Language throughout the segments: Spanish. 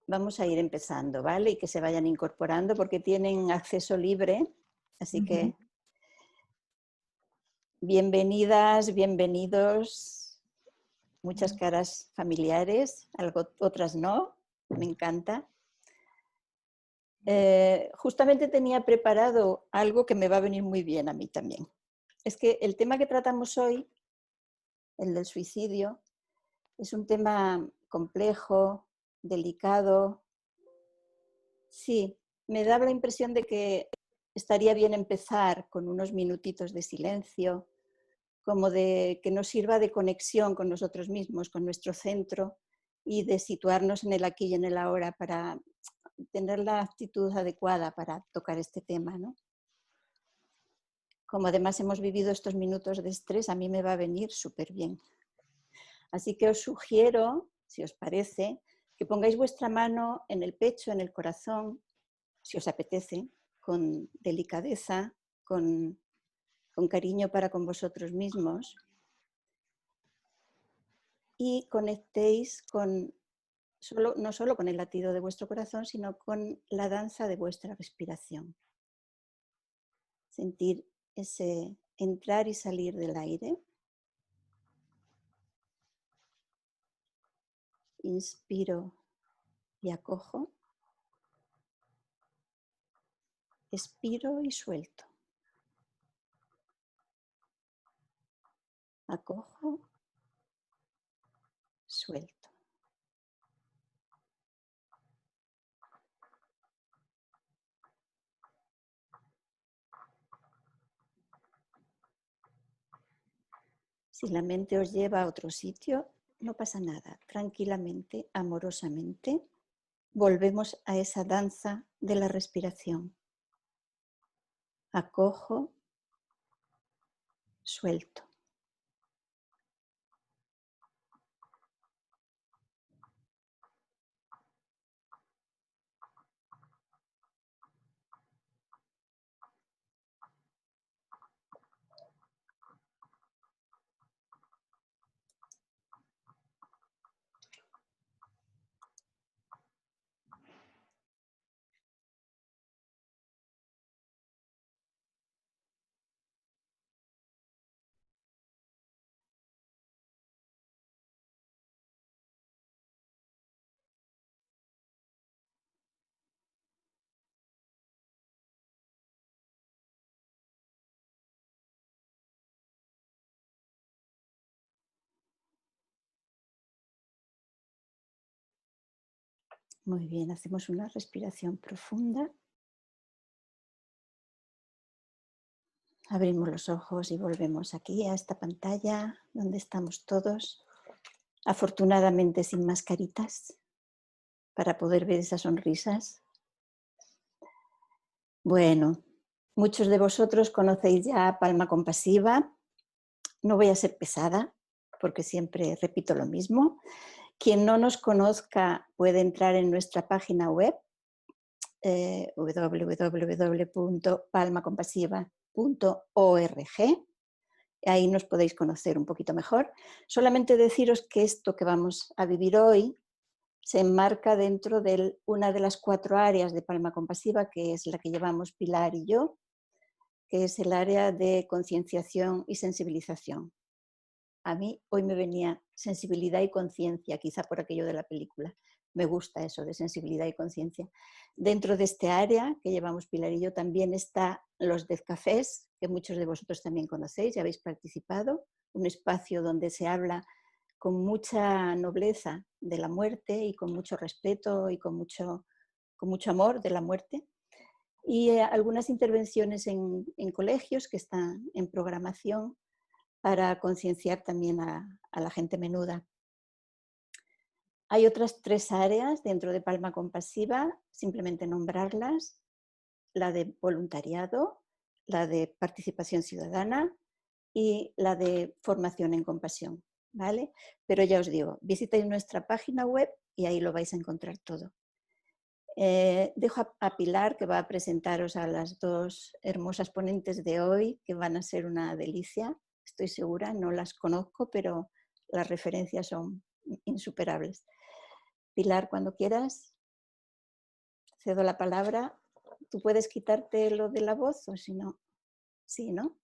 Vamos a ir empezando, ¿vale? Y que se vayan incorporando porque tienen acceso libre. Así Ujú. que bienvenidas, bienvenidos. Muchas caras familiares, otras no. Me encanta. Justamente tenía preparado algo que me va a venir muy bien a mí también. Es que el tema que tratamos hoy, el del suicidio, es un tema complejo, delicado. Sí, me da la impresión de que estaría bien empezar con unos minutitos de silencio, como de que nos sirva de conexión con nosotros mismos, con nuestro centro y de situarnos en el aquí y en el ahora para tener la actitud adecuada para tocar este tema, ¿no? Como además hemos vivido estos minutos de estrés, a mí me va a venir súper bien. Así que os sugiero, si os parece, que pongáis vuestra mano en el pecho, en el corazón, si os apetece, con delicadeza, con cariño para con vosotros mismos y conectéis con no solo con el latido de vuestro corazón, sino con la danza de vuestra respiración. Sentir ese entrar y salir del aire. Inspiro y acojo. Expiro y suelto. Acojo, suelto. Si la mente os lleva a otro sitio, no pasa nada. Tranquilamente, amorosamente, volvemos a esa danza de la respiración. Acojo, suelto. Muy bien, hacemos una respiración profunda. Abrimos los ojos y volvemos aquí a esta pantalla donde estamos todos, afortunadamente sin mascaritas, para poder ver esas sonrisas. Bueno, muchos de vosotros conocéis ya Palma Compasiva. No voy a ser pesada porque siempre repito lo mismo. Quien no nos conozca puede entrar en nuestra página web www.palmacompasiva.org. Ahí nos podéis conocer un poquito mejor. Solamente deciros que esto que vamos a vivir hoy se enmarca dentro de una de las 4 áreas de Palma Compasiva, que es la que llevamos Pilar y yo, que es el área de concienciación y sensibilización. A mí hoy me venía sensibilidad y conciencia, quizá por aquello de la película. Me gusta eso de sensibilidad y conciencia. Dentro de este área que llevamos Pilar y yo también está los Dezcafés, que muchos de vosotros también conocéis y habéis participado, un espacio donde se habla con mucha nobleza de la muerte y con mucho respeto y con mucho amor de la muerte. Y algunas intervenciones en colegios que están en programación para concienciar también a la gente menuda. Hay otras 3 áreas dentro de Palma Compasiva, simplemente nombrarlas: la de voluntariado, la de participación ciudadana y la de formación en compasión, ¿vale? Pero ya os digo, visitáis nuestra página web y ahí lo vais a encontrar todo. Dejo a Pilar, que va a presentaros a las 2 hermosas ponentes de hoy, que van a ser una delicia, estoy segura, no las conozco, pero las referencias son insuperables. Pilar, cuando quieras, cedo la palabra. ¿Tú puedes quitarte lo de la voz o si no? Sí, ¿no?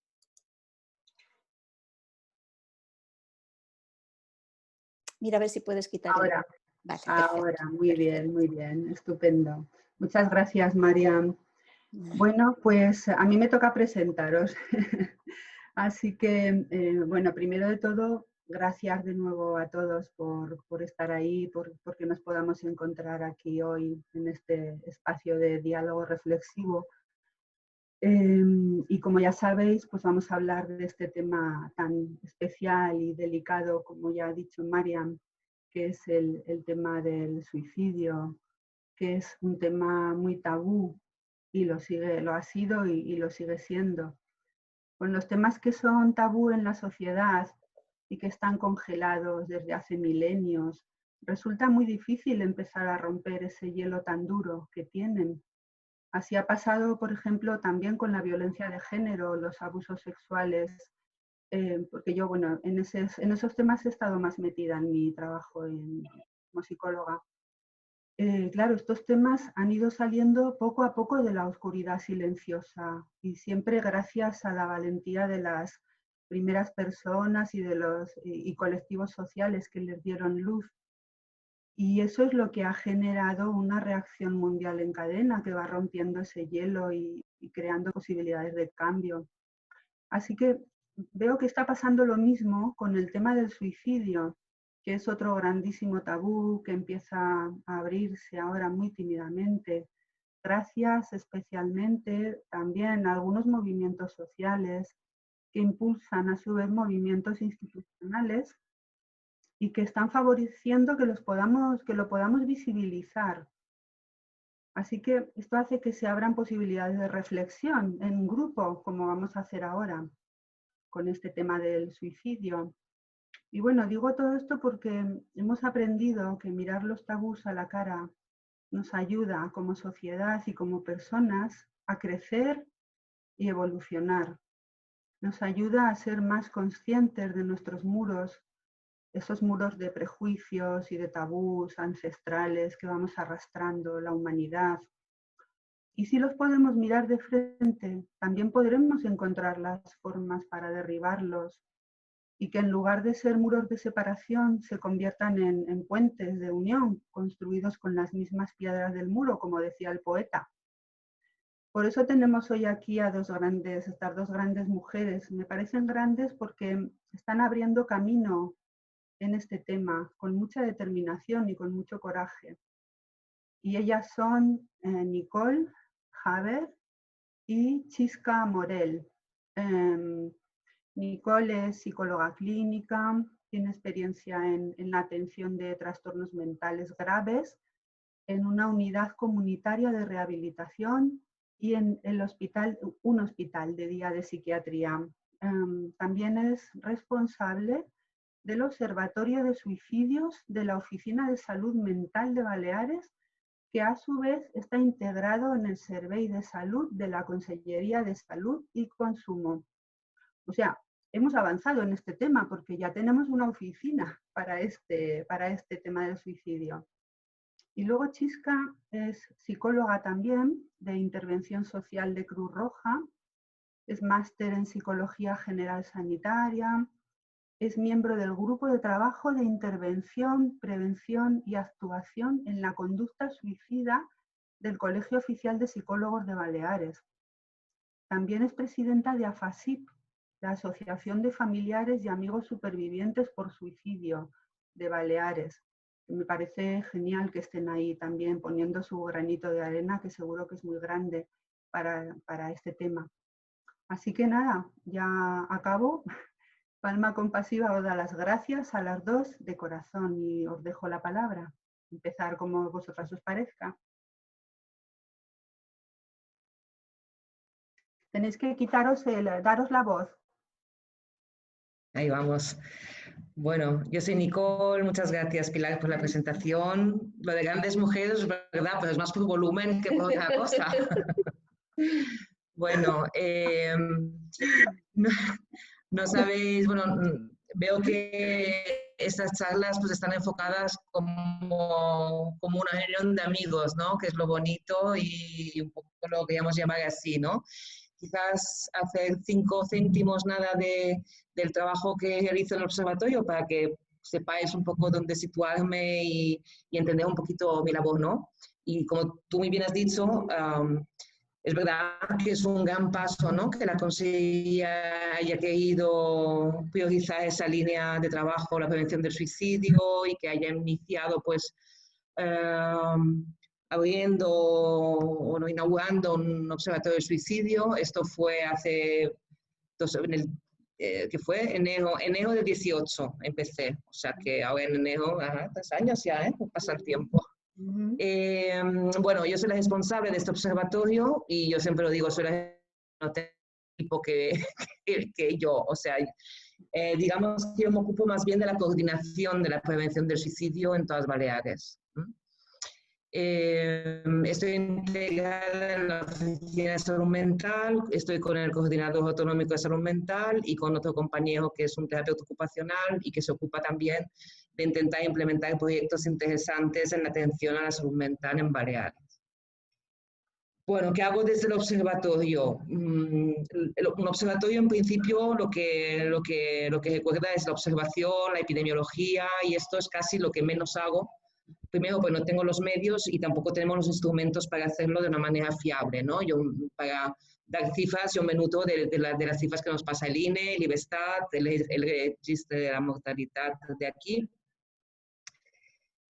Mira a ver si puedes quitar el... Ahora, Vale, perfecto. muy bien, estupendo. Muchas gracias, Mariam. Vale. Bueno, pues a mí me toca presentaros. Así que, bueno, primero de todo, gracias de nuevo a todos por estar ahí, porque nos podamos encontrar aquí hoy en este espacio de diálogo reflexivo. Y como ya sabéis, pues vamos a hablar de este tema tan especial y delicado, como ya ha dicho Mariam, que es el tema del suicidio, que es un tema muy tabú y lo ha sido y lo sigue siendo. Con los temas que son tabú en la sociedad y que están congelados desde hace milenios, resulta muy difícil empezar a romper ese hielo tan duro que tienen. Así ha pasado, por ejemplo, también con la violencia de género, los abusos sexuales, porque yo, bueno, en esos temas he estado más metida en mi trabajo como psicóloga. Claro, estos temas han ido saliendo poco a poco de la oscuridad silenciosa y siempre gracias a la valentía de las primeras personas y colectivos sociales que les dieron luz. Y eso es lo que ha generado una reacción mundial en cadena que va rompiendo ese hielo y creando posibilidades de cambio. Así que veo que está pasando lo mismo con el tema del suicidio, que es otro grandísimo tabú que empieza a abrirse ahora muy tímidamente, gracias especialmente también a algunos movimientos sociales que impulsan a su vez movimientos institucionales y que están favoreciendo que lo podamos visibilizar. Así que esto hace que se abran posibilidades de reflexión en grupo, como vamos a hacer ahora con este tema del suicidio. Y bueno, digo todo esto porque hemos aprendido que mirar los tabús a la cara nos ayuda como sociedad y como personas a crecer y evolucionar. Nos ayuda a ser más conscientes de nuestros muros, esos muros de prejuicios y de tabús ancestrales que vamos arrastrando la humanidad. Y si los podemos mirar de frente, también podremos encontrar las formas para derribarlos y que en lugar de ser muros de separación se conviertan en puentes de unión construidos con las mismas piedras del muro, como decía el poeta. Por eso tenemos hoy aquí a estas dos grandes mujeres. Me parecen grandes porque están abriendo camino en este tema con mucha determinación y con mucho coraje. Y ellas son Nicole Haber y Chisca Morel. Nicole es psicóloga clínica, tiene experiencia en la atención de trastornos mentales graves en una unidad comunitaria de rehabilitación y en un hospital de día de psiquiatría. También es responsable del Observatorio de Suicidios de la Oficina de Salud Mental de Baleares, que a su vez está integrado en el Servei de Salud de la Consellería de Salud y Consumo. O sea, hemos avanzado en este tema porque ya tenemos una oficina para este tema del suicidio. Y luego Chisca es psicóloga también de intervención social de Cruz Roja, es máster en psicología general sanitaria, es miembro del grupo de trabajo de intervención, prevención y actuación en la conducta suicida del Colegio Oficial de Psicólogos de Baleares. También es presidenta de AFASIP, la Asociación de Familiares y Amigos Supervivientes por Suicidio de Baleares. Me parece genial que estén ahí también poniendo su granito de arena, que seguro que es muy grande para este tema. Así que nada, ya acabo. Palma Compasiva os da las gracias a las dos de corazón y os dejo la palabra. Empezar como vosotras os parezca. Tenéis que daros la voz. Ahí vamos. Bueno, yo soy Nicole, muchas gracias Pilar por la presentación. Lo de grandes mujeres es verdad, pero es más por volumen que por otra cosa. Bueno, no sabéis, bueno, veo que estas charlas pues están enfocadas como una reunión de amigos, ¿no? Que es lo bonito y un poco lo que queríamos llamar así, ¿no? Quizás hacer 5 céntimos nada del trabajo que realizo en el observatorio para que sepáis un poco dónde situarme y entender un poquito mi labor, ¿no? Y como tú muy bien has dicho, es verdad que es un gran paso, ¿no? Que la Consejería haya querido priorizar esa línea de trabajo, la prevención del suicidio, y que haya iniciado, pues, abriendo o no, inaugurando un observatorio de suicidio. Esto fue hace, que fue enero del 18 empecé, o sea que ahora en enero, 3 años ya, pasa el tiempo. Bueno, yo soy la responsable de este observatorio y yo siempre lo digo, soy la tipo que yo, o sea, digamos que yo me ocupo más bien de la coordinación de la prevención del suicidio en todas Baleares. Estoy integrada en la Oficina de Salud Mental, estoy con el Coordinador Autonómico de Salud Mental y con otro compañero que es un terapeuta ocupacional y que se ocupa también de intentar implementar proyectos interesantes en la atención a la salud mental en Baleares. Bueno, ¿qué hago desde el observatorio? Un observatorio, en principio, lo que recuerda es la observación, la epidemiología, y esto es casi lo que menos hago. Primero, pues no tengo los medios y tampoco tenemos los instrumentos para hacerlo de una manera fiable, ¿no? Yo, para dar cifras, yo me nutro de las cifras que nos pasa el INE, el IBESTAT, el registro de la mortalidad de aquí.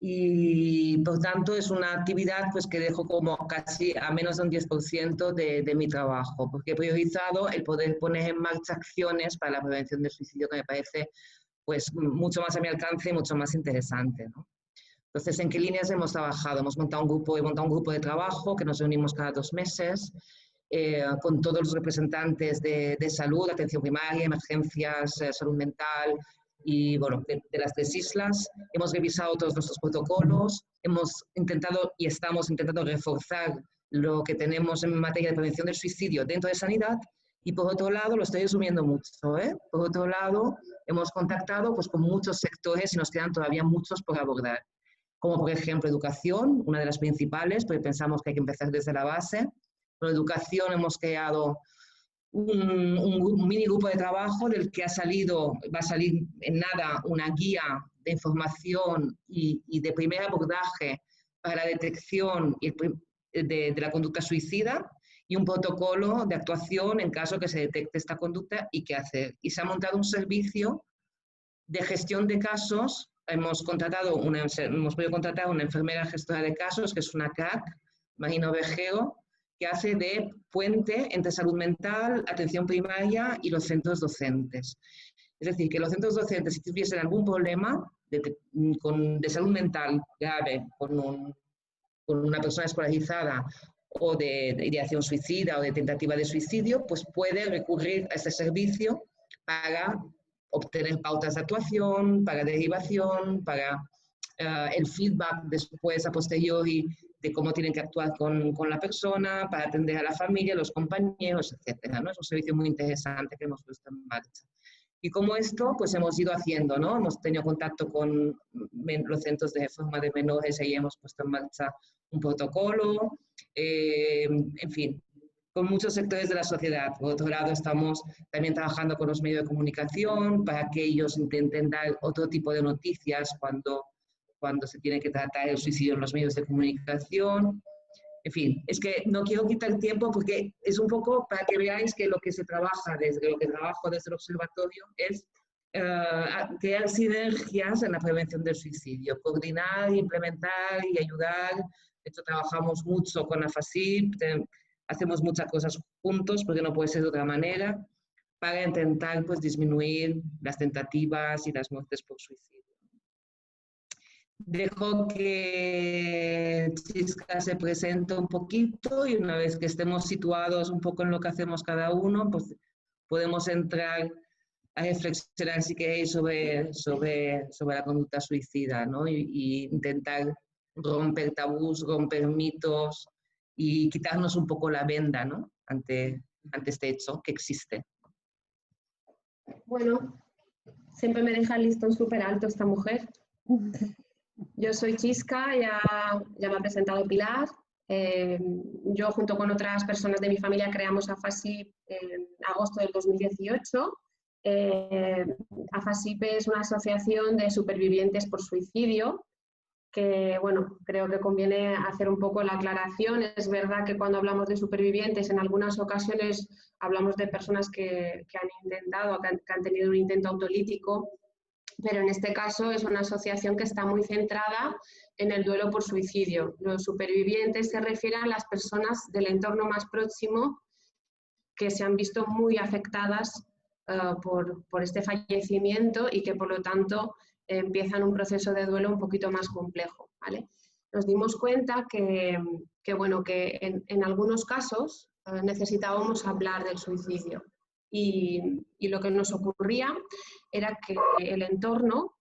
Y por tanto es una actividad pues, que dejo como casi a menos de un 10% de mi trabajo, porque he priorizado el poder poner en marcha acciones para la prevención del suicidio, que me parece pues, mucho más a mi alcance y mucho más interesante, ¿no? Entonces, ¿en qué líneas hemos trabajado? He montado un grupo de trabajo que nos reunimos cada 2 meses con todos los representantes de salud, atención primaria, emergencias, salud mental y, bueno, de las 3 islas. Hemos revisado todos nuestros protocolos, hemos intentado y estamos intentando reforzar lo que tenemos en materia de prevención del suicidio dentro de sanidad. Y por otro lado, lo estoy resumiendo mucho, por otro lado, hemos contactado pues, con muchos sectores y nos quedan todavía muchos por abordar, como por ejemplo educación, una de las principales, porque pensamos que hay que empezar desde la base. Con educación hemos creado un mini grupo de trabajo del que va a salir en nada una guía de información y de primer abordaje para la detección de la conducta suicida y un protocolo de actuación en caso que se detecte esta conducta y qué hacer. Y se ha montado un servicio de gestión de casos. Hemos podido contratar una enfermera gestora de casos, que es una crack, Marina Ovejero, que hace de puente entre salud mental, atención primaria y los centros docentes. Es decir, que los centros docentes, si tuviesen algún problema de salud mental grave con una persona escolarizada o de ideación suicida o de tentativa de suicidio, pues puede recurrir a este servicio para obtener pautas de actuación, para derivación, para el feedback después a posteriori de cómo tienen que actuar con la persona, para atender a la familia, los compañeros, etcétera, ¿no? Es un servicio muy interesante que hemos puesto en marcha. Y como esto, pues hemos ido haciendo, ¿no? Hemos tenido contacto con los centros de reforma de menores y ahí hemos puesto en marcha un protocolo, en fin, con muchos sectores de la sociedad. Por otro lado, estamos también trabajando con los medios de comunicación para que ellos intenten dar otro tipo de noticias cuando se tiene que tratar el suicidio en los medios de comunicación. En fin, es que no quiero quitar tiempo porque es un poco para que veáis que lo que se trabaja trabajo desde el observatorio es crear sinergias en la prevención del suicidio, coordinar, implementar y ayudar. De hecho, trabajamos mucho con la FASIP, hacemos muchas cosas juntos porque no puede ser de otra manera para intentar pues, disminuir las tentativas y las muertes por suicidio. Dejo que Chisca se presente un poquito y una vez que estemos situados un poco en lo que hacemos cada uno, pues podemos entrar a reflexionar, si queréis, sobre la conducta suicida, ¿no? Y intentar romper tabús, romper mitos y quitarnos un poco la venda, ¿no? ante este hecho que existe. Bueno, Siempre me deja el listón súper alto esta mujer. Yo soy Chisca, ya me ha presentado Pilar. Yo junto con otras personas de mi familia creamos AFASIP en agosto del 2018. AFASIP es una asociación de supervivientes por suicidio que, bueno, creo que conviene hacer un poco la aclaración. Es verdad que cuando hablamos de supervivientes en algunas ocasiones hablamos de personas que han intentado, que han tenido un intento autolítico, pero en este caso es una asociación que está muy centrada en el duelo por suicidio. Los supervivientes se refieren a las personas del entorno más próximo que se han visto muy afectadas por este fallecimiento y que por lo tanto empiezan un proceso de duelo un poquito más complejo, ¿vale? Nos dimos cuenta que en algunos casos necesitábamos hablar del suicidio y lo que nos ocurría era que el entorno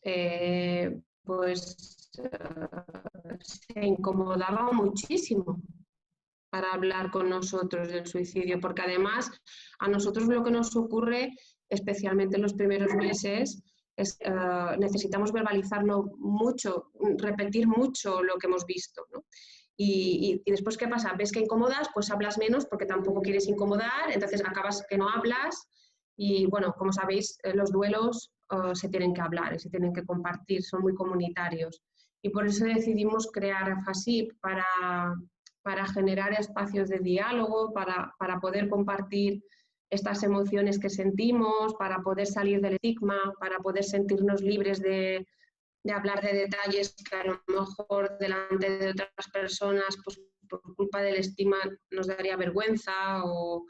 se incomodaba muchísimo para hablar con nosotros del suicidio, porque además a nosotros lo que nos ocurre, especialmente en los primeros meses, es necesitamos verbalizarlo mucho, repetir mucho lo que hemos visto, ¿no? Y después, ¿qué pasa? ¿Ves que incomodas? Pues hablas menos porque tampoco quieres incomodar, entonces acabas que no hablas y, bueno, como sabéis, los duelos se tienen que hablar y se tienen que compartir, son muy comunitarios. Y por eso decidimos crear AFASIP para generar espacios de diálogo, para poder compartir estas emociones que sentimos, para poder salir del estigma, para poder sentirnos libres de hablar de detalles que a lo mejor delante de otras personas, pues por culpa del estigma nos daría vergüenza o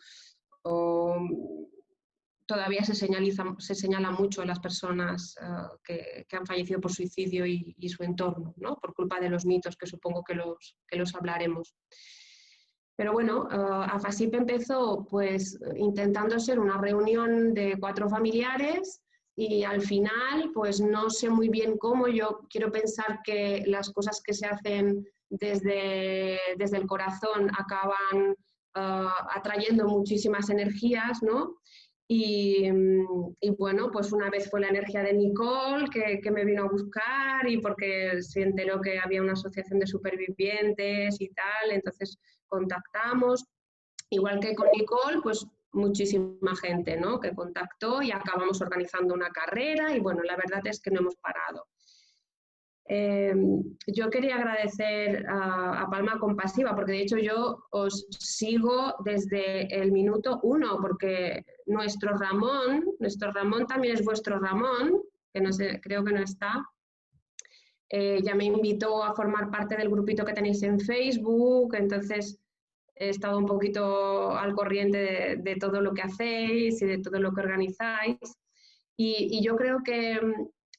todavía se señala mucho a las personas que han fallecido por suicidio y su entorno, ¿no? Por culpa de los mitos que supongo que los hablaremos. Pero bueno, AFASIP empezó pues intentando ser una reunión de 4 familiares y al final pues no sé muy bien cómo. Yo quiero pensar que las cosas que se hacen desde el corazón acaban atrayendo muchísimas energías, ¿no? Y bueno, pues una vez fue la energía de Nicole que me vino a buscar y porque se enteró que había una asociación de supervivientes y tal, entonces contactamos. Igual que con Nicole, pues muchísima gente, ¿no? Que contactó y acabamos organizando una carrera y bueno, la verdad es que no hemos parado. Yo quería agradecer a Palma Compasiva, porque de hecho yo os sigo desde el minuto 1, porque nuestro Ramón también es vuestro Ramón, que no sé, creo que no está, ya me invitó a formar parte del grupito que tenéis en Facebook, entonces he estado un poquito al corriente de todo lo que hacéis y de todo lo que organizáis, y yo creo que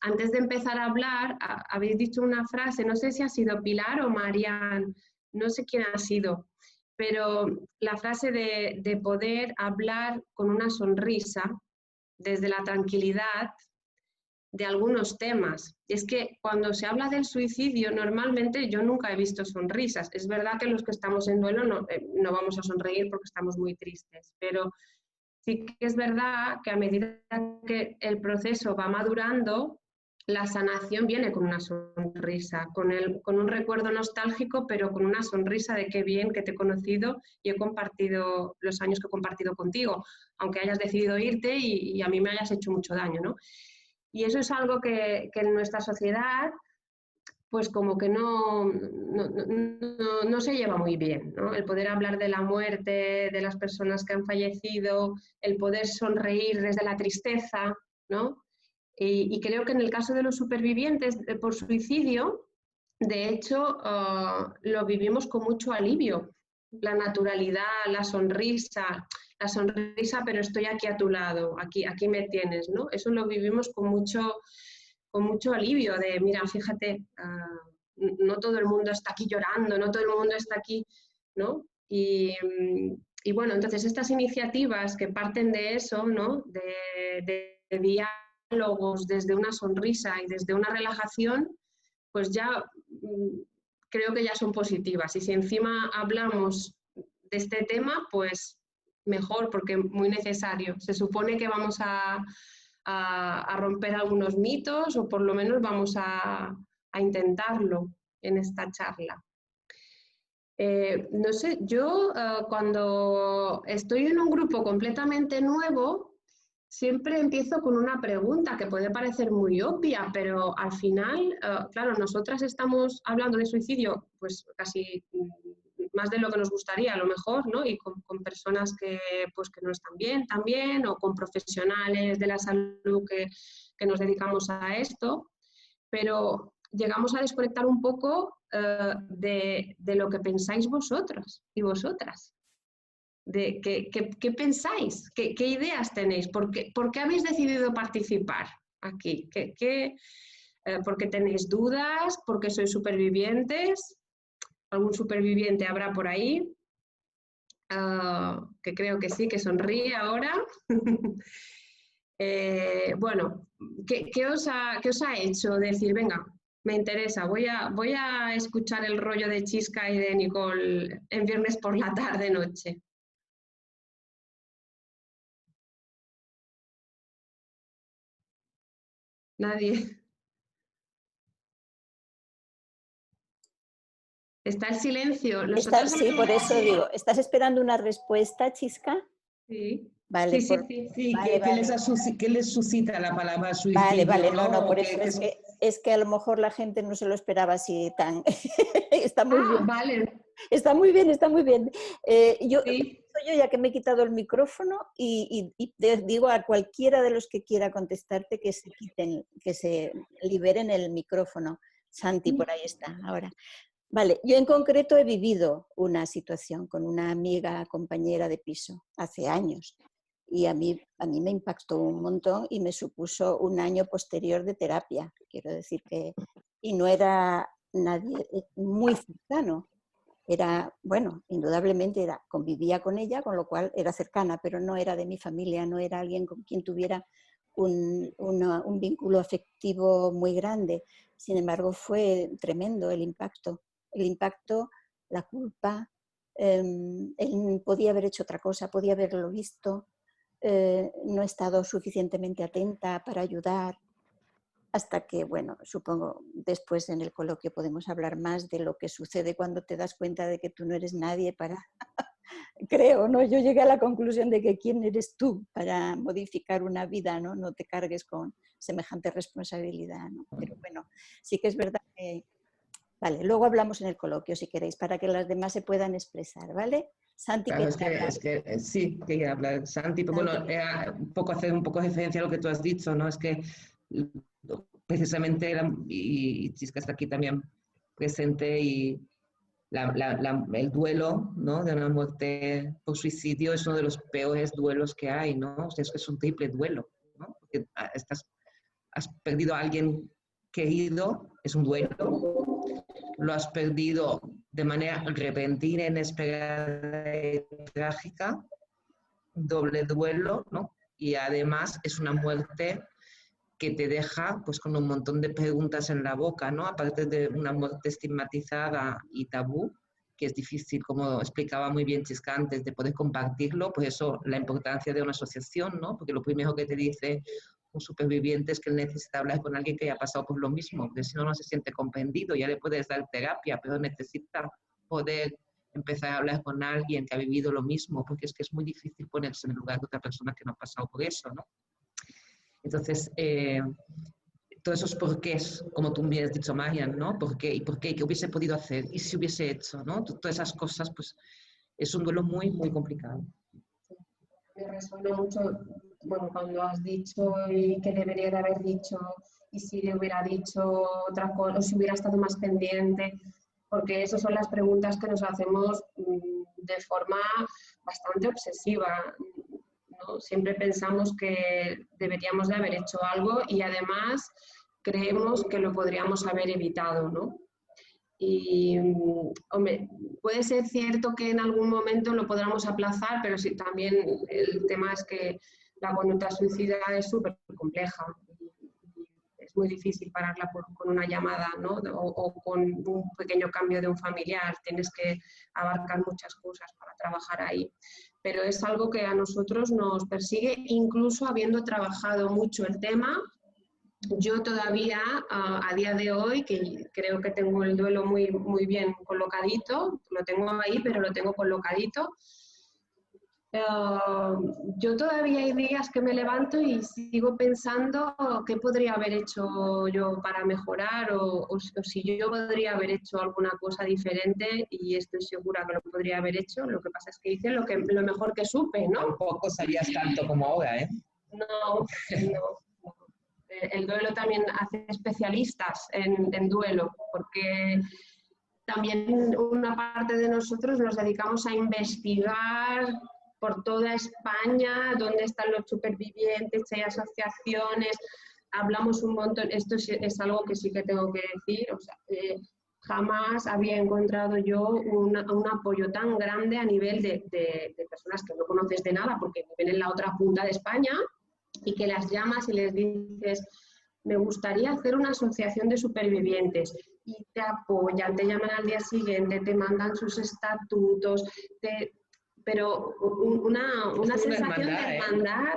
antes de empezar a hablar, habéis dicho una frase, no sé si ha sido Pilar o Marian, no sé quién ha sido, pero la frase de poder hablar con una sonrisa desde la tranquilidad de algunos temas. Y es que cuando se habla del suicidio, normalmente yo nunca he visto sonrisas. Es verdad que los que estamos en duelo no vamos a sonreír porque estamos muy tristes, pero sí que es verdad que a medida que el proceso va madurando, la sanación viene con una sonrisa, con un recuerdo nostálgico, pero con una sonrisa de qué bien que te he conocido y he compartido los años que he compartido contigo, aunque hayas decidido irte y a mí me hayas hecho mucho daño, ¿no? Y eso es algo que en nuestra sociedad pues como que no se lleva muy bien, ¿no? El poder hablar de la muerte, de las personas que han fallecido, el poder sonreír desde la tristeza, ¿no? Y creo que en el caso de los supervivientes por suicidio, de hecho, lo vivimos con mucho alivio. La naturalidad, la sonrisa, pero estoy aquí a tu lado, aquí me tienes, ¿no? Eso lo vivimos con mucho alivio de, mira, fíjate, no todo el mundo está aquí llorando, no todo el mundo está aquí, ¿no? Y bueno, entonces estas iniciativas que parten de eso, ¿no? De diálogos desde una sonrisa y desde una relajación, pues ya creo que ya son positivas. Y si encima hablamos de este tema, pues mejor, porque muy necesario. Se supone que vamos a a romper algunos mitos, o por lo menos vamos a intentarlo en esta charla. No sé, yo cuando estoy en un grupo completamente nuevo, siempre empiezo con una pregunta que puede parecer muy obvia, pero al final, claro, nosotras estamos hablando de suicidio pues casi más de lo que nos gustaría a lo mejor, ¿no? Y con personas que no están bien también, o con profesionales de la salud que nos dedicamos a esto, pero llegamos a desconectar un poco de lo que pensáis vosotros y vosotras. De ¿qué pensáis? ¿Qué ideas tenéis? ¿Por qué habéis decidido participar aquí? ¿Por qué tenéis dudas? ¿Por qué sois supervivientes? ¿Algún superviviente habrá por ahí? Que creo que sí, que sonríe ahora. Bueno, ¿qué os ha hecho decir, venga, me interesa, voy a escuchar el rollo de Chisca y de Nicole en viernes por la tarde-noche? Nadie. Está el silencio. Sí, por eso digo, ¿estás esperando una respuesta, Chisca? Sí. Vale, Sí, vale, ¿qué les suscita la palabra suicidio? Vale, no, por eso es que a lo mejor la gente no se lo esperaba así tan... Está muy bien. Vale. Está muy bien. Yo ya que me he quitado el micrófono y digo a cualquiera de los que quiera contestarte que se liberen el micrófono. Santi, por ahí está, ahora. Vale, yo en concreto he vivido una situación con una amiga, compañera de piso, hace años. Y a mí me impactó un montón y me supuso un año posterior de terapia. Quiero decir que... Y no era nadie muy cercano. Era, bueno, indudablemente convivía con ella, con lo cual era cercana, pero no era de mi familia, no era alguien con quien tuviera un vínculo afectivo muy grande. Sin embargo, fue tremendo el impacto, la culpa. Él podía haber hecho otra cosa, podía haberlo visto, no he estado suficientemente atenta para ayudar, hasta que, bueno, supongo después en el coloquio podemos hablar más de lo que sucede cuando te das cuenta de que tú no eres nadie para... Creo, ¿no? Yo llegué a la conclusión de que quién eres tú para modificar una vida, ¿no? No te cargues con semejante responsabilidad, ¿no? Pero bueno, sí que es verdad que... Vale, luego hablamos en el coloquio si queréis, para que las demás se puedan expresar, ¿vale? Santi, claro, sí, quería hablar, Santi, pero bueno, hacer un poco referencia a lo que tú has dicho, ¿no? Es que precisamente, y Chisca está aquí también presente, y el duelo, ¿no?, de una muerte por suicidio es uno de los peores duelos que hay, ¿no? O sea, es un triple duelo, ¿no? Porque has perdido a alguien querido, es un duelo, lo has perdido de manera repentina, inesperada y trágica, doble duelo, ¿no? Y además es una muerte que te deja pues con un montón de preguntas en la boca, ¿no? Aparte de una muerte estigmatizada y tabú, que es difícil, como explicaba muy bien Chisca antes, de poder compartirlo, pues eso, la importancia de una asociación, ¿no? Porque lo primero que te dice un superviviente es que él necesita hablar con alguien que haya pasado por lo mismo, porque si no, no se siente comprendido, ya le puedes dar terapia, pero necesita poder empezar a hablar con alguien que ha vivido lo mismo, porque es que es muy difícil ponerse en el lugar de otra persona que no ha pasado por eso, ¿no? Entonces, todos esos porqués, como tú bien has dicho, Marian, ¿no? ¿Por qué? ¿Qué hubiese podido hacer? ¿Y si hubiese hecho? ¿No? Todas esas cosas, pues, es un duelo muy, muy complicado. Me resuena mucho, bueno, cuando has dicho y que debería de haber dicho, y si le hubiera dicho otra cosa, o si hubiera estado más pendiente, porque esas son las preguntas que nos hacemos de forma bastante obsesiva, ¿no? Siempre pensamos que deberíamos de haber hecho algo y además creemos que lo podríamos haber evitado, ¿no? Y, hombre, puede ser cierto que en algún momento lo podamos aplazar, pero sí, también el tema es que la conducta suicida es súper compleja. Es muy difícil pararla con una llamada, ¿no? O con un pequeño cambio de un familiar, tienes que abarcar muchas cosas para trabajar ahí. Pero es algo que a nosotros nos persigue, incluso habiendo trabajado mucho el tema. Yo todavía, a día de hoy, que creo que tengo el duelo muy, muy bien colocadito, lo tengo ahí, pero lo tengo colocadito, yo todavía hay días que me levanto y sigo pensando qué podría haber hecho yo para mejorar o si yo podría haber hecho alguna cosa diferente, y estoy segura que lo podría haber hecho. Lo que pasa es que hice lo mejor que supe, ¿no? Tampoco sabías tanto como ahora, ¿eh? No. El duelo también hace especialistas en duelo, porque también una parte de nosotros nos dedicamos a investigar por toda España dónde están los supervivientes, si hay asociaciones, hablamos un montón. Esto es algo que sí que tengo que decir, o sea, jamás había encontrado yo un apoyo tan grande a nivel de personas que no conoces de nada porque viven en la otra punta de España, y que las llamas y les dices, me gustaría hacer una asociación de supervivientes, y te apoyan, te llaman al día siguiente, te mandan sus estatutos, pero una sensación de hermandad.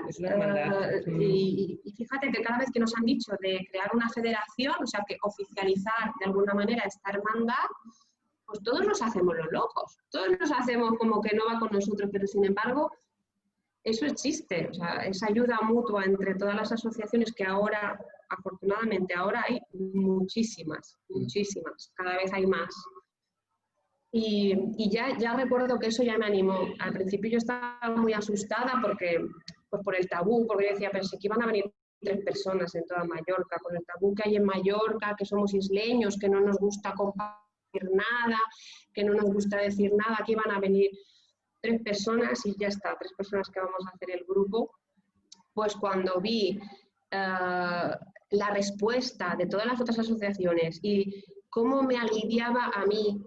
Y fíjate que cada vez que nos han dicho de crear una federación, o sea, que oficializar de alguna manera esta hermandad, pues todos nos hacemos los locos, todos nos hacemos como que no va con nosotros, pero sin embargo eso existe, o sea, esa ayuda mutua entre todas las asociaciones que ahora, afortunadamente, ahora hay muchísimas, cada vez hay más. Y ya recuerdo que eso ya me animó. Al principio yo estaba muy asustada porque, pues por el tabú, porque yo decía, pero si aquí van a venir 3 personas en toda Mallorca, con el tabú que hay en Mallorca, que somos isleños, que no nos gusta compartir nada, que no nos gusta decir nada, aquí van a venir 3 personas y ya está, 3 personas que vamos a hacer el grupo. Pues cuando vi la respuesta de todas las otras asociaciones y cómo me aliviaba a mí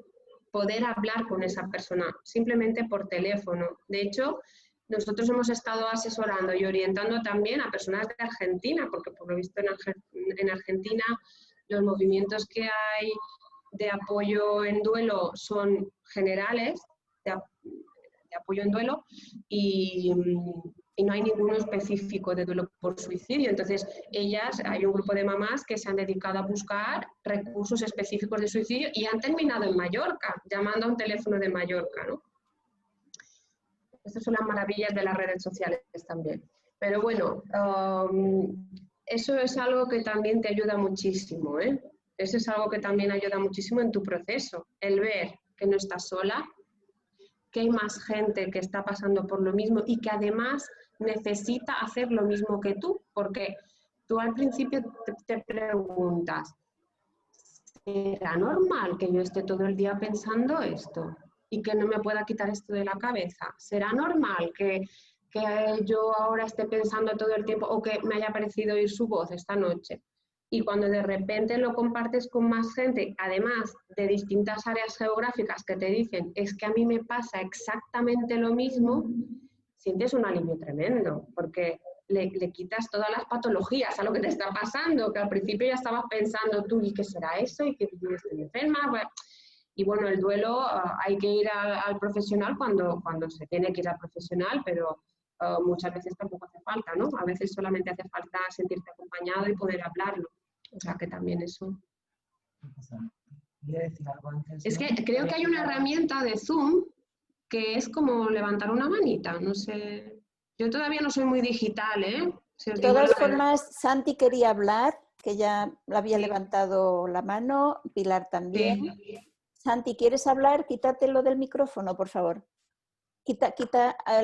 poder hablar con esa persona simplemente por teléfono. De hecho, nosotros hemos estado asesorando y orientando también a personas de Argentina, porque por lo visto en Argentina los movimientos que hay de apoyo en duelo son generales, de apoyo en duelo, y no hay ninguno específico de duelo por suicidio. Entonces, hay un grupo de mamás que se han dedicado a buscar recursos específicos de suicidio y han terminado en Mallorca, llamando a un teléfono de Mallorca, ¿no? Estas son las maravillas de las redes sociales también. Pero bueno, eso es algo que también te ayuda muchísimo, ¿eh? Eso es algo que también ayuda muchísimo en tu proceso, el ver que no estás sola, que hay más gente que está pasando por lo mismo y que además necesita hacer lo mismo que tú, porque tú al principio te preguntas, ¿será normal que yo esté todo el día pensando esto y que no me pueda quitar esto de la cabeza? ¿Será normal que yo ahora esté pensando todo el tiempo o que me haya parecido oír su voz esta noche? Y cuando de repente lo compartes con más gente, además de distintas áreas geográficas que te dicen, es que a mí me pasa exactamente lo mismo, sientes un alivio tremendo, porque le quitas todas las patologías a lo que te está pasando, que al principio ya estabas pensando tú, ¿y qué será eso? ¿Y que yo estoy enferma? Y bueno, el duelo hay que ir al profesional cuando se tiene que ir al profesional, pero muchas veces tampoco hace falta, ¿no? A veces solamente hace falta sentirte acompañado y poder hablarlo. O sea, que también eso... Voy a decir algo antes, es ¿no? que creo que hay una herramienta de Zoom que es como levantar una manita, no sé... Yo todavía no soy muy digital, ¿eh? De todas formas, Santi quería hablar, que ya le había levantado la mano, Pilar también. Sí. Santi, ¿quieres hablar? Quítatelo del micrófono, por favor.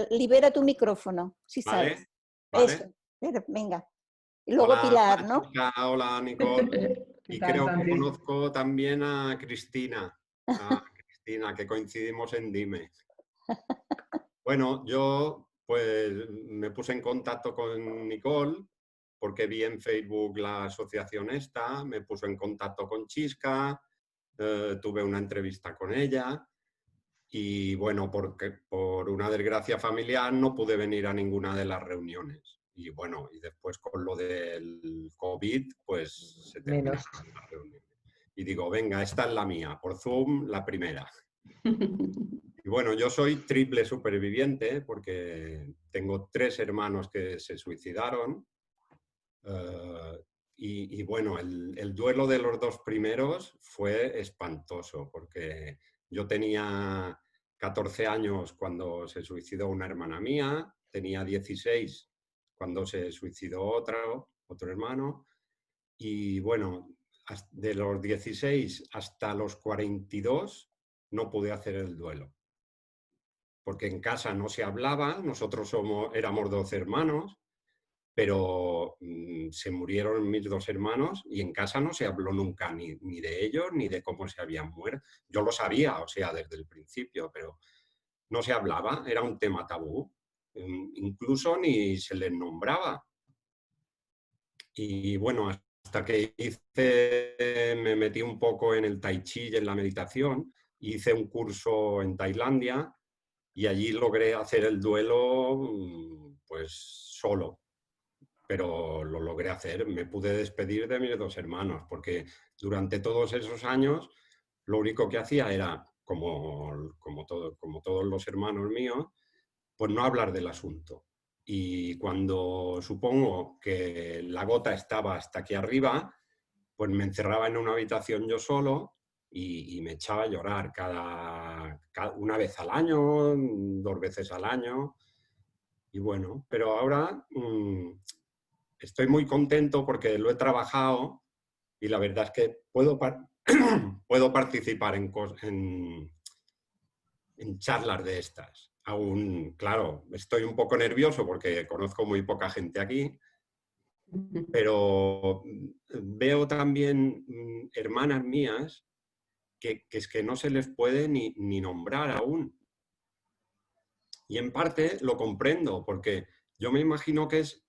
Libera tu micrófono, si sabes. Vale. Eso, venga. Y luego hola, Pilar, ¿no? Chica, hola, Nicole. Y creo que conozco también a Cristina, que coincidimos en Dime. Bueno, yo pues me puse en contacto con Nicole porque vi en Facebook la asociación esta, me puso en contacto con Chisca, tuve una entrevista con ella y bueno, por una desgracia familiar no pude venir a ninguna de las reuniones. Y bueno, y después con lo del COVID, pues se terminaron las reuniones. Y digo, venga, esta es la mía, por Zoom la primera. Y bueno, yo soy triple superviviente porque tengo 3 hermanos que se suicidaron. Y bueno, el duelo de los 2 primeros fue espantoso porque yo tenía 14 años cuando se suicidó una hermana mía, tenía 16 cuando se suicidó otro hermano, y bueno, de los 16 hasta los 42 no pude hacer el duelo. Porque en casa no se hablaba, nosotros éramos 12 hermanos, pero se murieron mis 2 hermanos y en casa no se habló nunca ni de ellos ni de cómo se habían muerto. Yo lo sabía, o sea, desde el principio, pero no se hablaba, era un tema tabú. Incluso ni se les nombraba. Y bueno, hasta que me metí un poco en el tai chi y en la meditación, hice un curso en Tailandia y allí logré hacer el duelo pues solo. Pero lo logré hacer, me pude despedir de mis 2 hermanos, porque durante todos esos años lo único que hacía era, como todos los hermanos míos, pues no hablar del asunto. Y cuando supongo que la gota estaba hasta aquí arriba, pues me encerraba en una habitación yo solo y me echaba a llorar una vez al año, 2 veces al año. Y bueno, pero ahora estoy muy contento porque lo he trabajado y la verdad es que puedo participar en charlas de estas. Aún, claro, estoy un poco nervioso porque conozco muy poca gente aquí, pero veo también hermanas mías que es que no se les puede ni nombrar aún. Y en parte lo comprendo, porque yo me imagino que es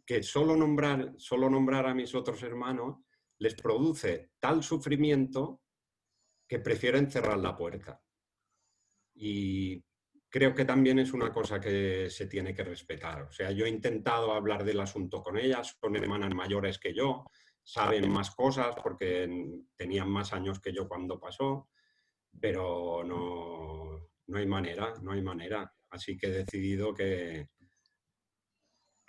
que solo nombrar a mis otros hermanos les produce tal sufrimiento que prefieren cerrar la puerta. Y creo que también es una cosa que se tiene que respetar. O sea, yo he intentado hablar del asunto con ellas, son hermanas mayores que yo, saben más cosas porque tenían más años que yo cuando pasó, pero no hay manera, no hay manera. Así que he decidido que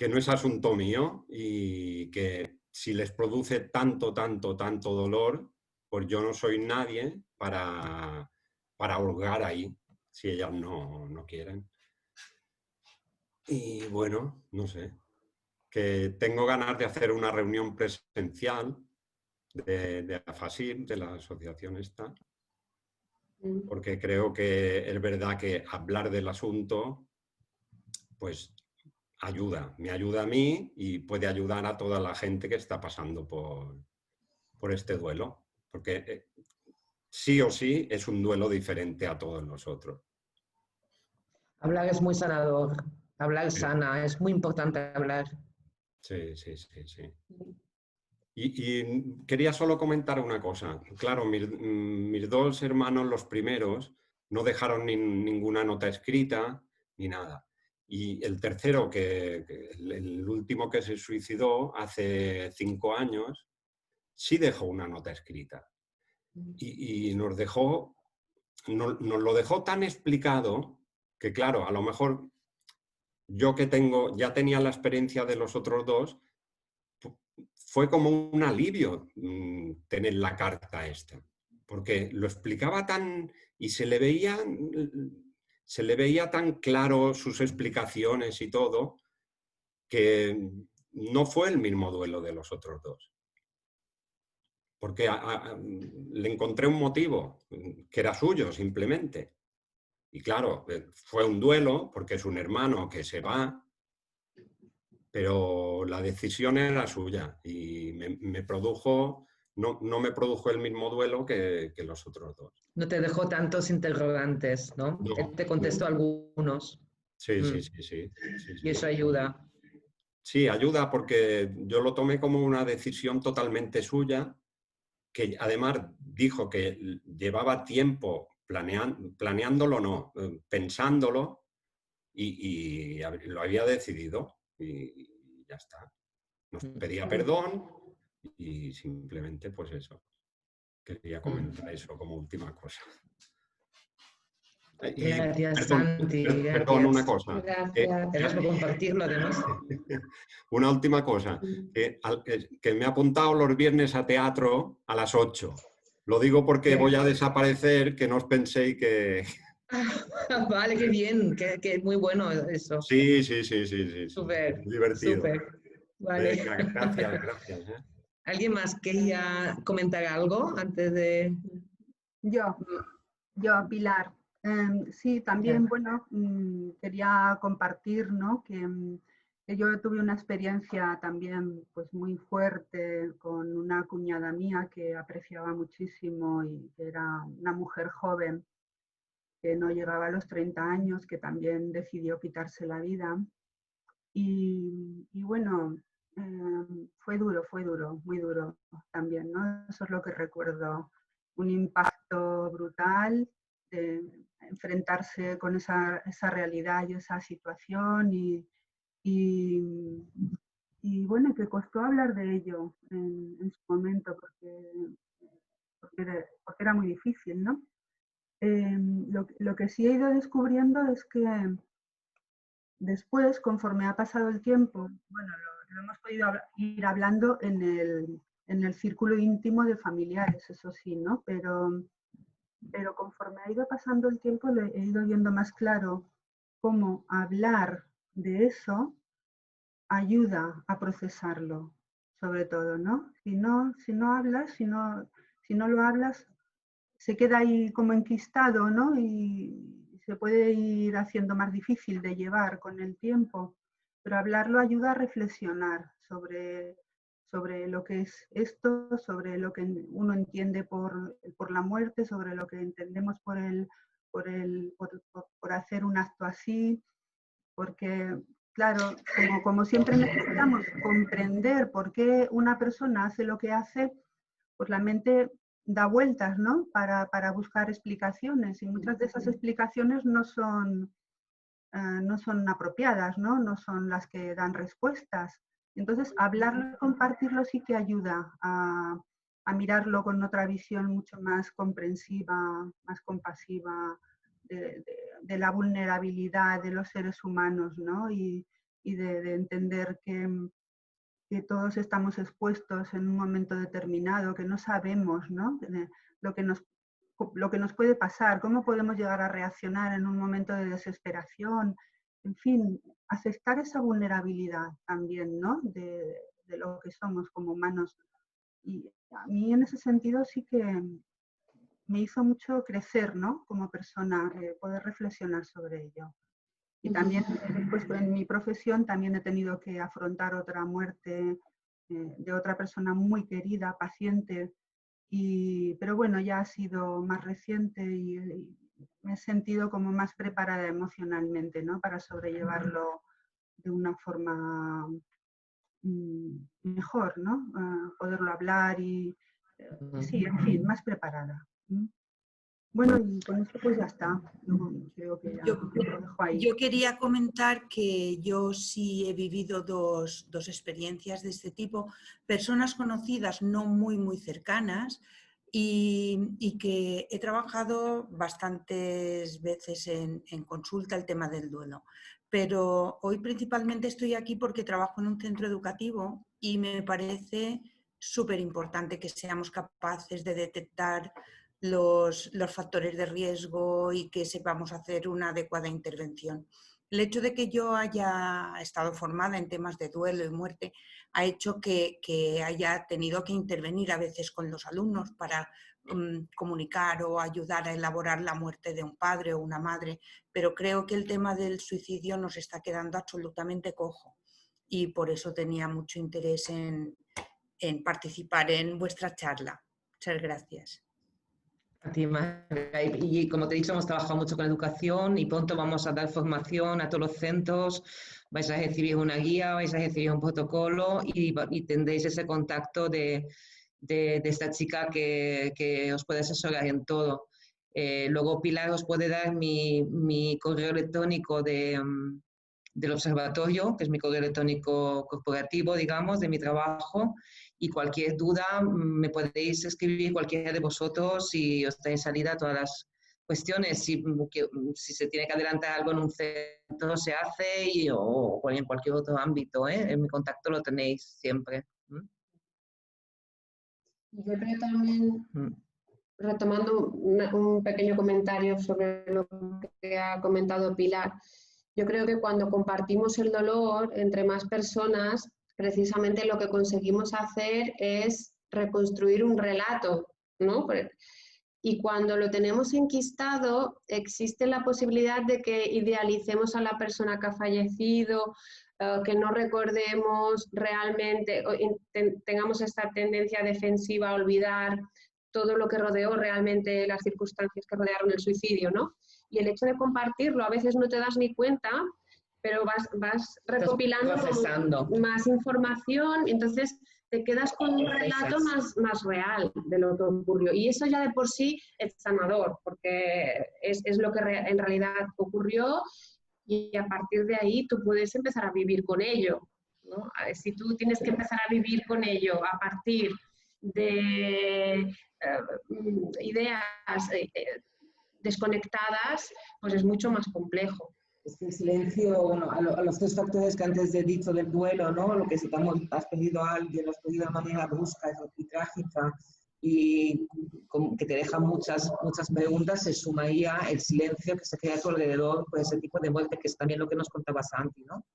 no es asunto mío y que si les produce tanto dolor, pues yo no soy nadie para hurgar ahí, si ellas no quieren. Y bueno, no sé, que tengo ganas de hacer una reunión presencial de AFASIP, de la asociación esta, porque creo que es verdad que hablar del asunto, pues me ayuda a mí y puede ayudar a toda la gente que está pasando por este duelo, porque sí o sí es un duelo diferente a todos nosotros. Hablar es muy sanador, hablar sana, es muy importante hablar. Sí. Y quería solo comentar una cosa. Claro, mis 2 hermanos, los primeros, no dejaron ninguna nota escrita ni nada. Y el tercero, el último que se suicidó hace 5 años, sí dejó una nota escrita. Y nos lo dejó tan explicado que, claro, a lo mejor yo que ya tenía la experiencia de los otros 2, fue como un alivio tener la carta esta, porque lo explicaba tan y se le veía tan claro sus explicaciones y todo, que no fue el mismo duelo de los otros 2. Porque le encontré un motivo, que era suyo simplemente. Y claro, fue un duelo porque es un hermano que se va, pero la decisión era suya y me produjo, no me produjo el mismo duelo que los otros 2. No te dejó tantos interrogantes, ¿no? Él te contestó algunos. Sí. Y eso ayuda. Sí, ayuda porque yo lo tomé como una decisión totalmente suya, que además dijo que llevaba tiempo planeándolo, pensándolo, y lo había decidido. Y y ya está. Nos pedía perdón y simplemente pues eso. Quería comentar eso como última cosa. Gracias, Santi. Perdón, una cosa. Gracias por compartirlo, además. Una última cosa. Que me he apuntado los viernes a teatro a las 8. Lo digo porque voy a desaparecer, que no os penséis que... Vale, qué bien, que muy bueno eso. Sí. Súper, divertido. súper. Vale. Venga, gracias. ¿Alguien más quería comentar algo antes de...? Yo, Pilar. Sí, también, bueno, quería compartir, ¿no? Que yo tuve una experiencia también pues muy fuerte con una cuñada mía que apreciaba muchísimo y que era una mujer joven que no llegaba a los 30 años, que también decidió quitarse la vida. Y bueno, fue duro, muy duro también, ¿no? Eso es lo que recuerdo, un impacto brutal de enfrentarse con esa realidad y esa situación y bueno, que costó hablar de ello en su momento porque era muy difícil, ¿no? Lo que sí he ido descubriendo es que después, conforme ha pasado el tiempo, bueno, lo hemos podido ir hablando en el círculo íntimo de familiares, eso sí, ¿no? Pero conforme ha ido pasando el tiempo, he ido viendo más claro cómo hablar de eso ayuda a procesarlo, sobre todo, ¿no? Si no hablas, si no lo hablas, se queda ahí como enquistado, ¿no? Y se puede ir haciendo más difícil de llevar con el tiempo, pero hablarlo ayuda a reflexionar sobre lo que es esto, sobre lo que uno entiende por la muerte, sobre lo que entendemos por hacer un acto así, porque, claro, como siempre necesitamos comprender por qué una persona hace lo que hace, pues la mente da vueltas, ¿no? Para buscar explicaciones, y muchas de esas explicaciones no son apropiadas, ¿no? No son las que dan respuestas. Entonces, hablarlo, compartirlo sí que ayuda a mirarlo con otra visión mucho más comprensiva, más compasiva de la vulnerabilidad de los seres humanos, ¿no? Y de entender que todos estamos expuestos en un momento determinado, que no sabemos, ¿no? Lo que nos puede pasar, cómo podemos llegar a reaccionar en un momento de desesperación, en fin, aceptar esa vulnerabilidad también, ¿no? De lo que somos como humanos. Y a mí en ese sentido sí que me hizo mucho crecer, ¿no? Como persona, poder reflexionar sobre ello. Y también, pues, en mi profesión también he tenido que afrontar otra muerte de otra persona muy querida, paciente, pero bueno, ya ha sido más reciente y me he sentido como más preparada emocionalmente, ¿no? Para sobrellevarlo de una forma mejor, ¿no? Poderlo hablar y sí, en fin, más preparada. Bueno, y con esto pues ya está. Creo que ya lo dejo ahí. Yo quería comentar que yo sí he vivido dos experiencias de este tipo, personas conocidas no muy cercanas y que he trabajado bastantes veces en consulta el tema del duelo. Pero hoy principalmente estoy aquí porque trabajo en un centro educativo y me parece súper importante que seamos capaces de detectar los factores de riesgo y que sepamos hacer una adecuada intervención. El hecho de que yo haya estado formada en temas de duelo y muerte ha hecho que haya tenido que intervenir a veces con los alumnos para comunicar o ayudar a elaborar la muerte de un padre o una madre, pero creo que el tema del suicidio nos está quedando absolutamente cojo y por eso tenía mucho interés en participar en vuestra charla. Muchas gracias. A ti, Marga. Y como te he dicho, hemos trabajado mucho con educación y pronto vamos a dar formación a todos los centros. Vais a recibir una guía, vais a recibir un protocolo y tendréis ese contacto de esta chica que os puede asesorar en todo. Luego Pilar os puede dar mi correo electrónico de del observatorio, que es mi correo electrónico corporativo, digamos, de mi trabajo, y cualquier duda me podéis escribir cualquiera de vosotros si os tenéis salida a todas las cuestiones. Si se tiene que adelantar algo en un centro, se hace, o en cualquier otro ámbito, ¿eh? En mi contacto lo tenéis siempre. Yo creo también, retomando un pequeño comentario sobre lo que ha comentado Pilar, yo creo que cuando compartimos el dolor entre más personas, precisamente lo que conseguimos hacer es reconstruir un relato, ¿no? Y cuando lo tenemos enquistado, existe la posibilidad de que idealicemos a la persona que ha fallecido, que no recordemos realmente, tengamos esta tendencia defensiva a olvidar todo lo que rodeó realmente las circunstancias que rodearon el suicidio, ¿no? Y el hecho de compartirlo, a veces no te das ni cuenta, pero vas recopilando más información, y entonces te quedas con un relato más real de lo que ocurrió. Y eso ya de por sí es sanador, porque es lo que en realidad ocurrió, y a partir de ahí tú puedes empezar a vivir con ello, ¿no? Si tú tienes que empezar a vivir con ello a partir de ideas desconectadas, pues es mucho más complejo. Es que el silencio, bueno, a los 3 factores que antes he dicho del duelo, ¿no? Lo que si has perdido a alguien, lo has perdido de manera brusca y trágica, y que te deja muchas preguntas, se sumaría el silencio que se crea a tu alrededor por ese tipo de muerte, que es también lo que nos contaba Santi, ¿no?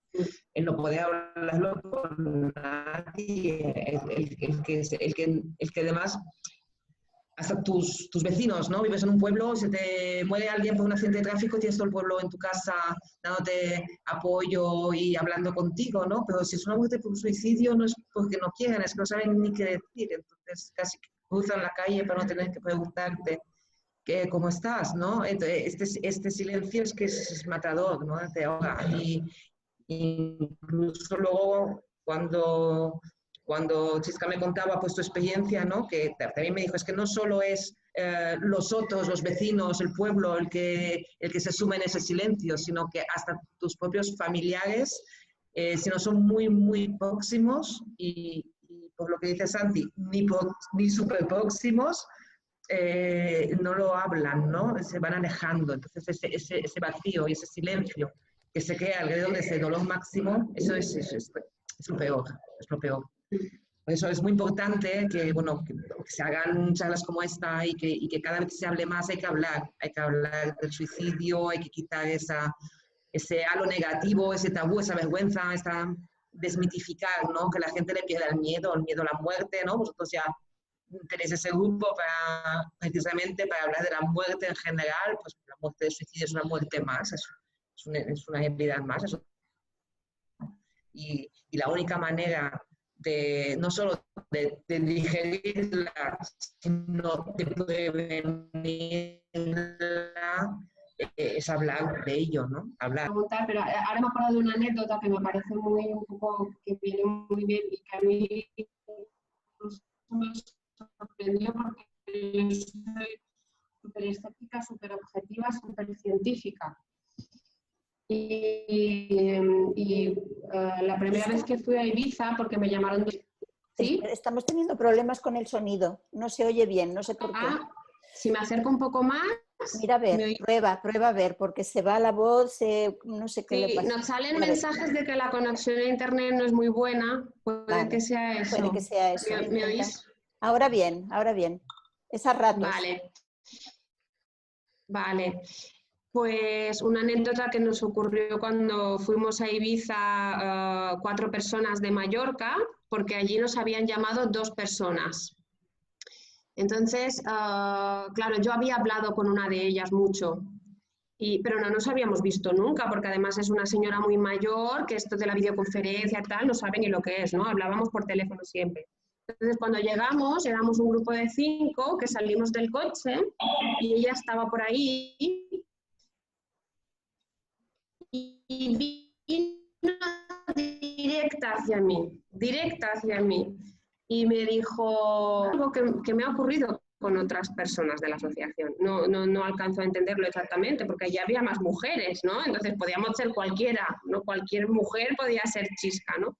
El no poder hablarlo con nadie, el que además hasta tus vecinos, ¿no? Vives en un pueblo, se te muere alguien por un accidente de tráfico, tienes todo el pueblo en tu casa dándote apoyo y hablando contigo, ¿no? Pero si es una muerte por un suicidio, no es porque no quieran, es que no saben ni qué decir, entonces casi cruzan la calle para no tener que preguntarte cómo estás, ¿no? Este silencio es que es matador, ¿no? Te ahoga. Y incluso luego cuando Chisca me contaba pues tu experiencia, ¿no? Que también me dijo, es que no solo es los otros, los vecinos, el pueblo, el que se sume en ese silencio, sino que hasta tus propios familiares, si no son muy, muy próximos, y por lo que dice Santi, ni súper próximos, no lo hablan, ¿no? Se van alejando. Entonces ese vacío y ese silencio que se crea alrededor de ese dolor máximo, eso es lo peor, es lo peor. Por eso es muy importante que se hagan charlas como esta y que cada vez que se hable más hay que hablar del suicidio, hay que quitar ese halo negativo, ese tabú, esa vergüenza, desmitificar, ¿no? Que la gente le pierda el miedo a la muerte, ¿no? Vosotros ya tenéis ese grupo precisamente para hablar de la muerte en general, pues la muerte de suicidio es una muerte más, es una realidad más. Y la única manera no solo de digerirla, sino de prevenirla, es hablar de ello, ¿no? Hablar. Pero ahora me acuerdo de una anécdota que me parece que viene muy bien y que a mí me sorprendió, porque yo soy súper escéptica, súper objetiva, súper científica. Y la primera vez que fui a Ibiza, porque me llamaron... ¿Sí? Estamos teniendo problemas con el sonido, no se oye bien, no sé por qué. Si me acerco un poco más... Mira, a ver, prueba a ver, porque se va la voz, no sé qué le pasa. Nos salen mensajes de que la conexión a internet no es muy buena, puede que sea eso. Puede que sea eso. ¿Me oís? Ahora bien, es a ratos. Vale. Pues una anécdota que nos ocurrió cuando fuimos a Ibiza, 4 personas de Mallorca, porque allí nos habían llamado 2 personas. Entonces, claro, yo había hablado con una de ellas mucho, pero no nos habíamos visto nunca, porque además es una señora muy mayor, que esto de la videoconferencia y tal, no sabe ni lo que es, ¿no? Hablábamos por teléfono siempre. Entonces, cuando llegamos, éramos un grupo de 5 que salimos del coche y ella estaba por ahí y vino directa hacia mí, y me dijo algo que me ha ocurrido, con otras personas de la asociación. No alcanzo a entenderlo exactamente, porque allí había más mujeres, ¿no? Entonces podíamos ser cualquiera, ¿no? Cualquier mujer podía ser Chisca, ¿no?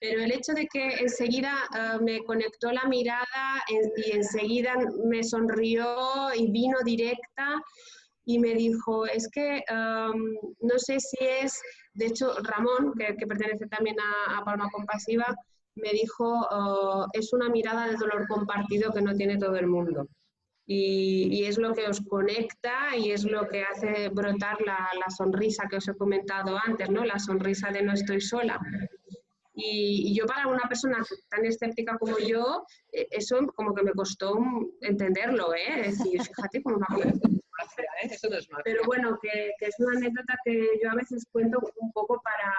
Pero el hecho de que enseguida me conectó la mirada y enseguida me sonrió y vino directa y me dijo, es que no sé si es, de hecho Ramón, que pertenece también a Palma Compasiva, me dijo, es una mirada de dolor compartido que no tiene todo el mundo. Y es lo que os conecta y es lo que hace brotar la sonrisa que os he comentado antes, ¿no? La sonrisa de no estoy sola. Y yo, para una persona tan escéptica como yo, eso como que me costó entenderlo, ¿eh? Es decir, fíjate cómo me ha conectado. Eso no es magia. Pero bueno, que es una anécdota que yo a veces cuento un poco para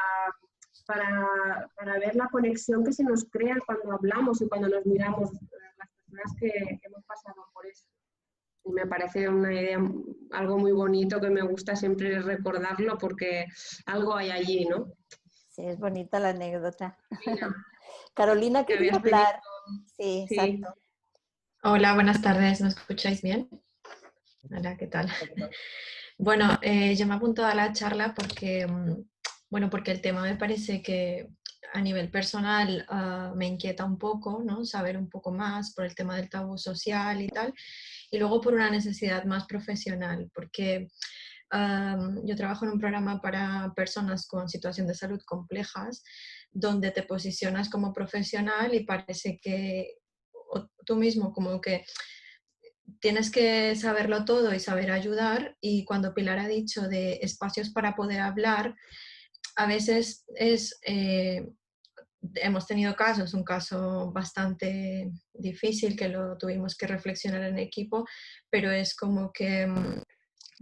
ver la conexión que se nos crea cuando hablamos y cuando nos miramos, las personas que hemos pasado por eso. Y me parece una idea, algo muy bonito, que me gusta siempre recordarlo porque algo hay allí, ¿no? Sí, es bonita la anécdota. Carolina quería hablar. Sí, sí, exacto. Hola, buenas tardes. ¿Me escucháis bien? Hola, ¿qué tal? Bueno, yo me he apuntado a la charla porque, porque el tema me parece que a nivel personal me inquieta un poco, ¿no? Saber un poco más por el tema del tabú social y tal, y luego por una necesidad más profesional, porque yo trabajo en un programa para personas con situación de salud complejas, donde te posicionas como profesional y parece que tú mismo como que tienes que saberlo todo y saber ayudar, y cuando Pilar ha dicho de espacios para poder hablar, a veces hemos tenido casos, un caso bastante difícil que lo tuvimos que reflexionar en equipo, pero es como que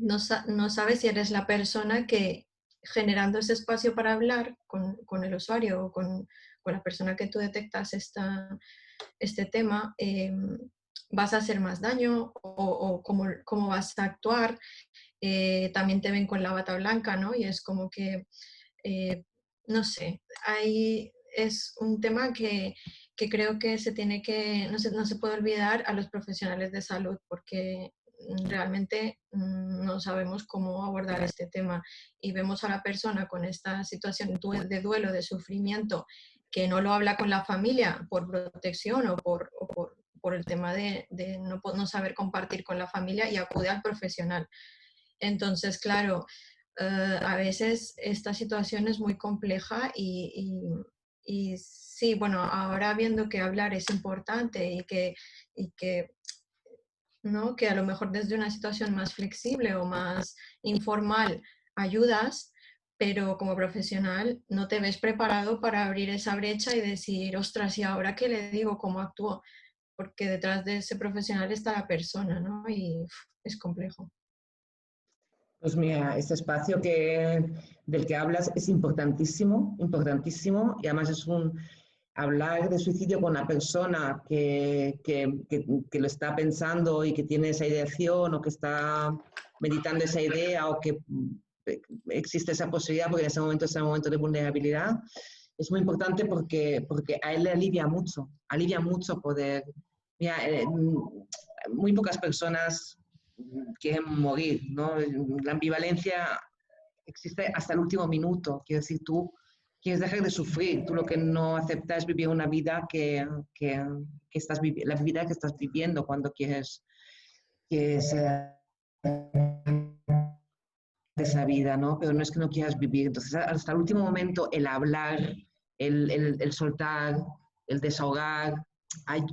no sabes si eres la persona que, generando ese espacio para hablar con el usuario o con la persona que tú detectas este tema, vas a hacer más daño o cómo vas a actuar. También te ven con la bata blanca, ¿no? Y es como que, no sé, es un tema que creo que se tiene que, no se puede olvidar a los profesionales de salud, porque realmente no sabemos cómo abordar este tema, y vemos a la persona con esta situación de duelo, de sufrimiento, que no lo habla con la familia por protección o por el tema de no saber compartir con la familia, y acude al profesional. Entonces, claro, a veces esta situación es muy compleja y sí, bueno, ahora viendo que hablar es importante y que ¿no? Que a lo mejor desde una situación más flexible o más informal ayudas, pero como profesional no te ves preparado para abrir esa brecha y decir, ostras, ¿y ahora qué le digo? ¿Cómo actúo? Porque detrás de ese profesional está la persona, ¿no? Y es complejo. Pues mira, este espacio del que hablas es importantísimo, importantísimo, y además es hablar de suicidio con una persona que lo está pensando y que tiene esa ideación, o que está meditando esa idea, o que existe esa posibilidad, porque en ese momento es el momento de vulnerabilidad. Es muy importante porque a él le alivia mucho poder. Mira, muy pocas personas quieren morir, ¿no? La ambivalencia existe hasta el último minuto. Quiero decir, tú quieres dejar de sufrir, tú lo que no aceptas es vivir una vida la vida que estás viviendo cuando quieres esa vida, ¿no? Pero no es que no quieras vivir. Entonces, hasta el último momento, el hablar, el soltar, el desahogar,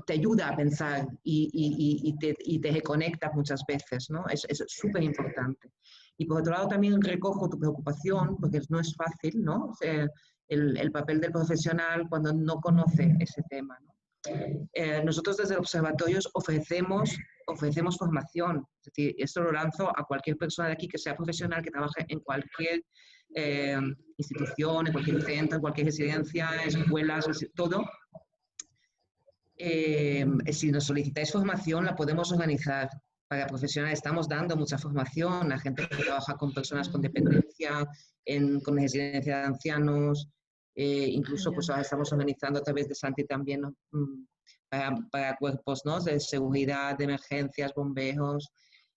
te ayuda a pensar y te reconecta muchas veces, ¿no? Es súper importante. Y por otro lado también recojo tu preocupación, porque no es fácil, ¿no? O sea, el papel del profesional cuando no conoce ese tema, ¿no? Nosotros desde observatorios ofrecemos formación. Es decir, esto lo lanzo a cualquier persona de aquí que sea profesional, que trabaje en cualquier institución, en cualquier centro, en cualquier residencia, escuelas, todo. Si nos solicitáis formación, la podemos organizar para profesionales. Estamos dando mucha formación a gente que trabaja con personas con dependencia, con residencia de ancianos, Incluso pues ahora estamos organizando a través de Santi también, ¿no? Para cuerpos, ¿no? De seguridad, de emergencias, bomberos.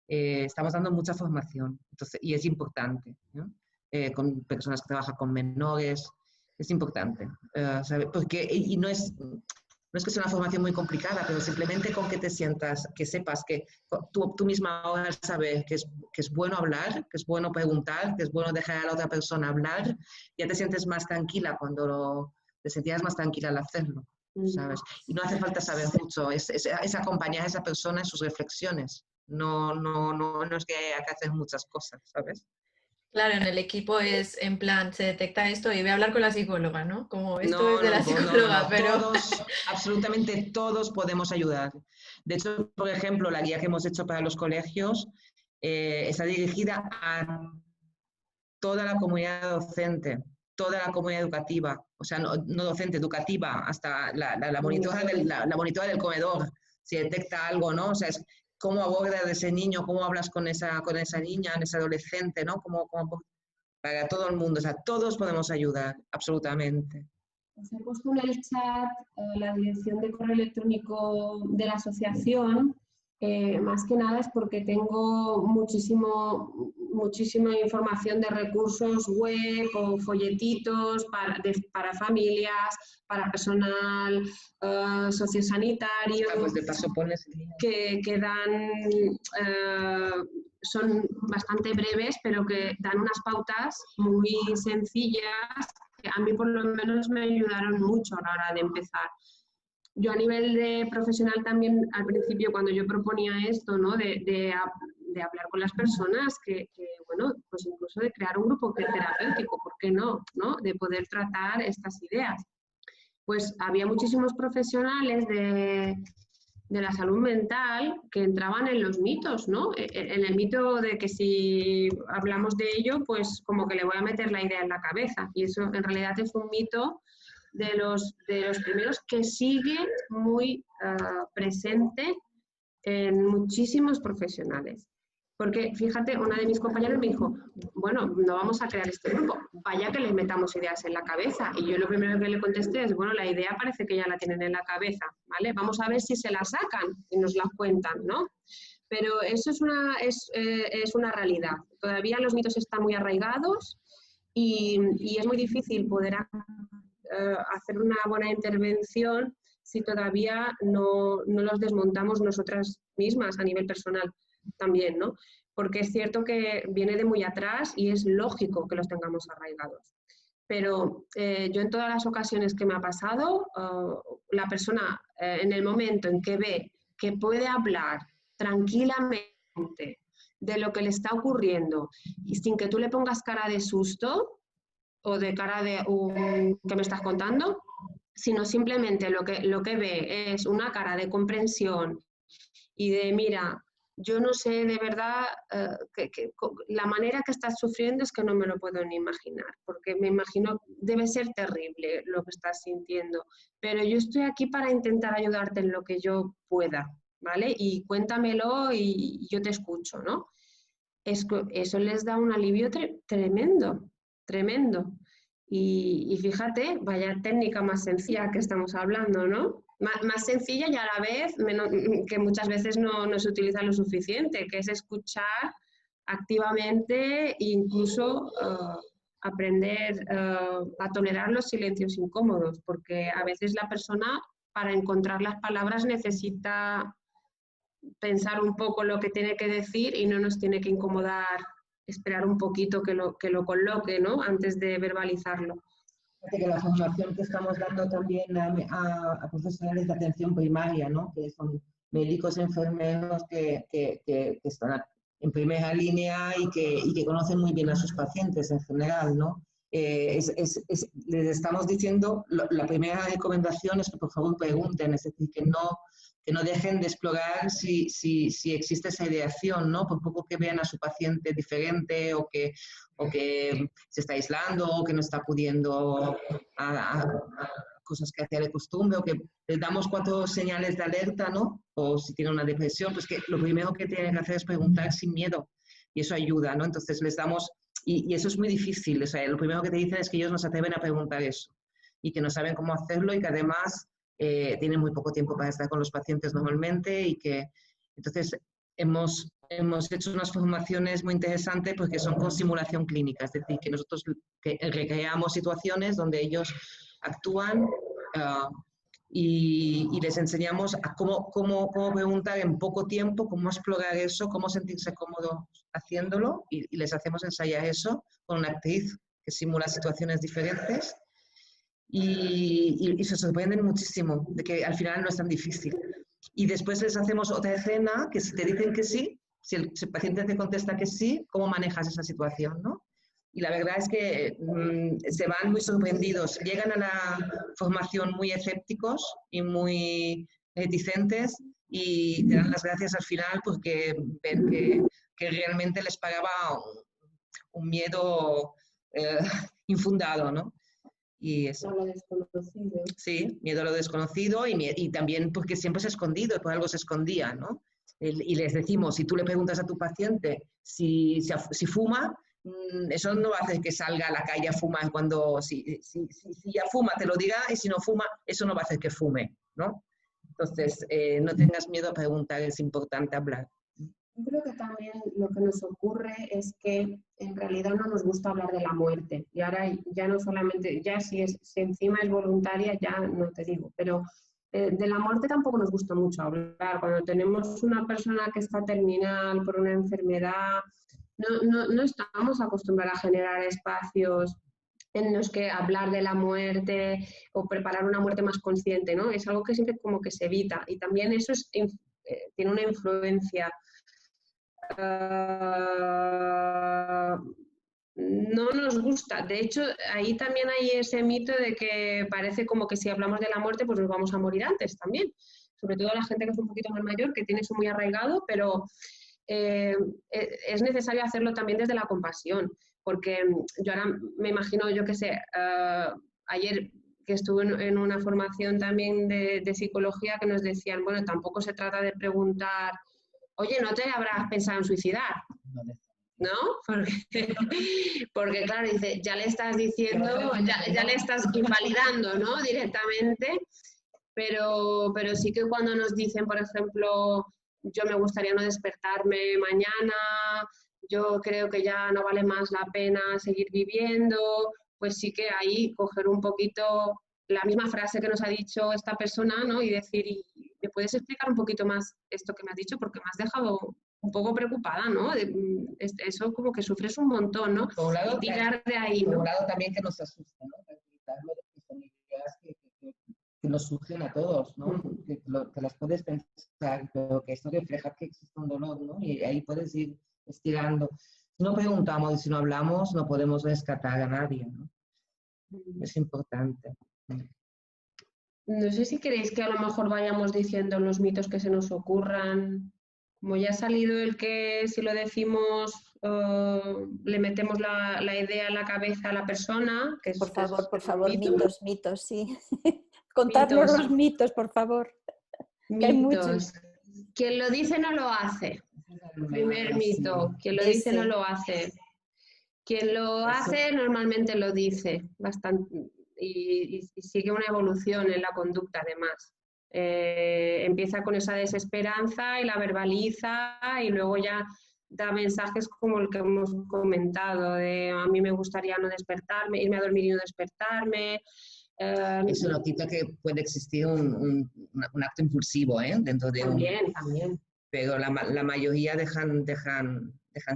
Estamos dando mucha formación, entonces, y es importante, ¿no? Con personas que trabajan con menores, es importante, porque y no es que sea una formación muy complicada, pero simplemente con que te sientas, que sepas que tú misma ahora sabes que es bueno hablar, que es bueno preguntar, que es bueno dejar a la otra persona hablar, ya te sientes más tranquila te sentías más tranquila al hacerlo, ¿sabes? Y no hace falta saber mucho, es acompañar a esa persona en sus reflexiones, no es que haya que hacer muchas cosas, ¿sabes? Claro, en el equipo es en plan, se detecta esto y voy a hablar con la psicóloga, ¿no? Como esto es de la psicóloga, pero... Todos, absolutamente todos podemos ayudar. De hecho, por ejemplo, la guía que hemos hecho para los colegios está dirigida a toda la comunidad docente, toda la comunidad educativa, o sea, no docente, educativa, hasta la monitora del comedor, si detecta algo, ¿no? O sea, es cómo abordas a ese niño, cómo hablas con esa niña, en ese adolescente, ¿no? Para todo el mundo, o sea, todos podemos ayudar, absolutamente. Os he puesto en el chat la dirección de correo electrónico de la asociación, más que nada es porque tengo muchísima información de recursos web o folletitos para familias, para personal sociosanitario, pues de paso pones que dan, son bastante breves, pero que dan unas pautas muy sencillas que a mí por lo menos me ayudaron mucho a la hora de empezar. Yo a nivel de profesional también, al principio, cuando yo proponía esto, ¿no? de hablar con las personas, bueno, pues incluso de crear un grupo terapéutico, ¿por qué no? De poder tratar estas ideas. Pues había muchísimos profesionales de la salud mental que entraban en los mitos, ¿no? En el mito de que si hablamos de ello, pues como que le voy a meter la idea en la cabeza. Y eso en realidad es un mito de los primeros que sigue muy presente en muchísimos profesionales. Porque, fíjate, una de mis compañeras me dijo, bueno, no vamos a crear este grupo, vaya que les metamos ideas en la cabeza. Y yo lo primero que le contesté es, bueno, la idea parece que ya la tienen en la cabeza, ¿vale? Vamos a ver si se la sacan y nos la cuentan, ¿no? Pero eso es una realidad. Todavía los mitos están muy arraigados y es muy difícil poder hacer una buena intervención si todavía no los desmontamos nosotras mismas a nivel personal también, ¿no? Porque es cierto que viene de muy atrás y es lógico que los tengamos arraigados. Pero yo en todas las ocasiones que me ha pasado, la persona en el momento en que ve que puede hablar tranquilamente de lo que le está ocurriendo y sin que tú le pongas cara de susto o de cara de ¿qué me estás contando? Sino simplemente lo que ve es una cara de comprensión y de, mira, yo no sé de verdad la manera que estás sufriendo es que no me lo puedo ni imaginar, porque me imagino debe ser terrible lo que estás sintiendo, pero yo estoy aquí para intentar ayudarte en lo que yo pueda, ¿vale? Y cuéntamelo y yo te escucho, ¿no? Eso les da un alivio tremendo, tremendo. Y fíjate, vaya técnica más sencilla que estamos hablando, ¿no? Más sencilla y a la vez que muchas veces no se utiliza lo suficiente, que es escuchar activamente e incluso aprender a tolerar los silencios incómodos, porque a veces la persona para encontrar las palabras necesita pensar un poco lo que tiene que decir y no nos tiene que incomodar esperar un poquito que lo coloque, ¿no? Antes de verbalizarlo. Que la formación que estamos dando también a profesionales de atención primaria, ¿no? Que son médicos, enfermeros que están en primera línea y que conocen muy bien a sus pacientes en general, ¿no? Les estamos diciendo, la primera recomendación es que por favor pregunten, es decir, que no dejen de explorar si existe esa ideación, ¿no? Por poco que vean a su paciente diferente o que se está aislando o que no está acudiendo a cosas que hacía de costumbre o que les damos 4 señales de alerta, ¿no? O si tiene una depresión, pues que lo primero que tienen que hacer es preguntar sin miedo y eso ayuda, ¿no? Entonces les damos, y eso es muy difícil, o sea, lo primero que te dicen es que ellos no se atreven a preguntar eso. y que no saben cómo hacerlo y que además tienen muy poco tiempo para estar con los pacientes normalmente y que entonces hemos hecho unas formaciones muy interesantes porque son con simulación clínica, es decir, que nosotros recreamos situaciones donde ellos actúan y les enseñamos a cómo preguntar en poco tiempo, cómo explorar eso, cómo sentirse cómodo haciéndolo y les hacemos ensayar eso con una actriz que simula situaciones diferentes y se sorprenden muchísimo de que al final no es tan difícil. Y después les hacemos otra escena que si te dicen que sí, si el paciente te contesta que sí, ¿cómo manejas esa situación, no? Y la verdad es que se van muy sorprendidos, llegan a la formación muy escépticos y muy reticentes y te dan las gracias al final porque ven que realmente les pagaba un miedo infundado, ¿no? Y eso. A lo desconocido. Sí, miedo a lo desconocido y también porque siempre se ha escondido, por algo se escondía, ¿no? Y les decimos, si tú le preguntas a tu paciente si fuma, eso no va a hacer que salga a la calle a fumar cuando, si ya fuma, te lo diga, y si no fuma, eso no va a hacer que fume, ¿no? Entonces, no tengas miedo a preguntar, es importante hablar. Yo creo que también lo que nos ocurre es que en realidad no nos gusta hablar de la muerte. Y ahora ya no solamente, ya si encima es voluntaria, ya no te digo, pero de la muerte tampoco nos gusta mucho hablar. Cuando tenemos una persona que está terminal por una enfermedad, no estamos acostumbrados a generar espacios en los que hablar de la muerte o preparar una muerte más consciente, ¿no? Es algo que siempre como que se evita. Y también eso tiene una influencia. No nos gusta. De hecho, ahí también hay ese mito de que parece como que si hablamos de la muerte, pues nos vamos a morir antes también. Sobre todo la gente que es un poquito más mayor, que tiene eso muy arraigado, pero es necesario hacerlo también desde la compasión. Porque yo ahora me imagino, yo qué sé, ayer que estuve en una formación también de psicología que nos decían, bueno, tampoco se trata de preguntar, oye, ¿no te habrás pensado en suicidar? ¿No? Porque claro, dice, ya le estás diciendo, ya le estás invalidando, ¿no? Directamente, pero sí que cuando nos dicen, por ejemplo, yo me gustaría no despertarme mañana, yo creo que ya no vale más la pena seguir viviendo, pues sí que ahí coger un poquito la misma frase que nos ha dicho esta persona, ¿no? Y decir, ¿me puedes explicar un poquito más esto que me has dicho? Porque me has dejado un poco preocupada, ¿no? Eso como que sufres un montón, ¿no? Por un lado, y tirar de ahí, por ¿no? un lado también que nos asusta, ¿no? Que son ideas que nos surgen a todos, ¿no? Que las puedes pensar, pero que esto refleja que existe un dolor, ¿no? Y ahí puedes ir estirando. Si no preguntamos y si no hablamos, no podemos rescatar a nadie, ¿no? Es importante. No sé si queréis que a lo mejor vayamos diciendo los mitos que se nos ocurran. Como ya ha salido el que si lo decimos le metemos la idea en la cabeza a la persona. Que por favor, mito. mitos, sí. Contarnos mitos. los mitos, por favor. Mitos. Que hay muchos. Quien lo dice no lo hace. Primer mito. Quien lo dice no lo hace. Quien lo hace normalmente lo dice bastante y sigue una evolución en la conducta además. Empieza con esa desesperanza y la verbaliza y luego ya da mensajes como el que hemos comentado de a mí me gustaría no despertarme, irme a dormir y no despertarme. Eso no quita que puede existir un acto impulsivo, ¿eh? Dentro de también. Pero la mayoría dejan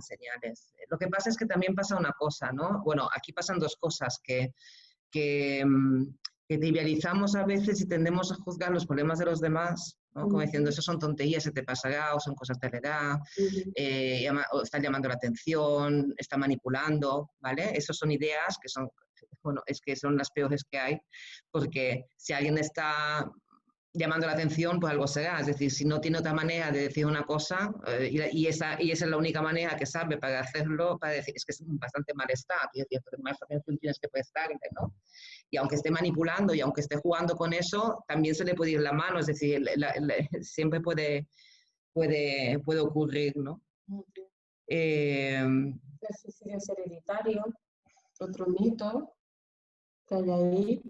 señales. Lo que pasa es que también pasa una cosa, ¿no? Bueno, aquí pasan dos cosas, que trivializamos a veces y tendemos a juzgar los problemas de los demás, ¿no? Como diciendo, eso son tonterías, se te pasará, o son cosas de la edad, o está llamando la atención, está manipulando, ¿vale? Esas son ideas que son, bueno, es que son las peores que hay, porque si alguien está llamando la atención, pues algo será. Es decir, si no tiene otra manera de decir una cosa y esa es la única manera que sabe para hacerlo, para decir, es que es bastante malestar, y es decir, más atención tienes que prestarle, ¿no? Y aunque esté manipulando y aunque esté jugando con eso, también se le puede ir la mano, es decir, siempre puede ocurrir, ¿no? El suicidio es hereditario, otro mito que hay ahí.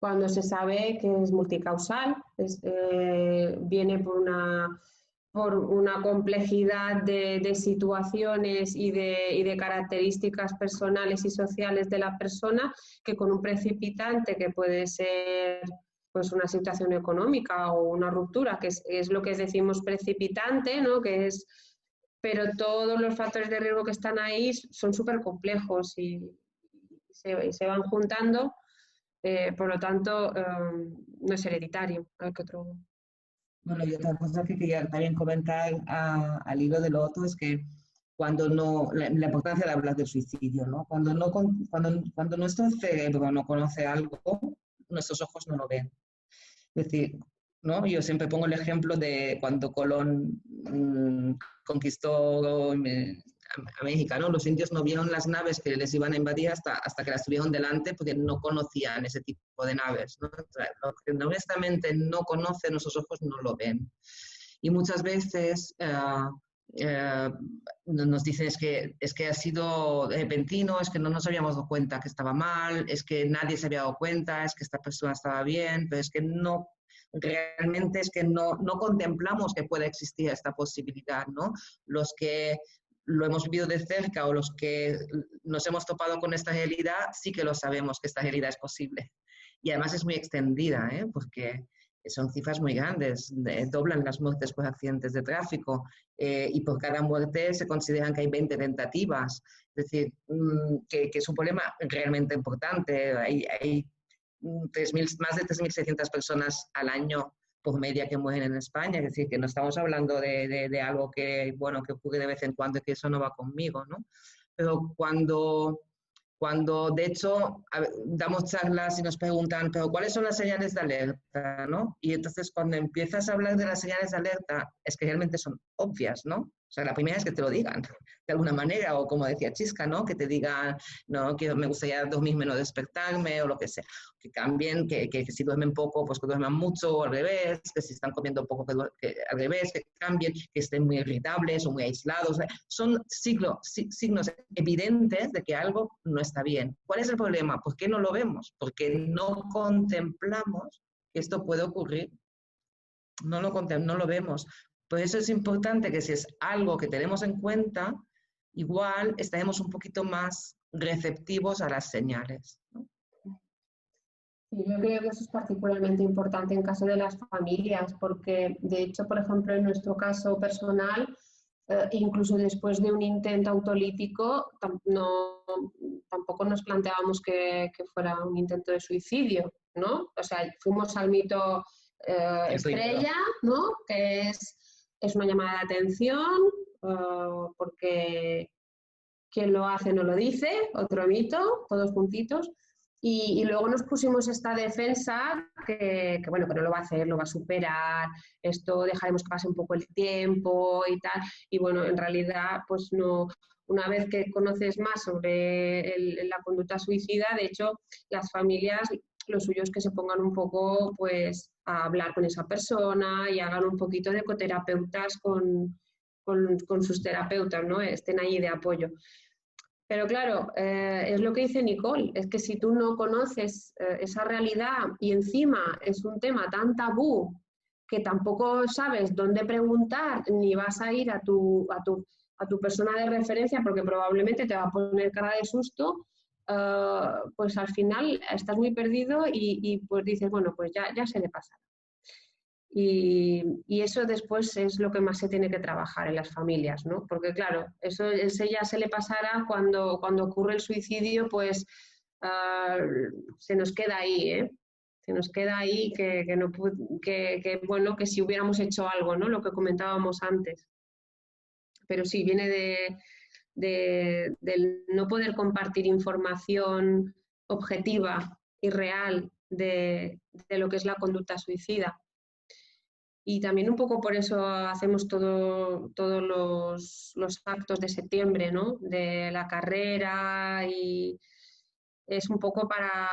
cuando se sabe que es multicausal, viene por una complejidad de situaciones y de características personales y sociales de la persona, que con un precipitante que puede ser pues una situación económica o una ruptura, que es lo que decimos precipitante, ¿no? Pero todos los factores de riesgo que están ahí son súper complejos y se van juntando, por lo tanto no es hereditario. Bueno, y otra cosa que quería también comentar al hilo de lo otro es que cuando no, la importancia de hablar del suicidio, ¿no? Cuando nuestro cerebro no conoce algo, nuestros ojos no lo ven. Es decir, ¿no? Yo siempre pongo el ejemplo de cuando Colón conquistó a México, ¿no? Los indios no vieron las naves que les iban a invadir hasta que las tuvieron delante porque no conocían ese tipo de naves, ¿no? Lo que honestamente no conocen, nuestros ojos no lo ven. Y muchas veces nos dicen es que ha sido repentino, es que no nos habíamos dado cuenta que estaba mal, es que nadie se había dado cuenta, es que esta persona estaba bien, pero es que no, realmente es que no contemplamos que pueda existir esta posibilidad, ¿no? Los que lo hemos vivido de cerca o los que nos hemos topado con esta realidad, sí que lo sabemos que esta realidad es posible. Y además es muy extendida, porque son cifras muy grandes, doblan las muertes por accidentes de tráfico y por cada muerte se consideran que hay 20 tentativas. Es decir, que es un problema realmente importante. Hay más de 3.600 personas al año por media que mueren en España, es decir, que no estamos hablando de algo que, bueno, que ocurre de vez en cuando y que eso no va conmigo, ¿no? Pero cuando de hecho damos charlas y nos preguntan, pero ¿cuáles son las señales de alerta, ¿no? Y entonces cuando empiezas a hablar de las señales de alerta, es que realmente son obvias, ¿no? O sea, la primera es que te lo digan de alguna manera, o como decía Chisca, ¿no? Que te digan, no, que me gustaría dormirme, no despertarme, o lo que sea. Que cambien, que si duermen poco, pues que duerman mucho, o al revés, que si están comiendo poco, que al revés, que cambien, que estén muy irritables o muy aislados. Son signos evidentes de que algo no está bien. ¿Cuál es el problema? ¿Por qué no lo vemos? Porque no contemplamos que esto puede ocurrir. No lo vemos. Por eso es importante que si es algo que tenemos en cuenta, igual estaremos un poquito más receptivos a las señales, ¿no? Sí, yo creo que eso es particularmente importante en caso de las familias, porque de hecho, por ejemplo, en nuestro caso personal, incluso después de un intento autolítico, tampoco nos planteábamos que fuera un intento de suicidio, ¿no? O sea, fuimos al mito estrella, ¿no? Que es una llamada de atención, porque quien lo hace no lo dice, otro mito, todos juntitos. Y luego nos pusimos esta defensa que bueno, que no lo va a hacer, lo va a superar, esto dejaremos que pase un poco el tiempo y tal. Y bueno, en realidad, pues no. Una vez que conoces más sobre la conducta suicida, de hecho, las familias, lo suyo es que se pongan un poco pues a hablar con esa persona y hagan un poquito de coterapeutas con sus terapeutas, ¿no? Estén ahí de apoyo. Pero claro, es lo que dice Nicole, es que si tú no conoces esa realidad y encima es un tema tan tabú que tampoco sabes dónde preguntar ni vas a ir a tu persona de referencia porque probablemente te va a poner cara de susto, pues al final estás muy perdido y pues dices, bueno, pues ya se le pasará. Y eso después es lo que más se tiene que trabajar en las familias, ¿no? Porque claro, eso ya se le pasará cuando ocurre el suicidio, pues se nos queda ahí, ¿eh? Se nos queda ahí que bueno, que si hubiéramos hecho algo, ¿no? Lo que comentábamos antes. Pero sí, viene del no poder compartir información objetiva y real de lo que es la conducta suicida. Y también un poco por eso hacemos todos los actos de septiembre, ¿no? De la carrera, y es un poco para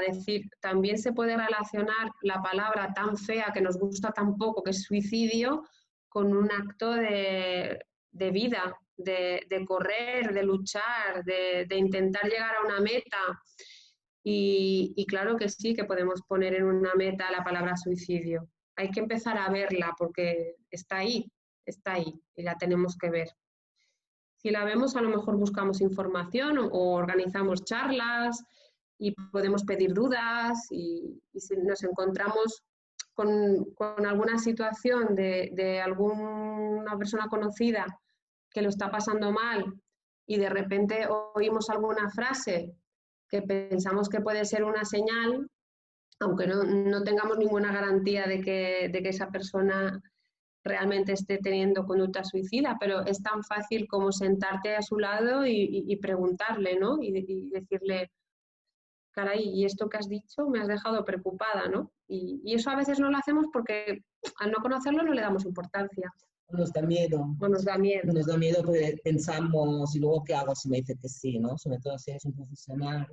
decir, también se puede relacionar la palabra tan fea que nos gusta tan poco, que es suicidio, con un acto de vida, de correr, de luchar, de intentar llegar a una meta. Y claro que sí, que podemos poner en una meta la palabra suicidio. Hay que empezar a verla porque está ahí y la tenemos que ver. Si la vemos, a lo mejor buscamos información o organizamos charlas y podemos pedir dudas y si nos encontramos con alguna situación de alguna persona conocida que lo está pasando mal y de repente oímos alguna frase que pensamos que puede ser una señal, aunque no tengamos ninguna garantía de que esa persona realmente esté teniendo conducta suicida, pero es tan fácil como sentarte a su lado y preguntarle, ¿no? Y decirle, caray, ¿y esto que has dicho me has dejado preocupada, ¿no? Y eso a veces no lo hacemos porque al no conocerlo no le damos importancia. Nos da miedo. O nos da miedo. Nos da miedo porque pensamos, ¿y luego qué hago si me dice que sí, ¿no? Sobre todo si eres un profesional.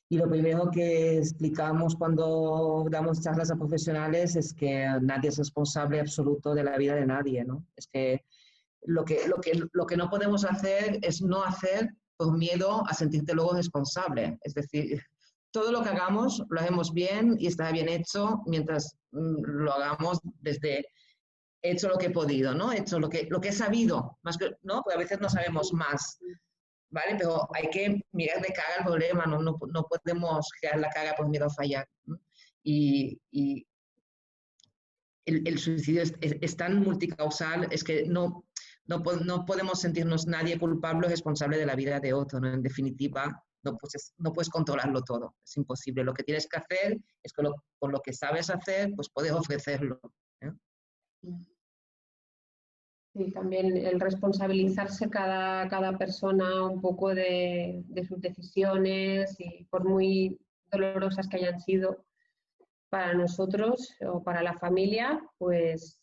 Y lo primero que explicamos cuando damos charlas a profesionales es que nadie es responsable absoluto de la vida de nadie, ¿no? Es que lo que no podemos hacer es no hacer por miedo a sentirte luego responsable. Es decir, todo lo que hagamos lo hacemos bien y está bien hecho mientras lo hagamos desde he hecho lo que he podido, ¿no? He hecho lo que he sabido, más que, ¿no? Porque a veces no sabemos más, ¿vale? Pero hay que mirar de cara al problema, no podemos girar la cara por miedo a fallar, ¿no? Y el suicidio es tan multicausal, es que no podemos sentirnos nadie culpable o responsable de la vida de otro, ¿no? En definitiva, no puedes controlarlo todo, es imposible. Lo que tienes que hacer es con lo que sabes hacer, pues puedes ofrecerlo, ¿eh? Sí, también el responsabilizarse cada persona un poco de sus decisiones y por muy dolorosas que hayan sido para nosotros o para la familia, pues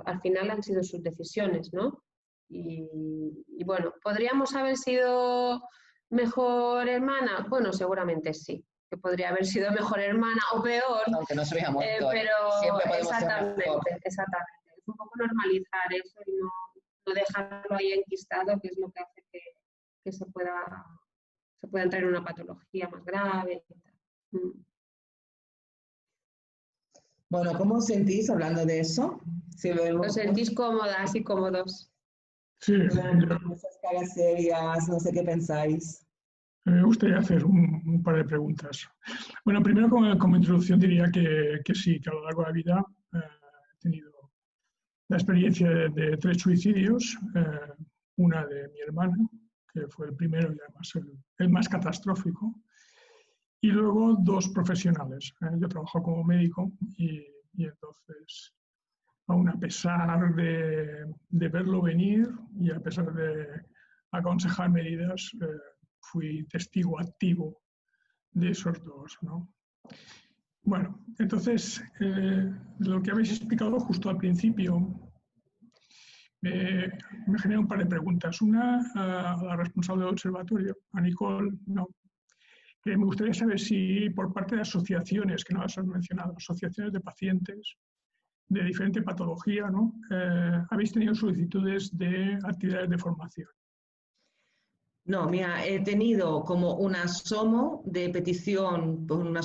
al final han sido sus decisiones, ¿no? Y bueno, ¿podríamos haber sido mejor hermana? Bueno, seguramente sí, que podría haber sido mejor hermana o peor. Aunque no se hubiera muerto, pero siempre podemos exactamente. ser Es un poco normalizar eso y no dejarlo ahí enquistado, que es lo que hace que se pueda entrar en una patología más grave. Bueno, ¿cómo os sentís hablando de eso? Si ¿Os sentís cómodas y cómodos? Sí. Esas caras serias, no sé qué pensáis. Me gustaría hacer un par de preguntas. Bueno, primero como introducción diría que sí, que a lo largo de la vida he tenido la experiencia de 3 suicidios, una de mi hermana, que fue el primero y además el más catastrófico, y luego 2 profesionales. Yo trabajo como médico y entonces, aún a pesar de verlo venir y a pesar de aconsejar medidas, fui testigo activo de esos 2, ¿no? Bueno, entonces, lo que habéis explicado justo al principio me genera un par de preguntas. Una a la responsable del observatorio, a Nicole, no, que me gustaría saber si por parte de asociaciones, que no las has mencionado, asociaciones de pacientes de diferente patología, ¿no? ¿Habéis tenido solicitudes de actividades de formación? No, mira, he tenido como un asomo de petición por la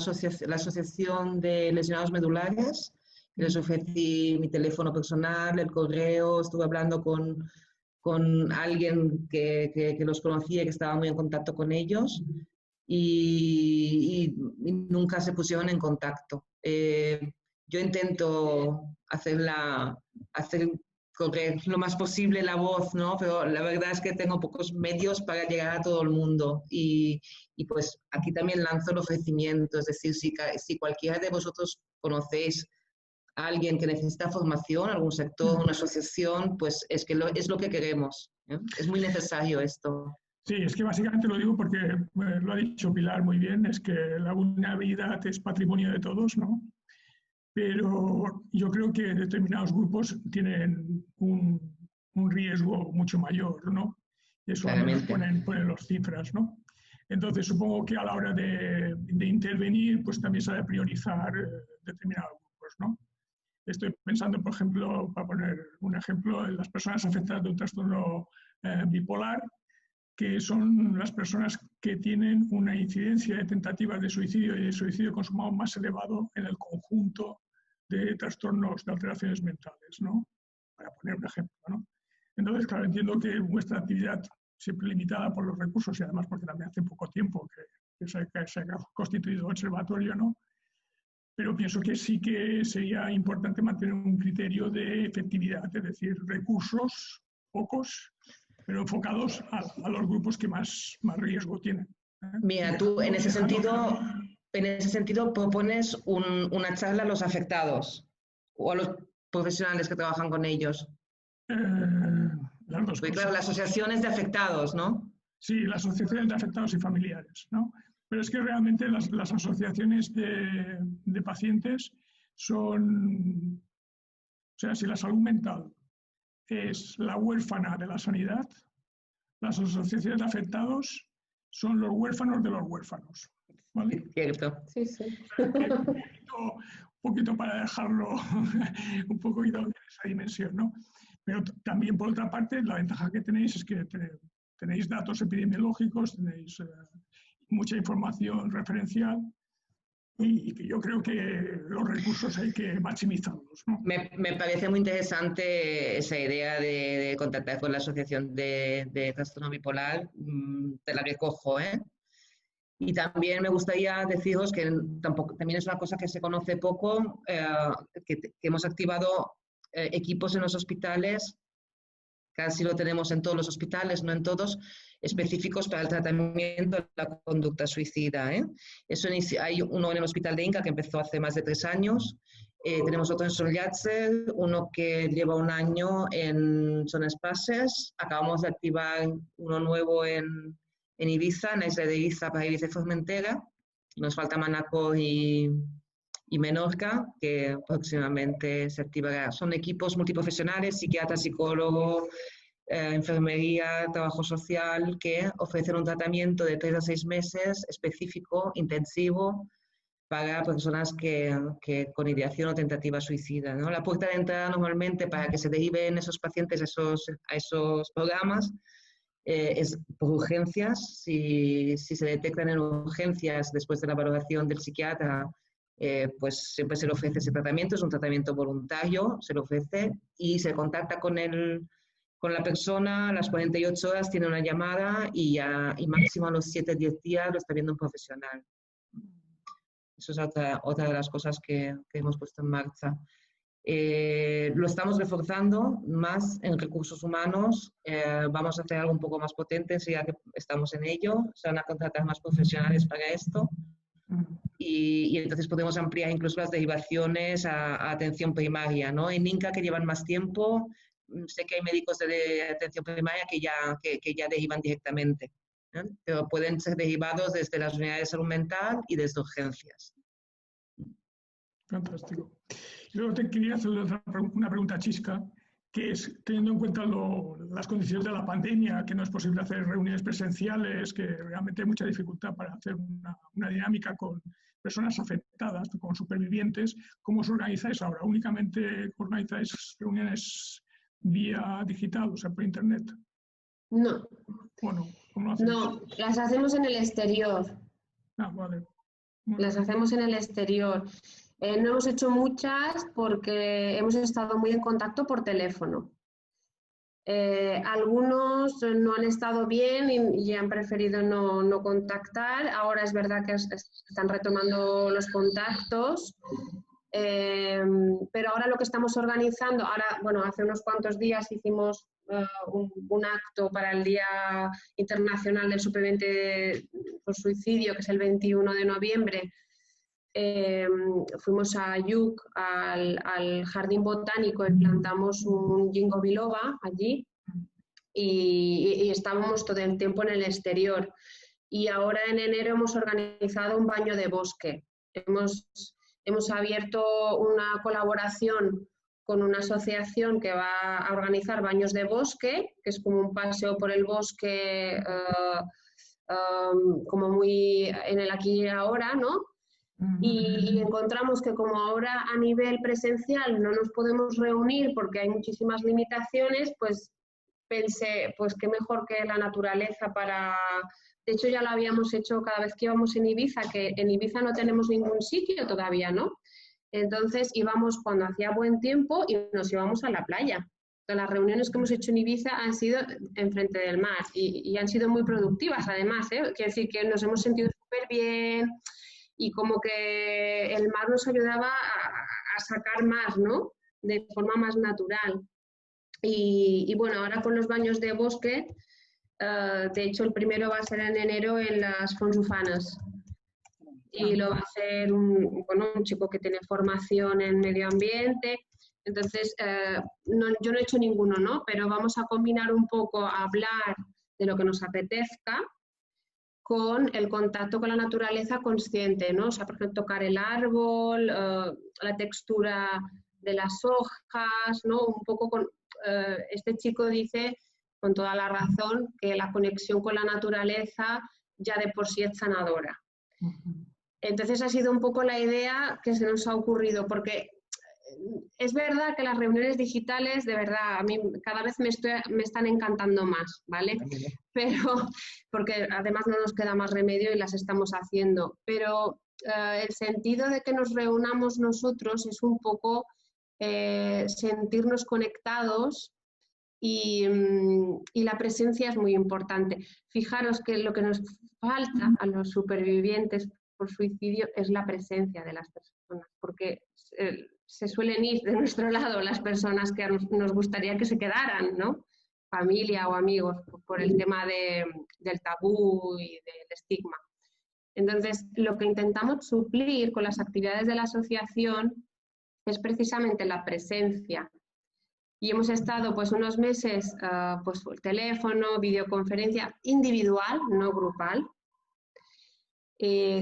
Asociación de Lesionados Medulares. Les ofrecí mi teléfono personal, el correo, estuve hablando con alguien que los conocía, que estaba muy en contacto con ellos y nunca se pusieron en contacto. Yo intento hacer correr lo más posible la voz, ¿no? Pero la verdad es que tengo pocos medios para llegar a todo el mundo y pues aquí también lanzo el ofrecimiento, es decir, si cualquiera de vosotros conocéis a alguien que necesita formación, algún sector, una asociación, pues es lo que queremos, ¿eh? Es muy necesario esto. Sí, es que básicamente lo digo porque lo ha dicho Pilar muy bien, es que la vulnerabilidad es patrimonio de todos, ¿no? Pero yo creo que determinados grupos tienen un riesgo mucho mayor, ¿no? Eso ponen las cifras, ¿no? Entonces supongo que a la hora de intervenir, pues también se ha de priorizar determinados grupos, ¿no? Estoy pensando, por ejemplo, para poner un ejemplo, en las personas afectadas de un trastorno bipolar, que son las personas que tienen una incidencia de tentativas de suicidio y de suicidio consumado más elevado en el conjunto de trastornos de alteraciones mentales, ¿no? Para poner un ejemplo, ¿no? Entonces, claro, entiendo que vuestra actividad, siempre limitada por los recursos y además porque también hace poco tiempo que se ha constituido observatorio, ¿no? Pero pienso que sí que sería importante mantener un criterio de efectividad, es decir, recursos pocos, pero enfocados a los grupos que más riesgo tienen. Mira, tú en ese sentido propones una charla a los afectados o a los profesionales que trabajan con ellos. Las dos cosas. Claro, las asociaciones de afectados, ¿no? Sí, las asociaciones de afectados y familiares, ¿no? Pero es que realmente las asociaciones de pacientes son... O sea, si la salud mental es la huérfana de la sanidad, las asociaciones de afectados son los huérfanos de los huérfanos, ¿vale? Cierto. Sí, sí. Un poquito para dejarlo un poquito en esa dimensión, ¿no? Pero también, por otra parte, la ventaja que tenéis es que tenéis datos epidemiológicos, tenéis mucha información referencial y que yo creo que los recursos hay que maximizarlos, ¿no? Me parece muy interesante esa idea de contactar con la Asociación de Trastorno Bipolar, te la recojo, ¿eh? Y también me gustaría deciros que también es una cosa que se conoce poco, que hemos activado equipos en los hospitales, casi lo tenemos en todos los hospitales, no en todos, específicos para el tratamiento de la conducta suicida, ¿eh? Hay uno en el Hospital de Inca que empezó hace más de 3 años, tenemos otro en Solljärtsel, uno que lleva 1 año en Son Espases, acabamos de activar uno nuevo en Ibiza, en la isla de Ibiza para Ibiza y Formentera, nos falta Manacor y Menorca, que próximamente se activará. Son equipos multiprofesionales, psiquiatra, psicólogo, enfermería, trabajo social, que ofrecen un tratamiento de 3 a 6 meses específico, intensivo, para personas que con ideación o tentativa suicida, ¿no? La puerta de entrada normalmente para que se deriven esos pacientes a esos programas es por urgencias. Si se detectan en urgencias después de la valoración del psiquiatra, pues siempre se le ofrece ese tratamiento, es un tratamiento voluntario, se le ofrece y se contacta con la persona a las 48 horas, tiene una llamada y máximo a los 7-10 días lo está viendo un profesional. Eso es otra de las cosas que hemos puesto en marcha. Lo estamos reforzando más en recursos humanos, vamos a hacer algo un poco más potente, ya que estamos en ello, se van a contratar más profesionales para esto. Y entonces podemos ampliar incluso las derivaciones a atención primaria, ¿no? En Inca, que llevan más tiempo, sé que hay médicos de atención primaria que ya derivan directamente, ¿eh? Pero pueden ser derivados desde las unidades de salud mental y desde urgencias. Fantástico. Y luego te quería hacer una pregunta chisca, que es, teniendo en cuenta las condiciones de la pandemia, que no es posible hacer reuniones presenciales, que realmente hay mucha dificultad para hacer una dinámica con personas afectadas, con supervivientes, ¿cómo os organizáis ahora? ¿Únicamente organizáis reuniones vía digital, o sea, por internet? No. Bueno, ¿cómo lo hacéis? No, las hacemos en el exterior. Ah, vale. Las hacemos en el exterior. No hemos hecho muchas porque hemos estado muy en contacto por teléfono. Algunos no han estado bien y han preferido no contactar. Ahora es verdad que están retomando los contactos. Pero ahora lo que estamos organizando, hace unos cuantos días hicimos un acto para el Día Internacional del Superviviente por Suicidio, que es el 21 de noviembre. Fuimos a Lluc, al Jardín Botánico, y plantamos un ginkgo biloba allí y estábamos todo el tiempo en el exterior. Y ahora en enero hemos organizado un baño de bosque. Hemos abierto una colaboración con una asociación que va a organizar baños de bosque, que es como un paseo por el bosque, como muy en el aquí y ahora, ¿no? Y encontramos que como ahora a nivel presencial no nos podemos reunir porque hay muchísimas limitaciones, pues pensé, pues qué mejor que la naturaleza para... De hecho, ya lo habíamos hecho cada vez que íbamos en Ibiza, que en Ibiza no tenemos ningún sitio todavía, ¿no? Entonces íbamos cuando hacía buen tiempo y nos íbamos a la playa. Las reuniones que hemos hecho en Ibiza han sido enfrente del mar y han sido muy productivas además, ¿eh? Quiere decir que nos hemos sentido súper bien y como que el mar nos ayudaba a sacar más, ¿no? De forma más natural. Y bueno, ahora con los baños de bosque, de hecho el primero va a ser en enero en las Fonts Ufanes. Y lo va a hacer un chico que tiene formación en medio ambiente. Entonces, yo no he hecho ninguno, ¿no? Pero vamos a combinar un poco a hablar de lo que nos apetezca con el contacto con la naturaleza consciente, ¿no? O sea, por ejemplo, tocar el árbol, la textura de las hojas, ¿no? Un poco con... este chico dice, con toda la razón, que la conexión con la naturaleza ya de por sí es sanadora. Entonces ha sido un poco la idea que se nos ha ocurrido, porque es verdad que las reuniones digitales, de verdad, a mí cada vez me están encantando más, ¿vale? Pero, porque además no nos queda más remedio y las estamos haciendo. Pero el sentido de que nos reunamos nosotros es un poco sentirnos conectados y la presencia es muy importante. Fijaros que lo que nos falta a los supervivientes por suicidio es la presencia de las personas, porque se suelen ir de nuestro lado las personas que nos gustaría que se quedaran, ¿no? Familia o amigos, por el tema del tabú y del estigma. Entonces, lo que intentamos suplir con las actividades de la asociación es precisamente la presencia. Y hemos estado pues unos meses pues por teléfono, videoconferencia individual, no grupal,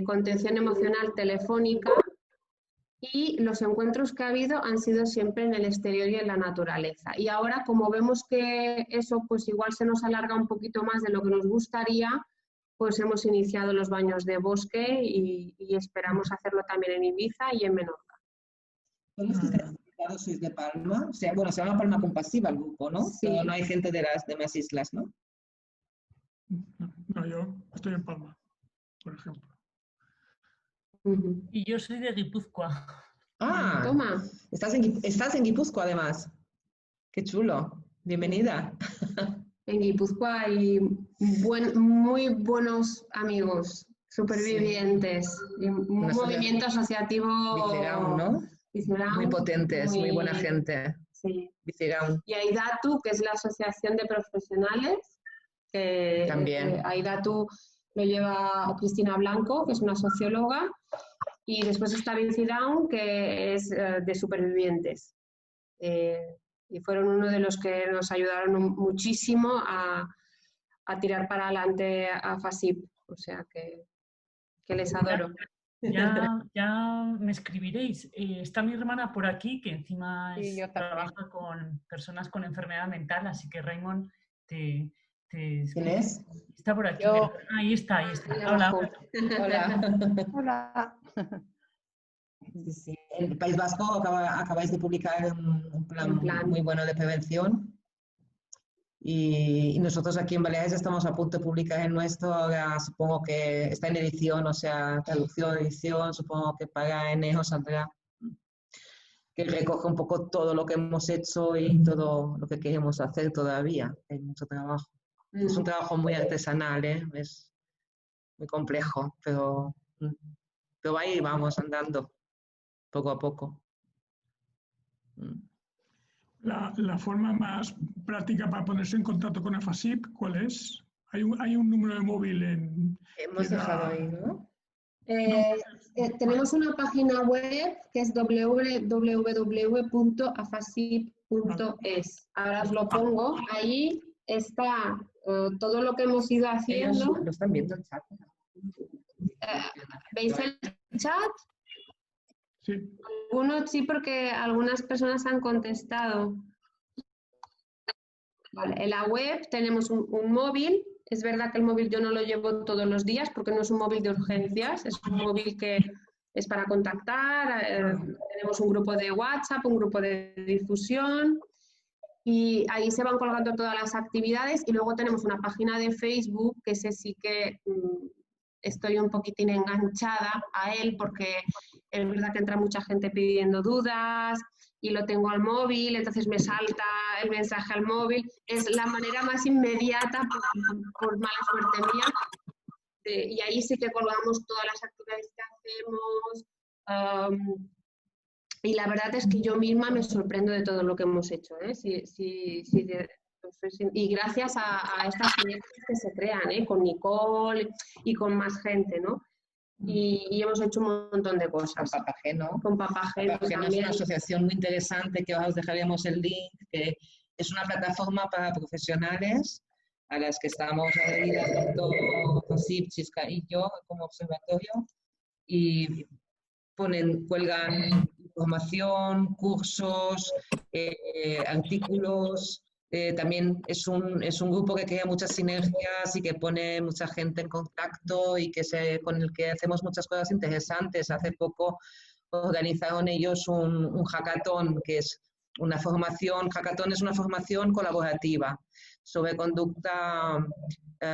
contención emocional telefónica, y los encuentros que ha habido han sido siempre en el exterior y en la naturaleza. Y ahora, como vemos que eso pues igual se nos alarga un poquito más de lo que nos gustaría, pues hemos iniciado los baños de bosque y esperamos hacerlo también en Ibiza y en Menorca. ¿Todos los que estáis invitados sois de Palma? O sea, bueno, se llama Palma Compasiva el grupo, ¿no? Sí. No hay gente de las demás islas, ¿no? No, yo estoy en Palma, por ejemplo. Y yo soy de Guipúzcoa. Ah, toma. Estás en Guipúzcoa además. Qué chulo. Bienvenida. En Guipúzcoa hay muy buenos amigos, supervivientes, sí. Un movimiento asociativo Viceraun, ¿no? Viceraun, muy potentes, muy buena gente. Sí. Viceraun. Y AIDATU, que es la asociación de profesionales, que también. AIDATU lo lleva Cristina Blanco, que es una socióloga, y después está Viceraun, que es de supervivientes. Y fueron uno de los que nos ayudaron muchísimo a tirar para adelante a FASIP, o sea que les adoro. Ya me escribiréis. Está mi hermana por aquí, que encima trabaja con personas con enfermedad mental, así que Raymond te ¿Quién es? Está por aquí. Ahí está. Hola. Hola. Sí. En el País Vasco acabáis de publicar un plan muy bueno de prevención y nosotros aquí en Baleares estamos a punto de publicar el nuestro. Ahora supongo que está en edición, o sea, traducción, edición, supongo que para enero saldrá, que recoge un poco todo lo que hemos hecho y todo lo que queremos hacer todavía. Hay mucho trabajo. Es un trabajo muy artesanal, es muy complejo, pero ahí vamos andando, poco a poco. La forma más práctica para ponerse en contacto con AFASIP, ¿cuál es? Hay un número de móvil en... Hemos dejado ahí, ¿no? Tenemos una página web que es www.afasip.es. Ahora os lo pongo. Ahí está todo lo que hemos ido haciendo. Ellos lo están viendo el chat. ¿Veis el chat? Sí. Algunos sí, porque algunas personas han contestado. Vale, en la web tenemos un móvil. Es verdad que el móvil yo no lo llevo todos los días porque no es un móvil de urgencias, es un móvil que es para contactar. Tenemos un grupo de WhatsApp, un grupo de difusión Y ahí se van colgando todas las actividades y luego tenemos una página de Facebook, que ese sí que estoy un poquitín enganchada a él porque es verdad que entra mucha gente pidiendo dudas y lo tengo al móvil, entonces me salta el mensaje al móvil. Es la manera más inmediata, por mala suerte mía, y ahí sí que colgamos todas las actividades que hacemos. Y la verdad es que yo misma me sorprendo de todo lo que hemos hecho, ¿eh? Y gracias a estas sinergias que se crean, con Nicole y con más gente, ¿no? Y hemos hecho un montón de cosas. Con Papageno. Con Papageno también. Es una asociación muy interesante que os dejaremos el link, que es una plataforma para profesionales a las que estamos adheridas tanto Josip, Chisca y yo como observatorio, y cuelgan información, cursos, artículos. También es un grupo que crea muchas sinergias y que pone mucha gente en contacto y con el que hacemos muchas cosas interesantes. Hace poco organizaron ellos un hackathon, que es una formación. Hackathon es una formación colaborativa sobre conducta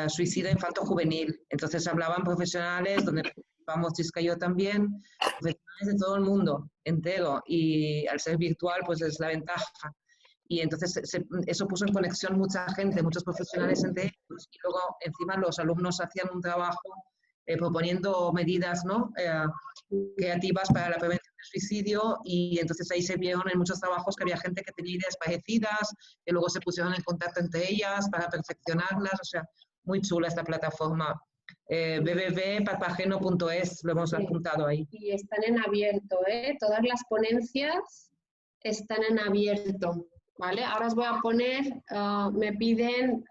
suicida infanto-juvenil. Entonces hablaban profesionales, donde vamos Chisca y yo también, profesionales de todo el mundo entero, y al ser virtual pues es la ventaja. Y entonces eso puso en conexión mucha gente, muchos profesionales entre ellos, y luego encima los alumnos hacían un trabajo proponiendo medidas, ¿no? Creativas para la prevención del suicidio, y entonces ahí se vieron en muchos trabajos que había gente que tenía ideas parecidas, que luego se pusieron en contacto entre ellas para perfeccionarlas. O sea, muy chula esta plataforma. www.papageno.es, lo hemos apuntado ahí. Y están en abierto, todas las ponencias están en abierto, ¿vale? Ahora os voy a poner, me piden...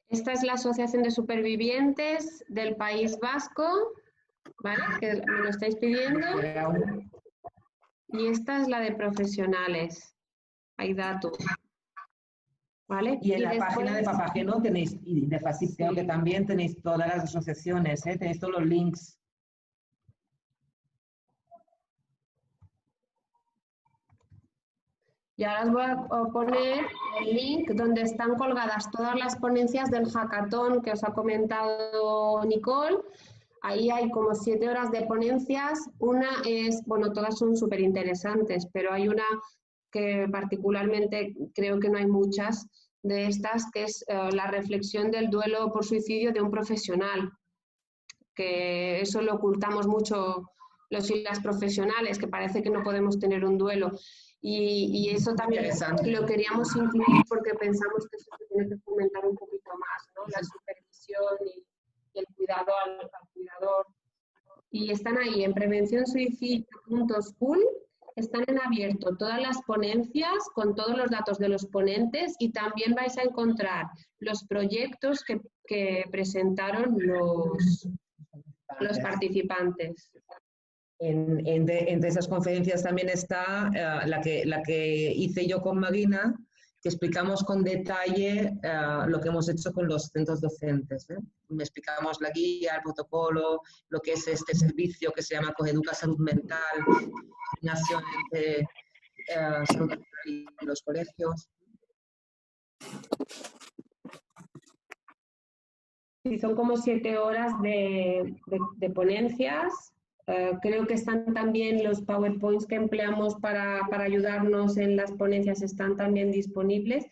esta es la Asociación de Supervivientes del País Vasco, ¿vale? Que me lo estáis pidiendo. Y esta es la de profesionales. Hay datos. ¿Vale? Y en la página de Papageno tenéis, y de FASIP creo que también tenéis todas las asociaciones, tenéis todos los links. Y ahora os voy a poner el link donde están colgadas todas las ponencias del hackathon que os ha comentado Nicole. Ahí hay como 7 horas de ponencias. Una es, bueno, todas son súper interesantes, pero hay una que particularmente creo que no hay muchas de estas, que es la reflexión del duelo por suicidio de un profesional, que eso lo ocultamos mucho los y las profesionales, que parece que no podemos tener un duelo, y eso también lo queríamos incluir porque pensamos que eso se tiene que fomentar un poquito más, ¿no? La supervisión y el cuidado al cuidador. Y están ahí en prevencionsuicidio.school. Están en abierto todas las ponencias con todos los datos de los ponentes, y también vais a encontrar los proyectos que presentaron los participantes. Entre esas conferencias también está la que hice yo con Marina, que explicamos con detalle lo que hemos hecho con los centros docentes. Explicamos la guía, el protocolo, lo que es este servicio que se llama Coeduca Salud Mental, coordinación entre salud mental y los colegios. Sí, son como 7 horas de ponencias. Creo que están también los PowerPoints que empleamos para ayudarnos en las ponencias, están también disponibles.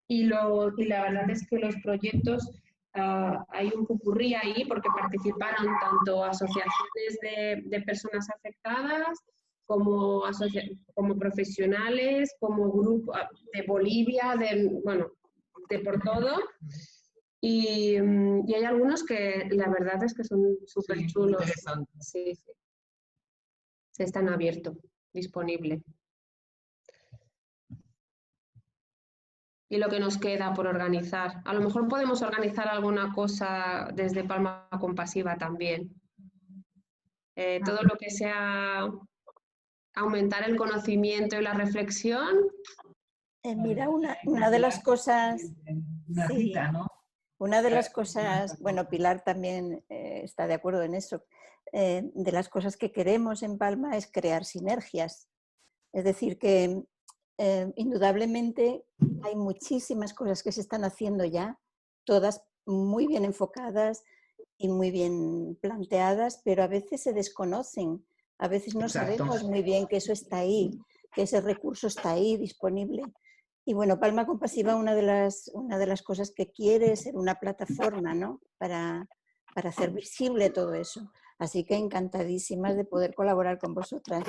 Y la verdad es que los proyectos, hay un popurrí ahí porque participaron tanto asociaciones de personas afectadas, como profesionales, como grupo de Bolivia, de por todo. Y hay algunos que la verdad es que son súper chulos. Sí. Están abiertos, disponible. Y lo que nos queda por organizar. A lo mejor podemos organizar alguna cosa desde Palma Compasiva también. Todo lo que sea aumentar el conocimiento y la reflexión. Mira, una de las cosas... Una cita, ¿no? Una de las cosas, bueno, Pilar también está de acuerdo en eso, de las cosas que queremos en Palma es crear sinergias. Es decir, que indudablemente hay muchísimas cosas que se están haciendo ya, todas muy bien enfocadas y muy bien planteadas, pero a veces se desconocen, a veces no sabemos muy bien que eso está ahí, que ese recurso está ahí disponible. Y bueno, Palma Compasiva, una de las cosas que quiere es ser una plataforma, ¿no? para hacer visible todo eso. Así que encantadísimas de poder colaborar con vosotras.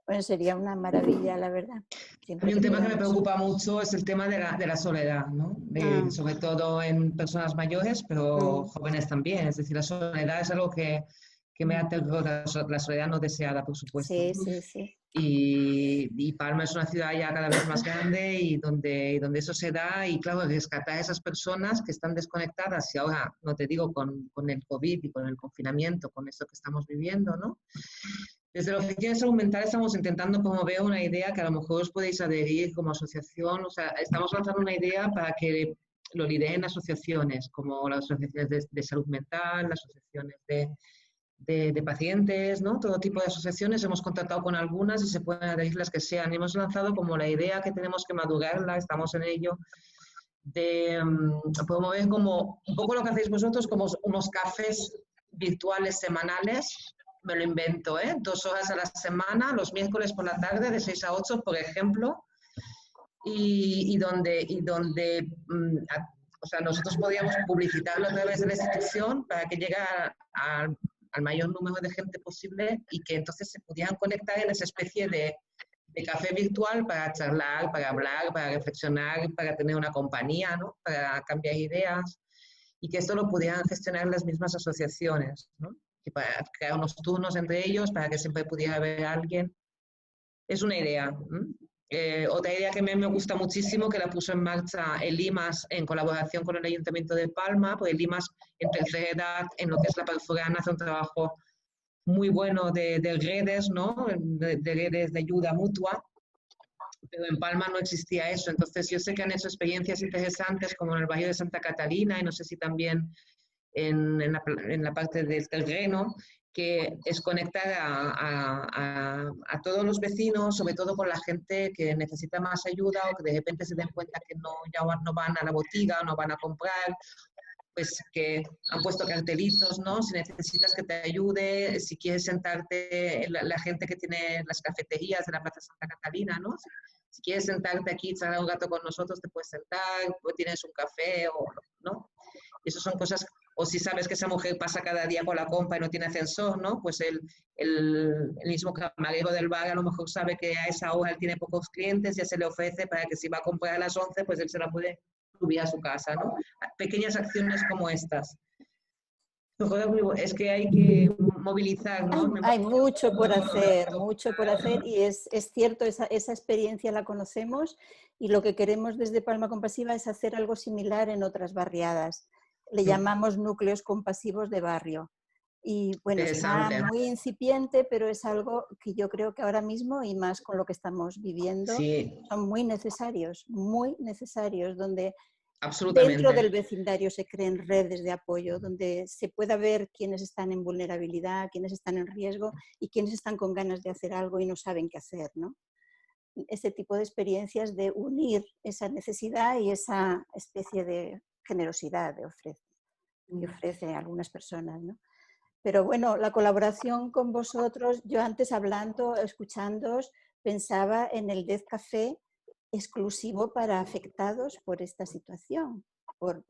Bueno, sería una maravilla, la verdad. Hay un tema que me preocupa mucho, es el tema de la soledad, ¿no? Sobre todo en personas mayores, pero jóvenes también. Es decir, la soledad es algo que me aterrora, la soledad no deseada, por supuesto. Sí, sí, sí. Y Palma es una ciudad ya cada vez más grande y donde eso se da, y claro, rescatar a esas personas que están desconectadas, y ahora, no te digo con el COVID y con el confinamiento, con esto que estamos viviendo, ¿no? Desde la Oficina de Salud Mental estamos intentando promover una idea que a lo mejor os podéis adherir como asociación. O sea, estamos lanzando una idea para que lo lideren asociaciones, como las asociaciones de salud mental, las asociaciones de pacientes, ¿no? Todo tipo de asociaciones. Hemos contactado con algunas y se pueden adherir las que sean. Hemos lanzado como la idea que tenemos que madurarla, estamos en ello, de promover como un poco lo que hacéis vosotros, como unos cafés virtuales semanales. Me lo invento, 2 horas a la semana, los miércoles por la tarde, de 6 a 8, por ejemplo, y donde o sea, nosotros podríamos publicitarlo a través de la institución para que llegue al mayor número de gente posible, y que entonces se pudieran conectar en esa especie de café virtual para charlar, para hablar, para reflexionar, para tener una compañía, ¿no? Para cambiar ideas, y que esto lo pudieran gestionar las mismas asociaciones, ¿no? Y para crear unos turnos entre ellos, para que siempre pudiera haber alguien. Es una idea. Otra idea que me gusta muchísimo, que la puso en marcha el IMAS en colaboración con el Ayuntamiento de Palma, porque el IMAS en tercera edad, en lo que es la Parfurana, hace un trabajo muy bueno de redes, ¿no? De redes de ayuda mutua, pero en Palma no existía eso. Entonces yo sé que han hecho experiencias interesantes como en el barrio de Santa Catalina, y no sé si también en la parte del terreno, que es conectar a todos los vecinos, sobre todo con la gente que necesita más ayuda, o que de repente se den cuenta que ya no van a la botiga, no van a comprar, pues que han puesto cartelitos, ¿no? Si necesitas que te ayude, si quieres sentarte, la gente que tiene las cafeterías de la Plaza Santa Catalina, ¿no? Si quieres sentarte aquí, charlar un rato con nosotros, te puedes sentar, o tienes un café, ¿no? Y eso son cosas. O si sabes que esa mujer pasa cada día por la compra y no tiene ascensor, ¿no? Pues el mismo camarero del bar a lo mejor sabe que a esa hora él tiene pocos clientes, ya se le ofrece para que si va a comprar a las 11, pues él se la puede subir a su casa, ¿no? Pequeñas acciones como estas. Es que hay que movilizar, ¿no? Hay mucho por hacer, y es cierto, esa experiencia la conocemos, y lo que queremos desde Palma Compasiva es hacer algo similar en otras barriadas. Le llamamos núcleos compasivos de barrio. Y bueno, está muy incipiente, pero es algo que yo creo que ahora mismo, y más con lo que estamos viviendo, son muy necesarios, donde dentro del vecindario se creen redes de apoyo, donde se pueda ver quiénes están en vulnerabilidad, quiénes están en riesgo y quiénes están con ganas de hacer algo y no saben qué hacer, ¿no? Ese tipo de experiencias de unir esa necesidad y esa especie de generosidad que ofrecen algunas personas, ¿no? Pero bueno, la colaboración con vosotros, yo antes escuchándoos, pensaba en el Death Café exclusivo para afectados por esta situación, por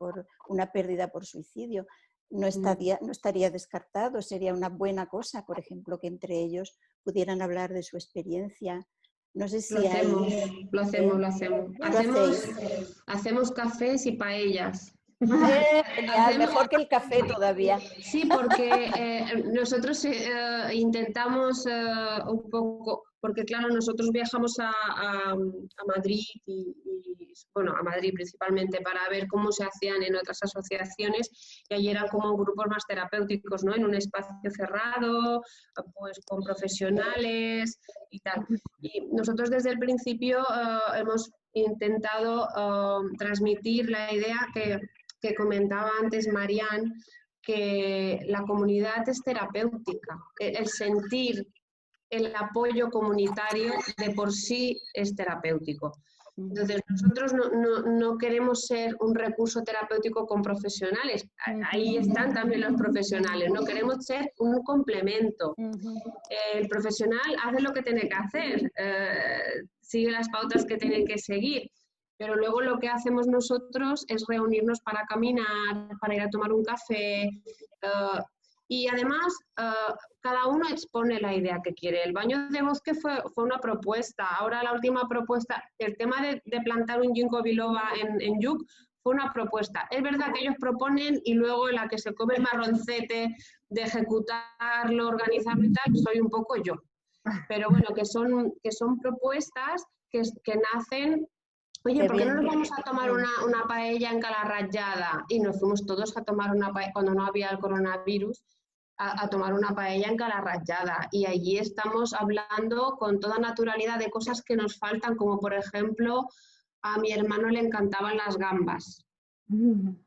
una pérdida por suicidio. No estaría descartado, sería una buena cosa, por ejemplo, que entre ellos pudieran hablar de su experiencia. No sé si lo hacemos. Hacemos cafés y paellas. Genial, mejor que el café todavía. Sí, porque nosotros intentamos un poco, porque claro, nosotros viajamos a Madrid bueno, a Madrid principalmente, para ver cómo se hacían en otras asociaciones, y allí eran como grupos más terapéuticos, ¿no? En un espacio cerrado, pues con profesionales y tal. Y nosotros desde el principio hemos intentado transmitir la idea que que comentaba antes Marian, que la comunidad es terapéutica, el sentir el apoyo comunitario de por sí es terapéutico. Entonces, nosotros no queremos ser un recurso terapéutico con profesionales. Ahí están también los profesionales. No queremos ser un complemento. El profesional hace lo que tiene que hacer, sigue las pautas que tiene que seguir. Pero luego lo que hacemos nosotros es reunirnos para caminar, para ir a tomar un café. Y además, cada uno expone la idea que quiere. El baño de bosque fue una propuesta. Ahora la última propuesta, el tema de plantar un ginkgo biloba en Yuk, fue una propuesta. Es verdad que ellos proponen y luego la que se come el marroncete de ejecutarlo, organizarlo y tal, soy un poco yo. Pero bueno, que son propuestas que nacen. Oye, ¿por qué no nos vamos a tomar una paella en Calarrayada? Y nos fuimos todos a tomar una paella, cuando no había el coronavirus, a tomar una paella en Calarrayada. Y allí estamos hablando con toda naturalidad de cosas que nos faltan, como por ejemplo, a mi hermano le encantaban las gambas.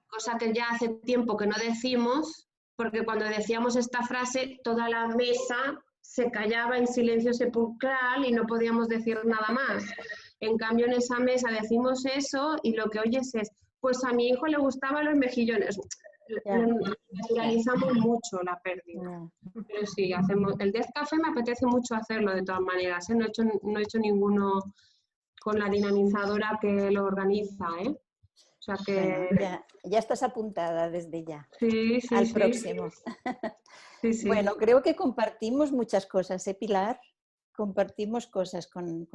Cosa que ya hace tiempo que no decimos, porque cuando decíamos esta frase, toda la mesa se callaba en silencio sepulcral y no podíamos decir nada más. En cambio, en esa mesa decimos eso y lo que oyes es, pues a mi hijo le gustaban los mejillones. Naturalizamos mucho la pérdida. Pero sí, hacemos el Death Café, me apetece mucho hacerlo de todas maneras. No he hecho ninguno con la dinamizadora que lo organiza. O sea que... Bueno, ya estás apuntada desde ya. Sí, al próximo. Sí, sí. Bueno, creo que compartimos muchas cosas, Pilar? Compartimos cosas con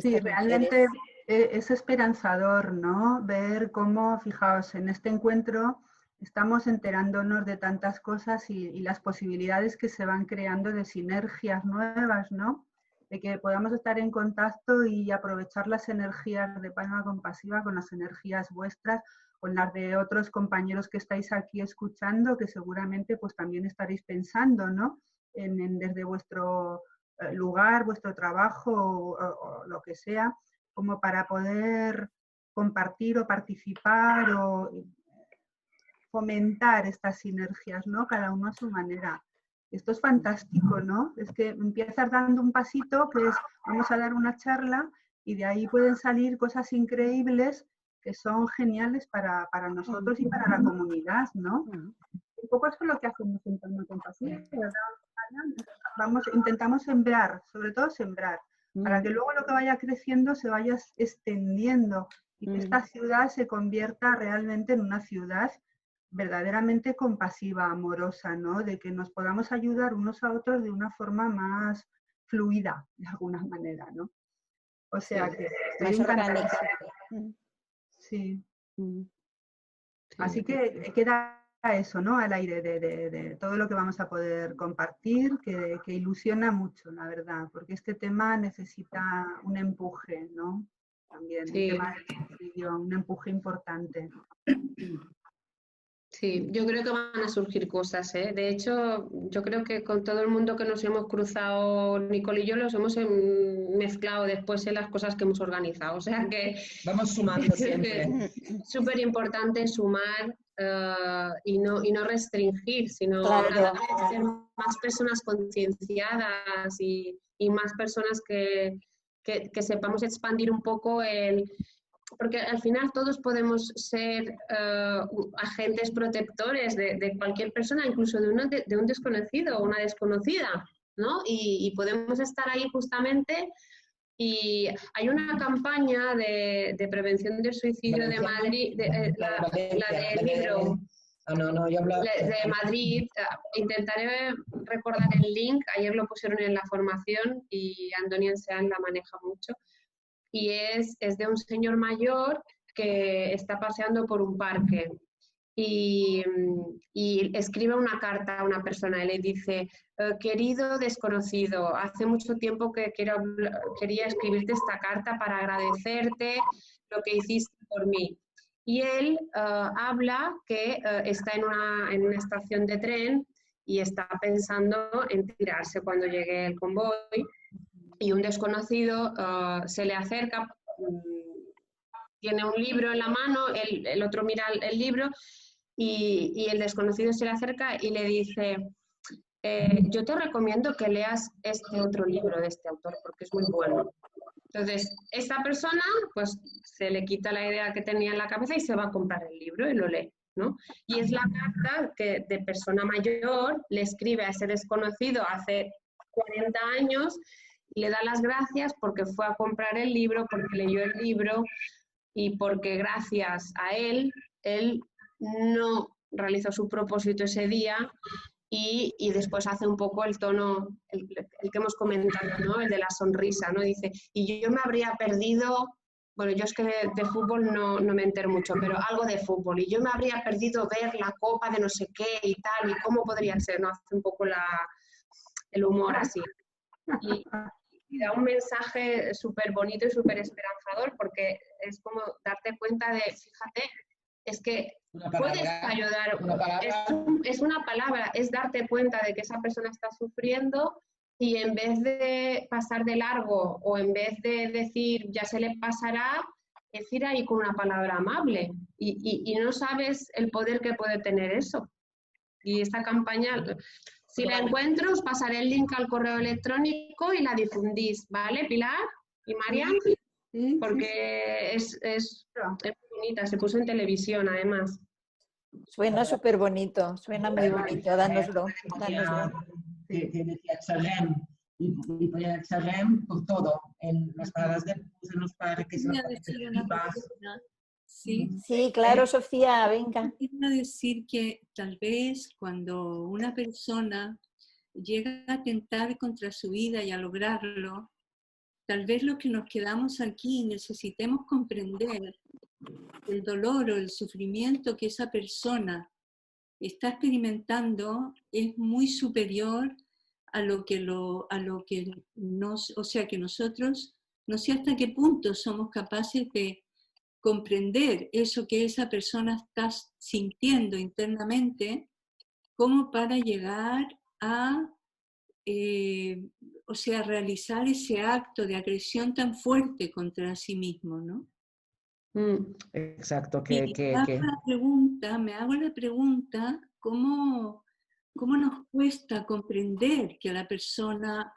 sí, realmente es esperanzador, ¿no? Ver cómo, fijaos, en este encuentro estamos enterándonos de tantas cosas y las posibilidades que se van creando de sinergias nuevas, ¿no? De que podamos estar en contacto y aprovechar las energías de Palma Compasiva con las energías vuestras, con las de otros compañeros que estáis aquí escuchando, que seguramente pues también estaréis pensando, ¿no? Desde vuestro lugar, vuestro trabajo o lo que sea, como para poder compartir o participar o fomentar estas sinergias, ¿no? Cada uno a su manera. Esto es fantástico, ¿no? Es que empiezas dando un pasito, que es vamos a dar una charla y de ahí pueden salir cosas increíbles que son geniales para nosotros y para la comunidad, ¿no? Un poco eso es lo que hacemos en Palma Compasiva, ¿verdad? Intentamos sembrar, sobre todo sembrar, para que luego lo que vaya creciendo se vaya extendiendo y que esta ciudad se convierta realmente en una ciudad verdaderamente compasiva, amorosa, ¿no? De que nos podamos ayudar unos a otros de una forma más fluida, de alguna manera, ¿no? O sea que estoy encantada. Sí. Así que queda eso, ¿no? Al aire de todo lo que vamos a poder compartir, que ilusiona mucho, la verdad, porque este tema necesita un empuje, ¿no? También el tema del suicidio, un empuje importante. Sí, yo creo que van a surgir cosas, ¿eh? De hecho, yo creo que con todo el mundo que nos hemos cruzado, Nicole y yo, los hemos mezclado después en las cosas que hemos organizado. O sea que vamos sumando siempre. Es súper importante sumar y no restringir, sino claro. ser más personas concienciadas y más personas que sepamos expandir un poco porque al final todos podemos ser agentes protectores de cualquier persona, incluso de un desconocido o una desconocida, ¿no? Y podemos estar ahí justamente. Y hay una campaña de prevención del suicidio de Madrid, la del libro de Madrid. Intentaré recordar el link, ayer lo pusieron en la formación y Antonio Sean la maneja mucho. Y es de un señor mayor que está paseando por un parque y escribe una carta a una persona y le dice: querido desconocido, hace mucho tiempo que quería escribirte esta carta para agradecerte lo que hiciste por mí. Y él habla que está en una estación de tren y está pensando en tirarse cuando llegue el convoy. Y un desconocido se le acerca tiene un libro en la mano, el otro mira el libro y el desconocido se le acerca y le dice, yo te recomiendo que leas este otro libro de este autor porque es muy bueno. Entonces, esta persona pues se le quita la idea que tenía en la cabeza y se va a comprar el libro y lo lee, ¿no? Y es la carta que de persona mayor le escribe a ese desconocido hace 40 años y le da las gracias porque fue a comprar el libro, porque leyó el libro y porque gracias a él no realizó su propósito ese día y después hace un poco el tono, el que hemos comentado, ¿no? El de la sonrisa, ¿no? Dice, y yo me habría perdido, bueno, yo es que de fútbol no me entero mucho, pero algo de fútbol, y yo me habría perdido ver la copa de no sé qué y tal, y cómo podría ser, ¿no? Hace un poco el humor así. Y da un mensaje súper bonito y súper esperanzador, porque es como darte cuenta de, fíjate, es que puedes ayudar, es una palabra, es darte cuenta de que esa persona está sufriendo y en vez de pasar de largo o en vez de decir ya se le pasará, decir ahí con una palabra amable y no sabes el poder que puede tener eso. Y esta campaña, si la encuentro, os pasaré el link al correo electrónico y la difundís, ¿vale, Pilar y Marian? Porque es bonita, se puso en televisión además. Suena súper bonito, suena muy bonito, dánoslo. Que decía Charlem, y ponía Charlem por todo, en las paradas de bus, en los parques, en las participas. Sí, claro, Sofía, venga. Quiero decir que tal vez cuando una persona llega a atentar contra su vida y a lograrlo, tal vez lo que nos quedamos aquí necesitemos comprender el dolor o el sufrimiento que esa persona está experimentando es muy superior a lo que o sea, que nosotros no sé hasta qué punto somos capaces de comprender eso que esa persona está sintiendo internamente como para llegar a o sea, realizar ese acto de agresión tan fuerte contra sí mismo, ¿no? Exacto. Me hago la pregunta, ¿cómo nos cuesta comprender que la persona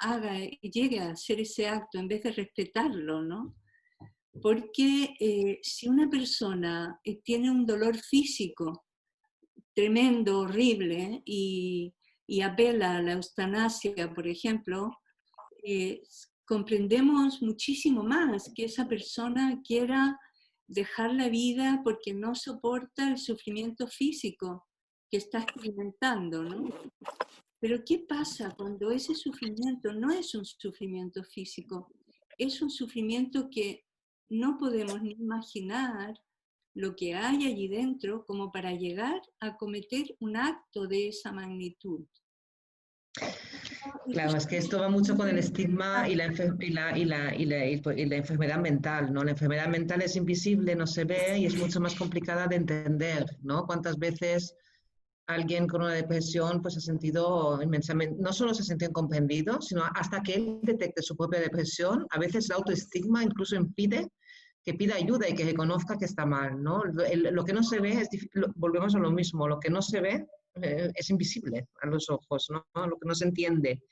llegue a hacer ese acto en vez de respetarlo, ¿no? Porque si una persona tiene un dolor físico tremendo, horrible, y apela a la eutanasia, por ejemplo, comprendemos muchísimo más que esa persona quiera dejar la vida porque no soporta el sufrimiento físico que está experimentando, ¿no? Pero ¿qué pasa cuando ese sufrimiento no es un sufrimiento físico? Es un sufrimiento que no podemos ni imaginar lo que hay allí dentro como para llegar a cometer un acto de esa magnitud. Claro, es que esto va mucho con el estigma y la enfermedad mental, ¿no? La enfermedad mental es invisible, no se ve y es mucho más complicada de entender, ¿no? ¿Cuántas veces alguien con una depresión pues ha sentido inmensamente, no solo se ha sentido incomprendido, sino hasta que él detecte su propia depresión, a veces el autoestigma incluso impide que pida ayuda y que reconozca que está mal, ¿no? Lo que no se ve, volvemos a lo mismo, lo que no se ve es invisible a los ojos, ¿no? Lo que no se entiende.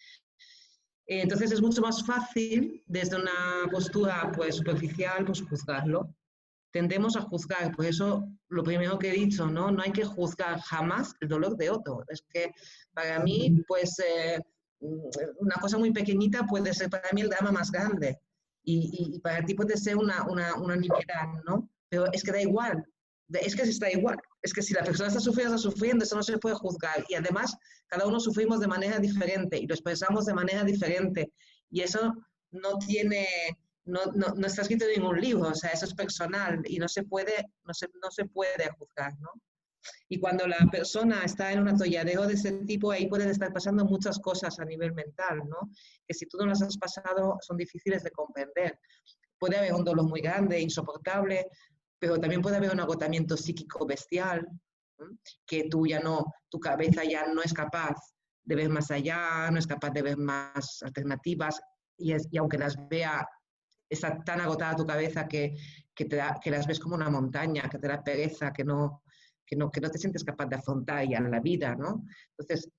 Entonces es mucho más fácil, desde una postura pues, superficial, pues juzgarlo. Tendemos a juzgar, por eso lo primero que he dicho, ¿no? No hay que juzgar jamás el dolor de otro. Es que para mí, pues, una cosa muy pequeñita puede ser para mí el drama más grande. Y para ti puede ser una nimiedad, ¿no? Pero es que da igual, es que está igual. Es que si la persona está sufriendo, eso no se puede juzgar. Y además, cada uno sufrimos de manera diferente y lo expresamos de manera diferente. Y eso no está escrito en ningún libro, o sea, eso es personal y no se puede juzgar, ¿no? Y cuando la persona está en un atolladero de ese tipo, ahí pueden estar pasando muchas cosas a nivel mental, ¿no? Que si tú no las has pasado, son difíciles de comprender. Puede haber un dolor muy grande, insoportable, pero también puede haber un agotamiento psíquico bestial, ¿no? Que tu cabeza ya no es capaz de ver más allá, no es capaz de ver más alternativas, y aunque las vea, está tan agotada tu cabeza que las ves como una montaña, que te da pereza, que no te sientes capaz de afrontar ya la vida, ¿no? Entonces,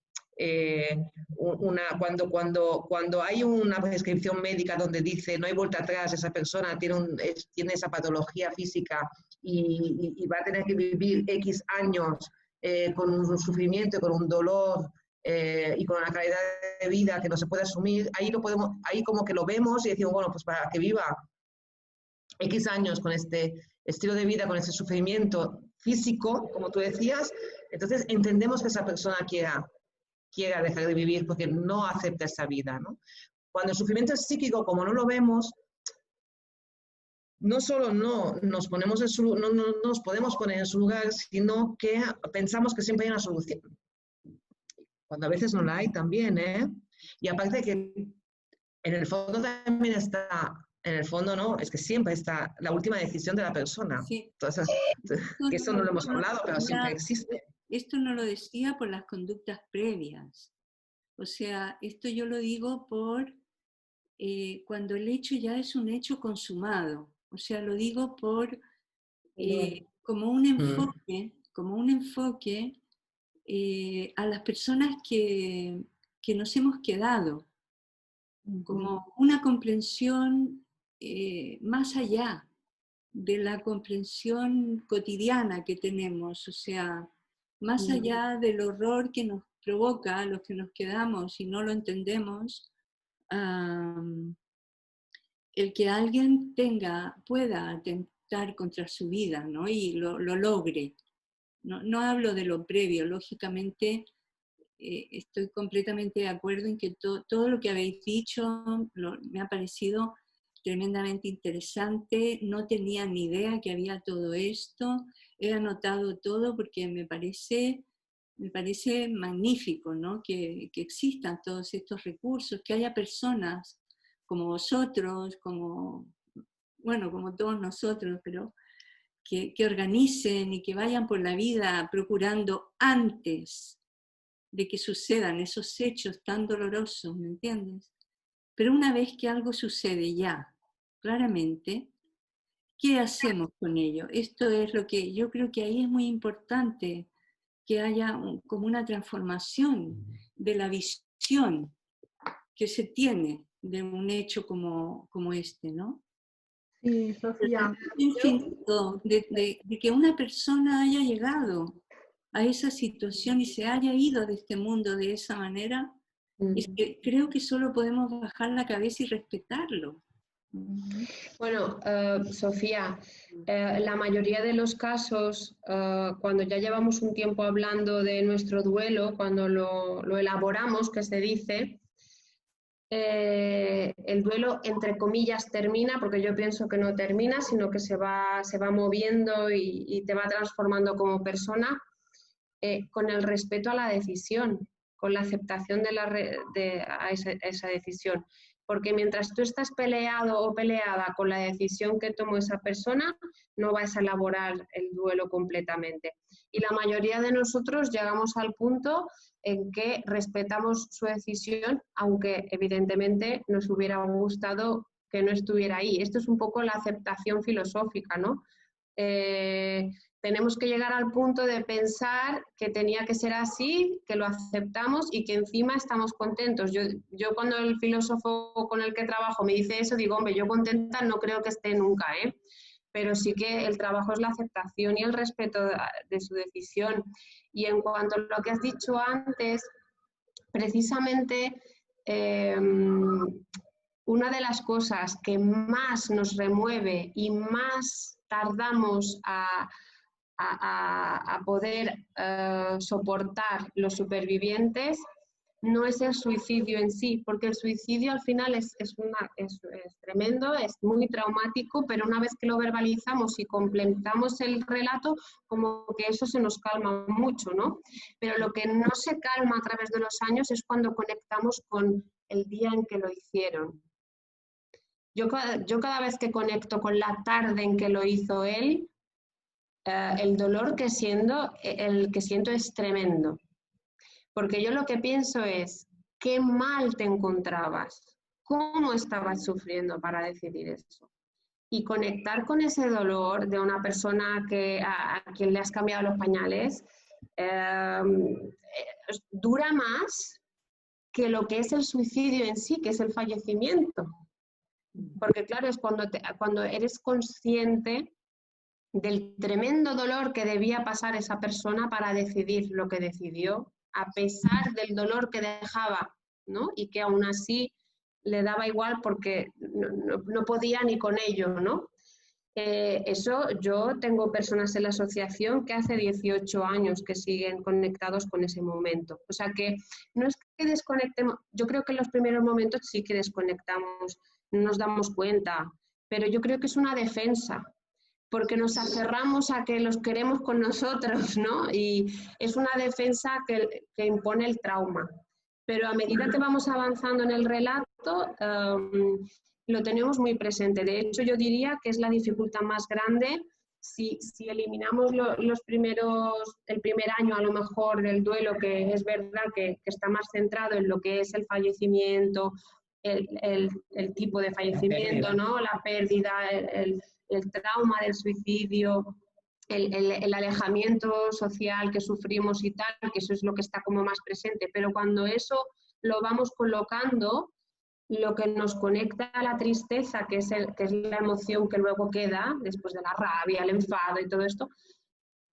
cuando hay una prescripción médica donde dice no hay vuelta atrás, esa persona tiene esa patología física y va a tener que vivir X años con un sufrimiento, con un dolor y con una calidad de vida que no se puede asumir, ahí como que lo vemos y decimos, bueno, pues para que viva X años con este estilo de vida, con ese sufrimiento físico, como tú decías, entonces entendemos que esa persona quiera dejar de vivir porque no acepta esa vida, ¿no? Cuando el sufrimiento es psíquico, como no lo vemos, no solo no nos podemos poner en su lugar, sino que pensamos que siempre hay una solución. Cuando a veces no la hay también, ¿eh? Y aparte que en el fondo también está, en el fondo no, es que siempre está la última decisión de la persona. Sí. Entonces, que eso no lo hemos hablado, pero siempre existe. Esto no lo decía por las conductas previas. O sea, esto yo lo digo por cuando el hecho ya es un hecho consumado. O sea, lo digo por como un enfoque a las personas que nos hemos quedado, como una comprensión más allá de la comprensión cotidiana que tenemos, o sea, más allá del horror que nos provoca a los que nos quedamos y no lo entendemos, el que alguien pueda atentar contra su vida, ¿no? Y lo logre. No hablo de lo previo, lógicamente estoy completamente de acuerdo en que todo lo que habéis dicho me ha parecido tremendamente interesante, no tenía ni idea que había todo esto, he anotado todo porque me parece magnífico, ¿no? que existan todos estos recursos, que haya personas como vosotros, como todos nosotros, pero que organicen y que vayan por la vida procurando antes de que sucedan esos hechos tan dolorosos, ¿me entiendes? Pero una vez que algo sucede ya, claramente, ¿qué hacemos con ello? Esto es lo que yo creo que ahí es muy importante, que haya como una transformación de la visión que se tiene de un hecho como este, ¿no? Sí, Sofía. Infinito de que una persona haya llegado a esa situación y se haya ido de este mundo de esa manera, es que creo que solo podemos bajar la cabeza y respetarlo. Bueno, Sofía, la mayoría de los casos, cuando ya llevamos un tiempo hablando de nuestro duelo, cuando lo elaboramos, que se dice, el duelo, entre comillas, termina, porque yo pienso que no termina, sino que se va moviendo y te va transformando como persona, con el respeto a la decisión, con la aceptación a esa decisión. Porque mientras tú estás peleado o peleada con la decisión que tomó esa persona, no vas a elaborar el duelo completamente. Y la mayoría de nosotros llegamos al punto en que respetamos su decisión, aunque evidentemente nos hubiera gustado que no estuviera ahí. Esto es un poco la aceptación filosófica, ¿no? Tenemos que llegar al punto de pensar que tenía que ser así, que lo aceptamos y que encima estamos contentos. Yo cuando el filósofo con el que trabajo me dice eso, digo, hombre, yo contenta no creo que esté nunca, ¿eh? Pero sí que el trabajo es la aceptación y el respeto de su decisión. Y en cuanto a lo que has dicho antes, precisamente una de las cosas que más nos remueve y más tardamos a poder soportar los supervivientes no es el suicidio en sí, porque el suicidio al final es tremendo, es muy traumático, pero una vez que lo verbalizamos y completamos el relato, como que eso se nos calma mucho, ¿no? Pero lo que no se calma a través de los años es cuando conectamos con el día en que lo hicieron. Yo cada vez que conecto con la tarde en que lo hizo él, el dolor que siento es tremendo. Porque yo lo que pienso es, qué mal te encontrabas, cómo estabas sufriendo para decidir eso. Y conectar con ese dolor de una persona a quien le has cambiado los pañales dura más que lo que es el suicidio en sí, que es el fallecimiento. Porque claro, es cuando eres consciente del tremendo dolor que debía pasar esa persona para decidir lo que decidió, a pesar del dolor que dejaba, ¿no? Y que aún así le daba igual porque no podía ni con ello, ¿no? Eso, yo tengo personas en la asociación que hace 18 años que siguen conectados con ese momento. O sea que no es que desconectemos, yo creo que en los primeros momentos sí que desconectamos, no nos damos cuenta, pero yo creo que es una defensa, porque nos aferramos a que los queremos con nosotros, ¿no? Y es una defensa que impone el trauma. Pero a medida que vamos avanzando en el relato, lo tenemos muy presente. De hecho, yo diría que es la dificultad más grande si eliminamos el primer año a lo mejor del duelo, que es verdad que está más centrado en lo que es el fallecimiento, el tipo de fallecimiento, ¿no? La pérdida, el trauma del suicidio, el alejamiento social que sufrimos y tal, que eso es lo que está como más presente. Pero cuando eso lo vamos colocando, lo que nos conecta a la tristeza, que es la emoción que luego queda, después de la rabia, el enfado y todo esto,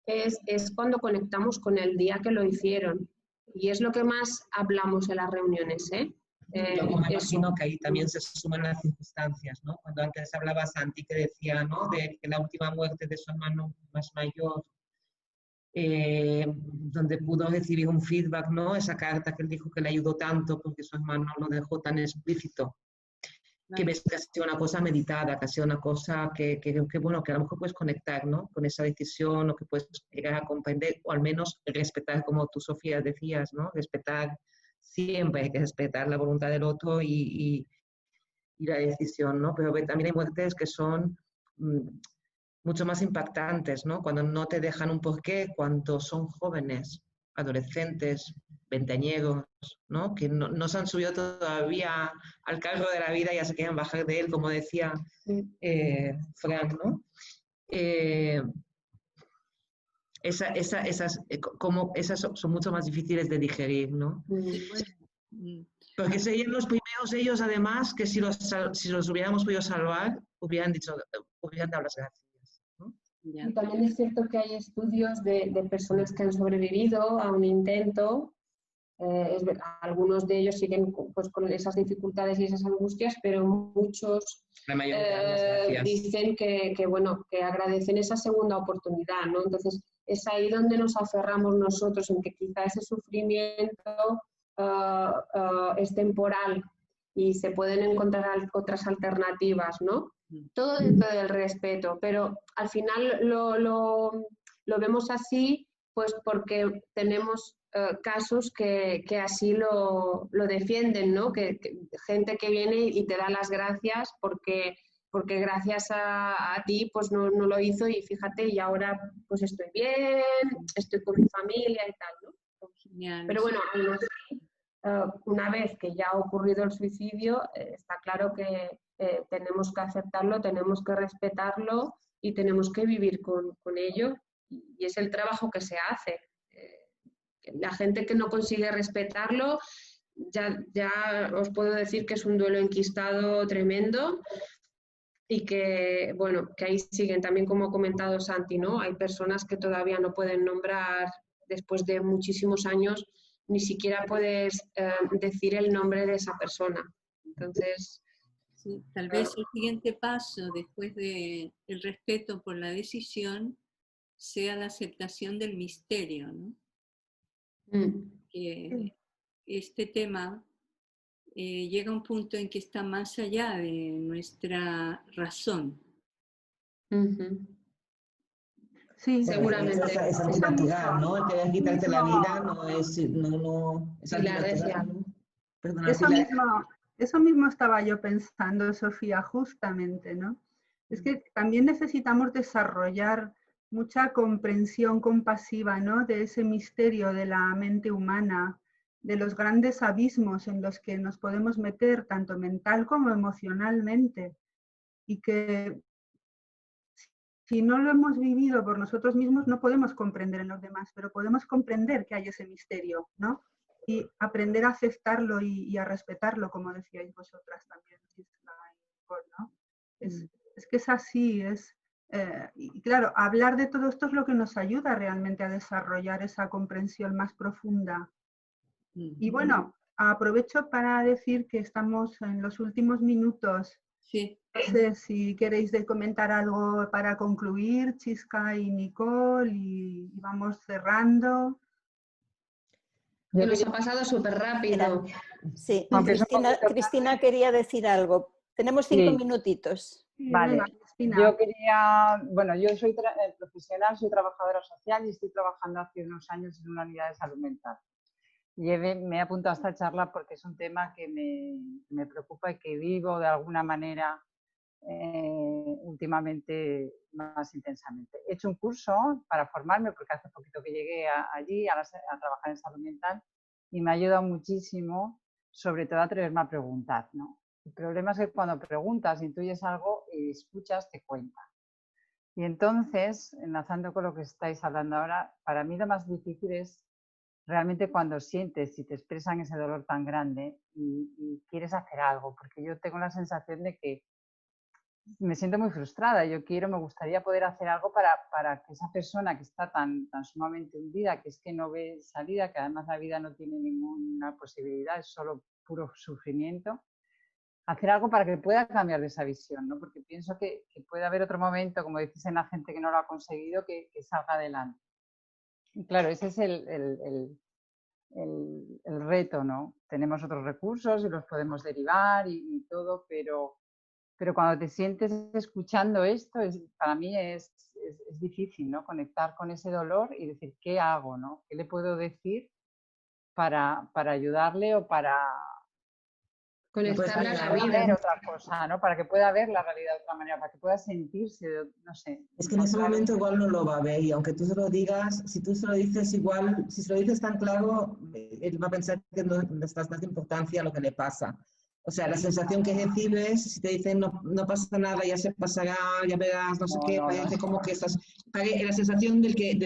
es cuando conectamos con el día que lo hicieron. Y es lo que más hablamos en las reuniones, ¿eh? Yo me imagino que ahí también se suman las circunstancias, ¿no? Cuando antes hablaba Santi que decía, ¿no? De que la última muerte de su hermano más mayor, donde pudo recibir un feedback, ¿no? Esa carta que él dijo que le ayudó tanto porque su hermano lo dejó tan explícito, que ves que ha sido una cosa meditada, que ha sido una cosa que bueno, que a lo mejor puedes conectar, ¿no? Con esa decisión, o que puedes llegar a comprender, o al menos respetar, como tú, Sofía, decías, ¿no? Respetar, siempre hay que respetar la voluntad del otro y la decisión, ¿no? Pero también hay muertes que son mucho más impactantes, ¿no? Cuando no te dejan un porqué, cuando son jóvenes, adolescentes, veinteañeros, ¿no? Que no se han subido todavía al carro de la vida y ya se quieren bajar de él, como decía Frank, ¿no? Esas son mucho más difíciles de digerir, ¿no? Porque serían los primeros ellos, además, que si los hubiéramos podido salvar, hubieran dado las gracias, ¿no? Y también es cierto que hay estudios de personas que han sobrevivido a un intento. Algunos de ellos siguen pues, con esas dificultades y esas angustias, pero muchos dicen bueno, que agradecen esa segunda oportunidad, ¿no? Entonces, es ahí donde nos aferramos nosotros, en que quizá ese sufrimiento es temporal y se pueden encontrar otras alternativas, ¿no? Todo dentro del respeto, pero al final lo vemos así, pues porque tenemos casos que así lo defienden, ¿no? Que gente que viene y te da las gracias porque gracias a ti pues no lo hizo y fíjate, y ahora pues estoy bien, estoy con mi familia y tal, ¿no? Genial. Pero bueno, una vez que ya ha ocurrido el suicidio, está claro que tenemos que aceptarlo, tenemos que respetarlo y tenemos que vivir con ello, y es el trabajo que se hace. La gente que no consigue respetarlo, ya os puedo decir que es un duelo enquistado tremendo, y que, bueno, que ahí siguen también, como ha comentado Santi, ¿no? Hay personas que todavía no pueden nombrar, después de muchísimos años, ni siquiera puedes decir el nombre de esa persona. Entonces... Sí, tal vez el siguiente paso, después del respeto por la decisión, sea la aceptación del misterio, ¿no? Que este tema llega a un punto en que está más allá de nuestra razón. Sí, seguramente. Es antinatural, ¿no? El querer quitarte la vida no es antinatural, ¿no? Perdona, eso mismo estaba yo pensando, Sofía, justamente, ¿no? Es que también necesitamos desarrollar mucha comprensión compasiva, ¿no? De ese misterio de la mente humana, los grandes abismos en los que nos podemos meter, tanto mental como emocionalmente, y que si no lo hemos vivido por nosotros mismos no podemos comprender en los demás, pero podemos comprender que hay ese misterio, ¿no? Y aprender a aceptarlo y a respetarlo, como decíais vosotras también, ¿no? Es que es así, y claro, hablar de todo esto es lo que nos ayuda realmente a desarrollar esa comprensión más profunda. Y bueno, aprovecho para decir que estamos en los últimos minutos. Sí. No sé si queréis comentar algo para concluir, Chisca y Nicole, y vamos cerrando. Nos ha pasado súper rápido. Sí, Cristina quería decir algo. Tenemos 5 minutitos. Vale. Yo quería, bueno, yo soy profesional, soy trabajadora social y estoy trabajando hace unos años en una unidad de salud mental. Y me he apuntado a esta charla porque es un tema que me preocupa y que vivo de alguna manera últimamente más intensamente. He hecho un curso para formarme porque hace poquito que llegué allí a trabajar en salud mental y me ha ayudado muchísimo, sobre todo a atreverme a preguntar, ¿no? El problema es que cuando preguntas, intuyes algo y escuchas, te cuentan. Y entonces, enlazando con lo que estáis hablando ahora, para mí lo más difícil es realmente cuando sientes y te expresan ese dolor tan grande y quieres hacer algo, porque yo tengo la sensación de que me siento muy frustrada. Me gustaría poder hacer algo para que esa persona que está tan sumamente hundida, que es que no ve salida, que además la vida no tiene ninguna posibilidad, es solo puro sufrimiento, hacer algo para que pueda cambiar de esa visión, ¿no? Porque pienso que puede haber otro momento, como decís en la gente que no lo ha conseguido, que salga adelante. Y claro, ese es el reto, ¿no? Tenemos otros recursos y los podemos derivar y todo, pero cuando te sientes escuchando esto, para mí es difícil, ¿no? Conectar con ese dolor y decir, ¿qué hago, no? ¿Qué le puedo decir para ayudarle o para conectarle a la vida? Ver otra cosa, ¿no? Para que pueda ver la realidad de otra manera, para que pueda sentirse, no sé. Es que en ese momento igual no lo va a ver y aunque tú se lo digas, si tú se lo dices igual, si se lo dices tan claro, él va a pensar que no le estás dando importancia a lo que le pasa. O sea, la sensación que recibes, si te dicen no pasa nada, ya se pasará, ya verás, no sé qué, parece como que estás... La sensación del que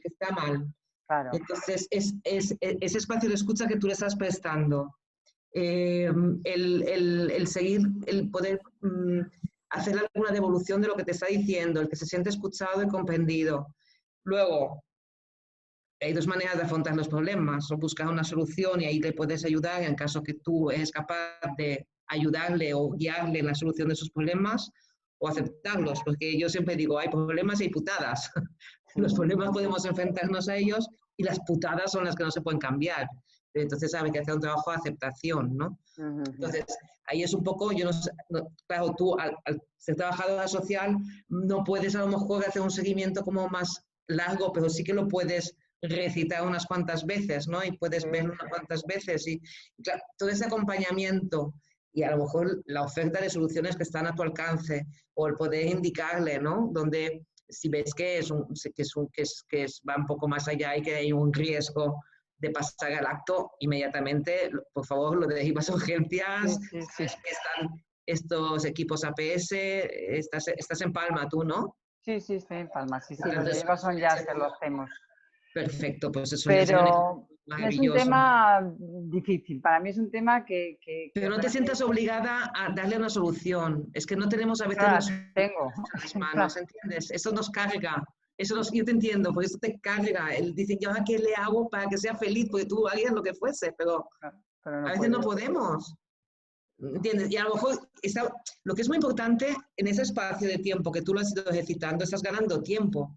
está mal. Claro. Entonces, es ese espacio de escucha que tú le estás prestando. El seguir, el poder hacer alguna devolución de lo que te está diciendo, el que se siente escuchado y comprendido. Luego, hay dos maneras de afrontar los problemas, o buscar una solución y ahí le puedes ayudar en caso que tú eres capaz de ayudarle o guiarle en la solución de sus problemas, o aceptarlos, porque yo siempre digo, hay problemas y hay putadas. Los problemas podemos enfrentarnos a ellos y las putadas son las que no se pueden cambiar. Entonces hay que hacer un trabajo de aceptación, ¿no? Entonces, ahí es un poco, claro, tú al ser trabajadora social no puedes a lo mejor hacer un seguimiento como más largo, pero sí que lo puedes recitar unas cuantas veces, ¿no? Y puedes ver unas cuantas veces y claro, todo ese acompañamiento y a lo mejor la oferta de soluciones que están a tu alcance o el poder indicarle, ¿no? Donde si ves que va un poco más allá y que hay un riesgo de pasar al acto, inmediatamente, por favor, lo derivas a urgencias, que están estos equipos APS, estás en Palma tú, ¿no? Sí, estoy en Palma, sí, los derivas son ya, se lo hacemos. Perfecto, pues eso pero es un tema difícil, para mí es un tema que pero no te sientas obligada a darle una solución, es que no tenemos a veces las manos, ¿entiendes? Eso nos carga. Yo te entiendo, porque eso te carga. Dicen, ¿yo a qué le hago para que sea feliz? Porque tú harías lo que fuese, pero a veces no podemos. ¿Entiendes? Y a lo mejor lo que es muy importante en ese espacio de tiempo que tú lo has ido ejercitando, estás ganando tiempo.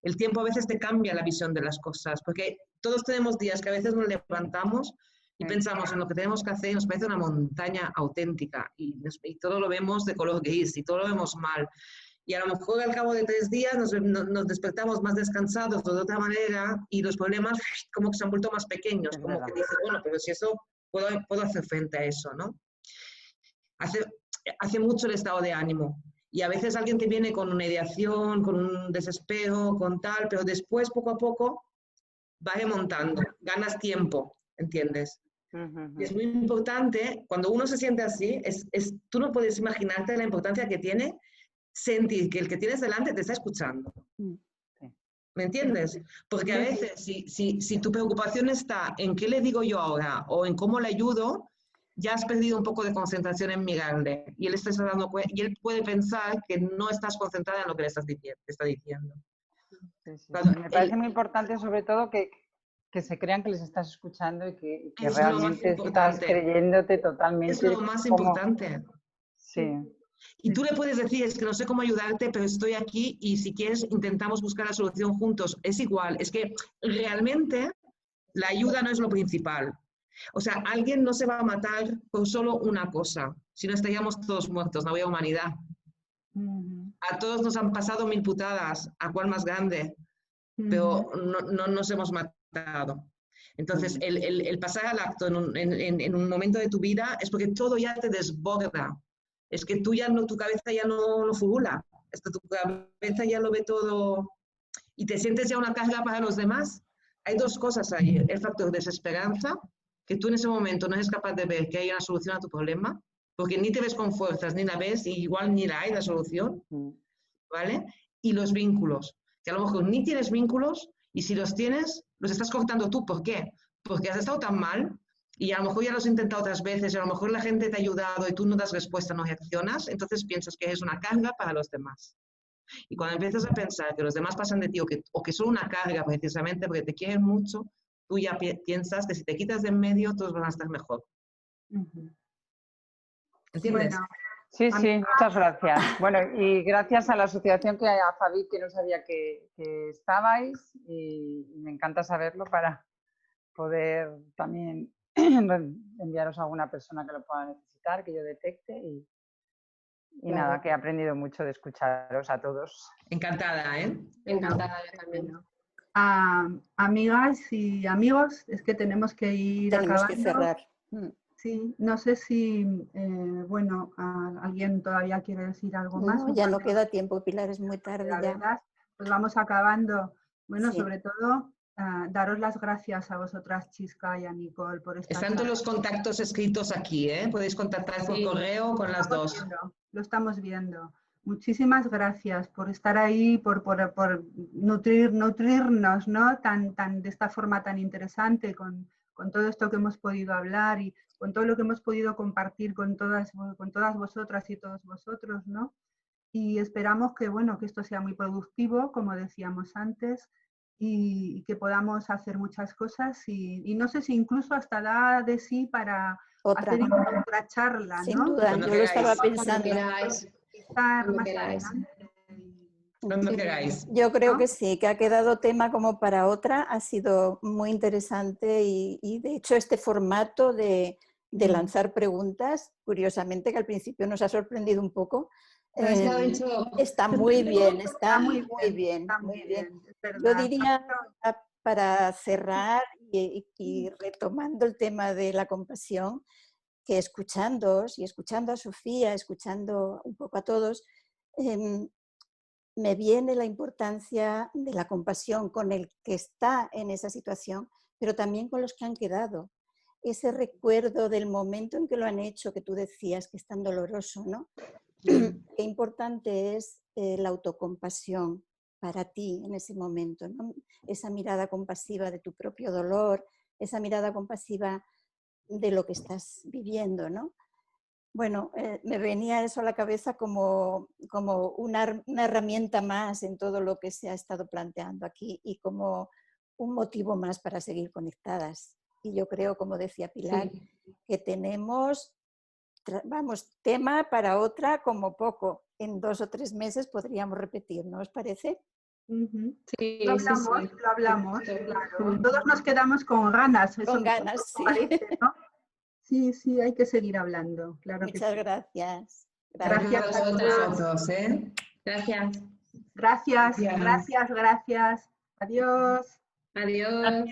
El tiempo a veces te cambia la visión de las cosas, porque todos tenemos días que a veces nos levantamos y pensamos en lo que tenemos que hacer y nos parece una montaña auténtica y todo lo vemos de color gris y todo lo vemos mal. Y a lo mejor al cabo de 3 días nos despertamos más descansados o de otra manera y los problemas como que se han vuelto más pequeños, como que dices, bueno, pero si eso puedo hacer frente a eso, ¿no? Hace mucho el estado de ánimo y a veces alguien te viene con una ideación, con un desespero, con tal, pero después poco a poco va remontando, ganas tiempo. ¿entiendes? Y es muy importante, cuando uno se siente así, tú no puedes imaginarte la importancia que tiene sentir que el que tienes delante te está escuchando. ¿Me entiendes? Porque a veces, si tu preocupación está en qué le digo yo ahora o en cómo le ayudo, ya has perdido un poco de concentración en mirarle. Y él, y él puede pensar que no estás concentrada en lo que le está diciendo. Me parece muy importante, sobre todo, que se crean que les estás escuchando y que realmente estás creyéndote totalmente. Es lo más importante. Sí. Y tú le puedes decir, es que no sé cómo ayudarte, pero estoy aquí y si quieres intentamos buscar la solución juntos. Es igual, es que realmente la ayuda no es lo principal. O sea, alguien no se va a matar por solo una cosa, si no estaríamos todos muertos, no había humanidad. A todos nos han pasado 1000 putadas, ¿a cuál más grande? Pero no nos hemos matado. Entonces, el pasar al acto en un momento de tu vida es porque todo ya te desborda. Es que tu cabeza ya no furula. Tu cabeza ya lo ve todo y te sientes ya una carga para los demás. Hay dos cosas ahí. El factor de desesperanza, que tú en ese momento no eres capaz de ver que hay una solución a tu problema, porque ni te ves con fuerzas, ni la ves, y igual ni la hay la solución, ¿vale? Y los vínculos, que a lo mejor ni tienes vínculos, y si los tienes, los estás cortando tú. ¿Por qué? Porque has estado tan mal, y a lo mejor ya lo has intentado otras veces, y a lo mejor la gente te ha ayudado y tú no das respuesta, no reaccionas, entonces piensas que es una carga para los demás. Y cuando empiezas a pensar que los demás pasan de ti o que son una carga precisamente porque te quieren mucho, tú ya piensas que si te quitas de en medio, todos van a estar mejor. ¿Entiendes? Bueno, sí, muchas gracias. Bueno, y gracias a la asociación, a Fabi, que no sabía que estabais, y me encanta saberlo para poder también enviaros a alguna persona que lo pueda necesitar, que yo detecte, y nada, que he aprendido mucho de escucharos a todos. Encantada, ¿eh? Encantada yo también. Amigas y amigos, es que tenemos que ir acabando. Que cerrar. Sí, no sé si, alguien todavía quiere decir algo más. No, ya no queda tiempo, Pilar, es muy tarde ya. Verdad, pues vamos acabando. Bueno, sobre todo, daros las gracias a vosotras, Chisca y a Nicole, por estar. Están todos los contactos escritos aquí, ¿eh? Podéis contactar por correo con las dos. Lo estamos viendo. Muchísimas gracias por estar ahí, por nutrirnos, ¿no? de esta forma tan interesante, con todo esto que hemos podido hablar y con todo lo que hemos podido compartir con todas vosotras y todos vosotros, ¿no? Y esperamos que esto sea muy productivo, como decíamos antes, y que podamos hacer muchas cosas y no sé si incluso hasta da de sí para hacer otra charla, ¿no? Sin duda, yo lo estaba pensando. Cuando queráis. Yo creo que sí, que ha quedado tema como para otra, ha sido muy interesante y de hecho este formato de lanzar preguntas, curiosamente que al principio nos ha sorprendido un poco, está muy bien, está muy bien. Yo diría, para cerrar y retomando el tema de la compasión, que escuchándoos y escuchando a Sofía, escuchando un poco a todos, me viene la importancia de la compasión con el que está en esa situación, pero también con los que han quedado. Ese recuerdo del momento en que lo han hecho, que tú decías que es tan doloroso, ¿no? Qué importante es la autocompasión para ti en ese momento, ¿no? Esa mirada compasiva de tu propio dolor, esa mirada compasiva de lo que estás viviendo, ¿no? Bueno, me venía eso a la cabeza como una herramienta más en todo lo que se ha estado planteando aquí y como un motivo más para seguir conectadas. Y yo creo, como decía Pilar, que tenemos, tema para otra como poco. En 2 o 3 meses podríamos repetir, ¿no os parece? Sí, lo hablamos, claro. Todos nos quedamos con ganas. Con ganas, sí. Parece, ¿no? Sí, hay que seguir hablando, claro. Muchas gracias. Gracias a vosotros, ¿eh? Gracias. Gracias. Adiós. Adiós.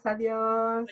Adiós.